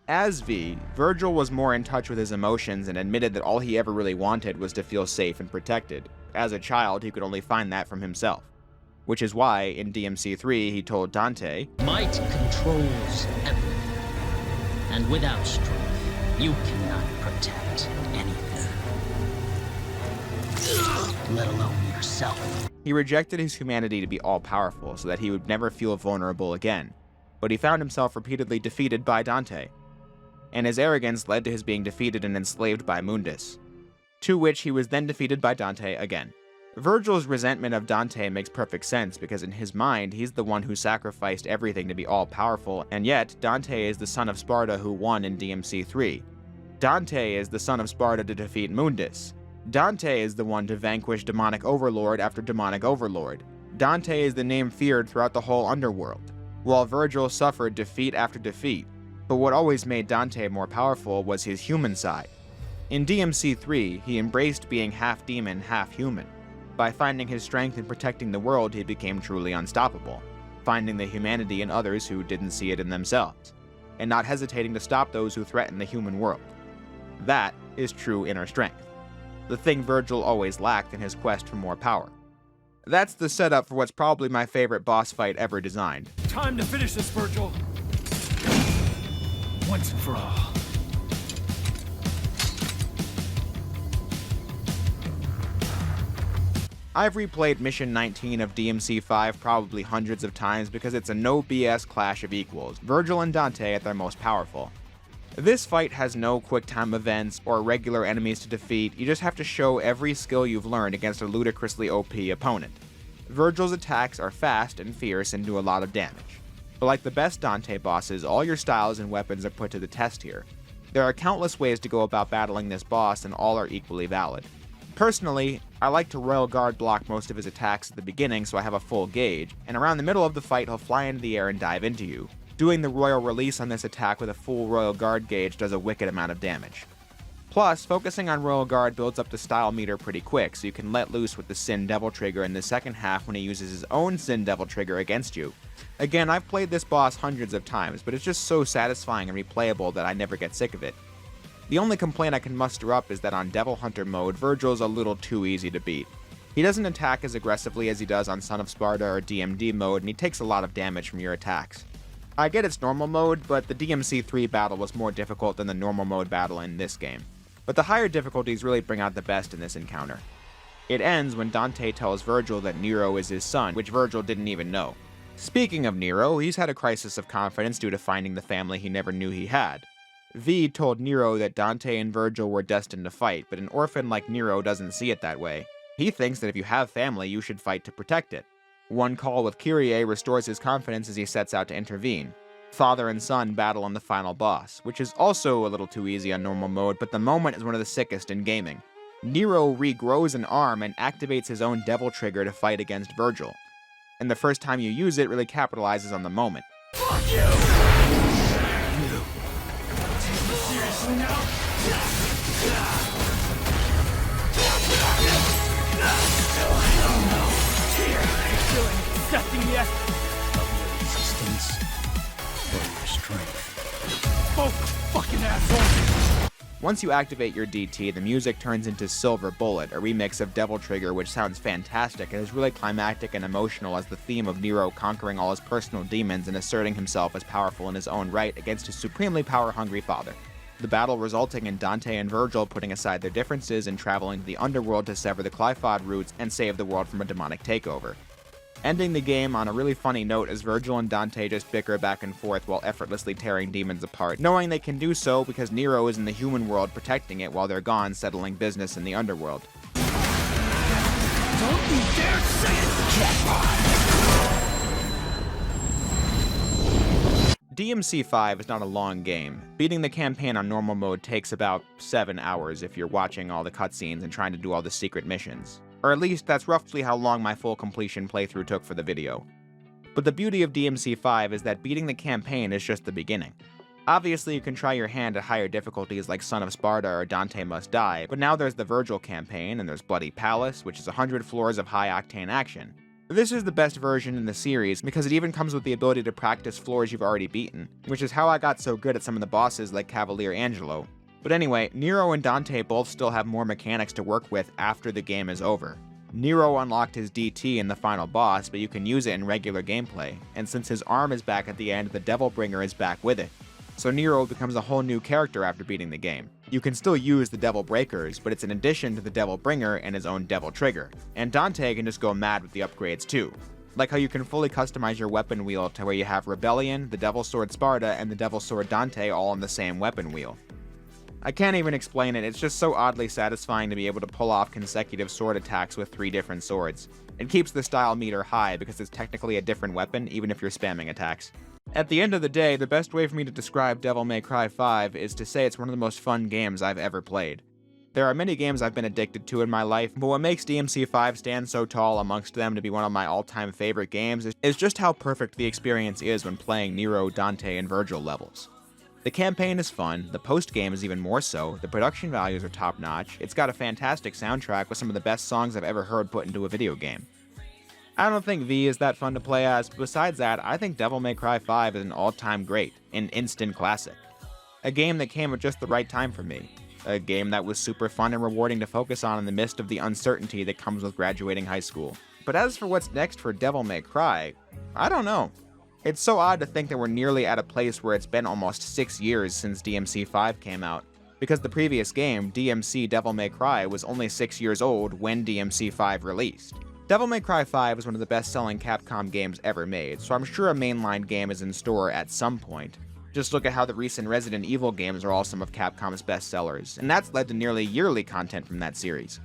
[SPEAKER 1] As V, Virgil was more in touch with his emotions and admitted that all he ever really wanted was to feel safe and protected. As a child, he could only find that from himself. Which is why, in DMC 3, he told Dante,
[SPEAKER 11] Might controls everything, and without strength, you cannot protect anything, let alone yourself.
[SPEAKER 1] He rejected his humanity to be all-powerful so that he would never feel vulnerable again, but he found himself repeatedly defeated by Dante, and his arrogance led to his being defeated and enslaved by Mundus, to which he was then defeated by Dante again. Virgil's resentment of Dante makes perfect sense because in his mind, he's the one who sacrificed everything to be all-powerful, and yet Dante is the son of Sparta who won in DMC 3. Dante is the son of Sparta to defeat Mundus. Dante is the one to vanquish demonic overlord after demonic overlord. Dante is the name feared throughout the whole underworld, while Virgil suffered defeat after defeat. But what always made Dante more powerful was his human side. In DMC 3, he embraced being half demon, half human. By finding his strength in protecting the world, he became truly unstoppable, finding the humanity in others who didn't see it in themselves, and not hesitating to stop those who threaten the human world. That is true inner strength, the thing Virgil always lacked in his quest for more power. That's the setup for what's probably my favorite boss fight ever designed.
[SPEAKER 3] Time to finish this, Virgil. Once and for all.
[SPEAKER 1] I've replayed Mission 19 of DMC 5 probably hundreds of times because it's a no BS clash of equals, Virgil and Dante at their most powerful. This fight has no quick time events or regular enemies to defeat, you just have to show every skill you've learned against a ludicrously OP opponent. Virgil's attacks are fast and fierce and do a lot of damage. But like the best Dante bosses, all your styles and weapons are put to the test here. There are countless ways to go about battling this boss and all are equally valid. Personally, I like to Royal Guard block most of his attacks at the beginning so I have a full gauge, and around the middle of the fight he'll fly into the air and dive into you. Doing the Royal Release on this attack with a full Royal Guard gauge does a wicked amount of damage. Plus, focusing on Royal Guard builds up the style meter pretty quick, so you can let loose with the Sin Devil trigger in the second half when he uses his own Sin Devil trigger against you. Again, I've played this boss hundreds of times, but it's just so satisfying and replayable that I never get sick of it. The only complaint I can muster up is that on Devil Hunter mode, Virgil's a little too easy to beat. He doesn't attack as aggressively as he does on Son of Sparta or DMD mode, and he takes a lot of damage from your attacks. I get it's normal mode, but the DMC 3 battle was more difficult than the normal mode battle in this game. But the higher difficulties really bring out the best in this encounter. It ends when Dante tells Virgil that Nero is his son, which Virgil didn't even know. Speaking of Nero, he's had a crisis of confidence due to finding the family he never knew he had. V told Nero that Dante and Virgil were destined to fight, but an orphan like Nero doesn't see it that way. He thinks that if you have family, you should fight to protect it. One call with Kyrie restores his confidence as he sets out to intervene. Father and son battle on the final boss, which is also a little too easy on normal mode, but the moment is one of the sickest in gaming. Nero regrows an arm and activates his own devil trigger to fight against Virgil. And the first time you use it really capitalizes on the moment.
[SPEAKER 9] Fuck you! Seriously now?
[SPEAKER 12] Accepting yet?
[SPEAKER 9] Resistance or your strength?
[SPEAKER 12] Both fucking assholes!
[SPEAKER 1] Once you activate your DT, the music turns into Silver Bullet, a remix of Devil Trigger which sounds fantastic and is really climactic and emotional as the theme of Nero conquering all his personal demons and asserting himself as powerful in his own right against his supremely power-hungry father. The battle resulting in Dante and Virgil putting aside their differences and traveling to the underworld to sever the Qliphoth roots and save the world from a demonic takeover. Ending the game on a really funny note as Virgil and Dante just bicker back and forth while effortlessly tearing demons apart, knowing they can do so because Nero is in the human world protecting it while they're gone settling business in the underworld.
[SPEAKER 9] Don't you dare say it, Catbot!
[SPEAKER 1] DMC 5 is not a long game. Beating the campaign on normal mode takes about 7 hours if you're watching all the cutscenes and trying to do all the secret missions. Or at least that's roughly how long my full completion playthrough took for the video. But the beauty of DMC 5 is that beating the campaign is just the beginning. Obviously you can try your hand at higher difficulties like Son of Sparta or Dante Must Die, but now there's the Virgil campaign and there's Bloody Palace, which is 100 floors of high-octane action. This is the best version in the series because it even comes with the ability to practice floors you've already beaten, which is how I got so good at some of the bosses like Cavalier Angelo. But anyway, Nero and Dante both still have more mechanics to work with after the game is over. Nero unlocked his DT in the final boss, but you can use it in regular gameplay, and since his arm is back at the end, the Devil Bringer is back with it. So Nero becomes a whole new character after beating the game. You can still use the Devil Breakers, but it's an addition to the Devil Bringer and his own Devil Trigger. And Dante can just go mad with the upgrades too. Like how you can fully customize your weapon wheel to where you have Rebellion, the Devil Sword Sparta, and the Devil Sword Dante all on the same weapon wheel. I can't even explain it, it's just so oddly satisfying to be able to pull off consecutive sword attacks with 3 different swords. It keeps the style meter high because it's technically a different weapon even if you're spamming attacks. At the end of the day, the best way for me to describe Devil May Cry 5 is to say it's one of the most fun games I've ever played. There are many games I've been addicted to in my life, but what makes DMC 5 stand so tall amongst them to be one of my all-time favorite games is just how perfect the experience is when playing Nero, Dante, and Virgil levels. The campaign is fun, the post-game is even more so, the production values are top-notch, it's got a fantastic soundtrack with some of the best songs I've ever heard put into a video game. I don't think V is that fun to play as, but besides that, I think Devil May Cry 5 is an all-time great, an instant classic. A game that came at just the right time for me. A game that was super fun and rewarding to focus on in the midst of the uncertainty that comes with graduating high school. But as for what's next for Devil May Cry, I don't know. It's so odd to think that we're nearly at a place where it's been almost 6 years since DMC 5 came out, because the previous game, DMC Devil May Cry, was only 6 years old when DMC 5 released. Devil May Cry 5 is one of the best-selling Capcom games ever made, so I'm sure a mainline game is in store at some point. Just look at how the recent Resident Evil games are all some of Capcom's best sellers, and that's led to nearly yearly content from that series.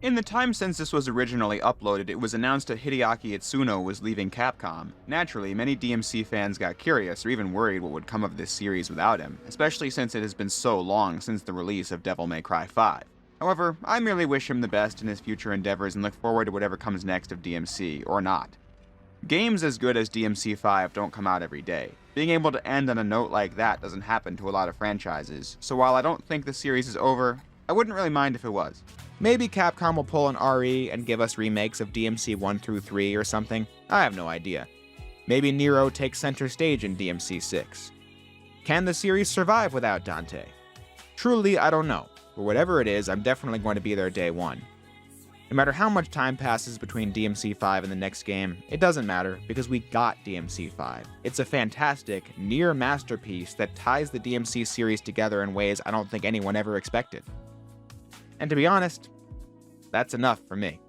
[SPEAKER 1] In the time since this was originally uploaded, it was announced that Hideaki Itsuno was leaving Capcom. Naturally, many DMC fans got curious or even worried what would come of this series without him, especially since it has been so long since the release of Devil May Cry 5. However, I merely wish him the best in his future endeavors and look forward to whatever comes next of DMC, or not. Games as good as DMC 5 don't come out every day. Being able to end on a note like that doesn't happen to a lot of franchises, so while I don't think the series is over, I wouldn't really mind if it was. Maybe Capcom will pull an RE and give us remakes of DMC 1 through 3 or something. I have no idea. Maybe Nero takes center stage in DMC 6. Can the series survive without Dante? Truly, I don't know. But whatever it is, I'm definitely going to be there day one. No matter how much time passes between DMC 5 and the next game, it doesn't matter because we got DMC 5. It's a fantastic, near masterpiece that ties the DMC series together in ways I don't think anyone ever expected. And to be honest, that's enough for me.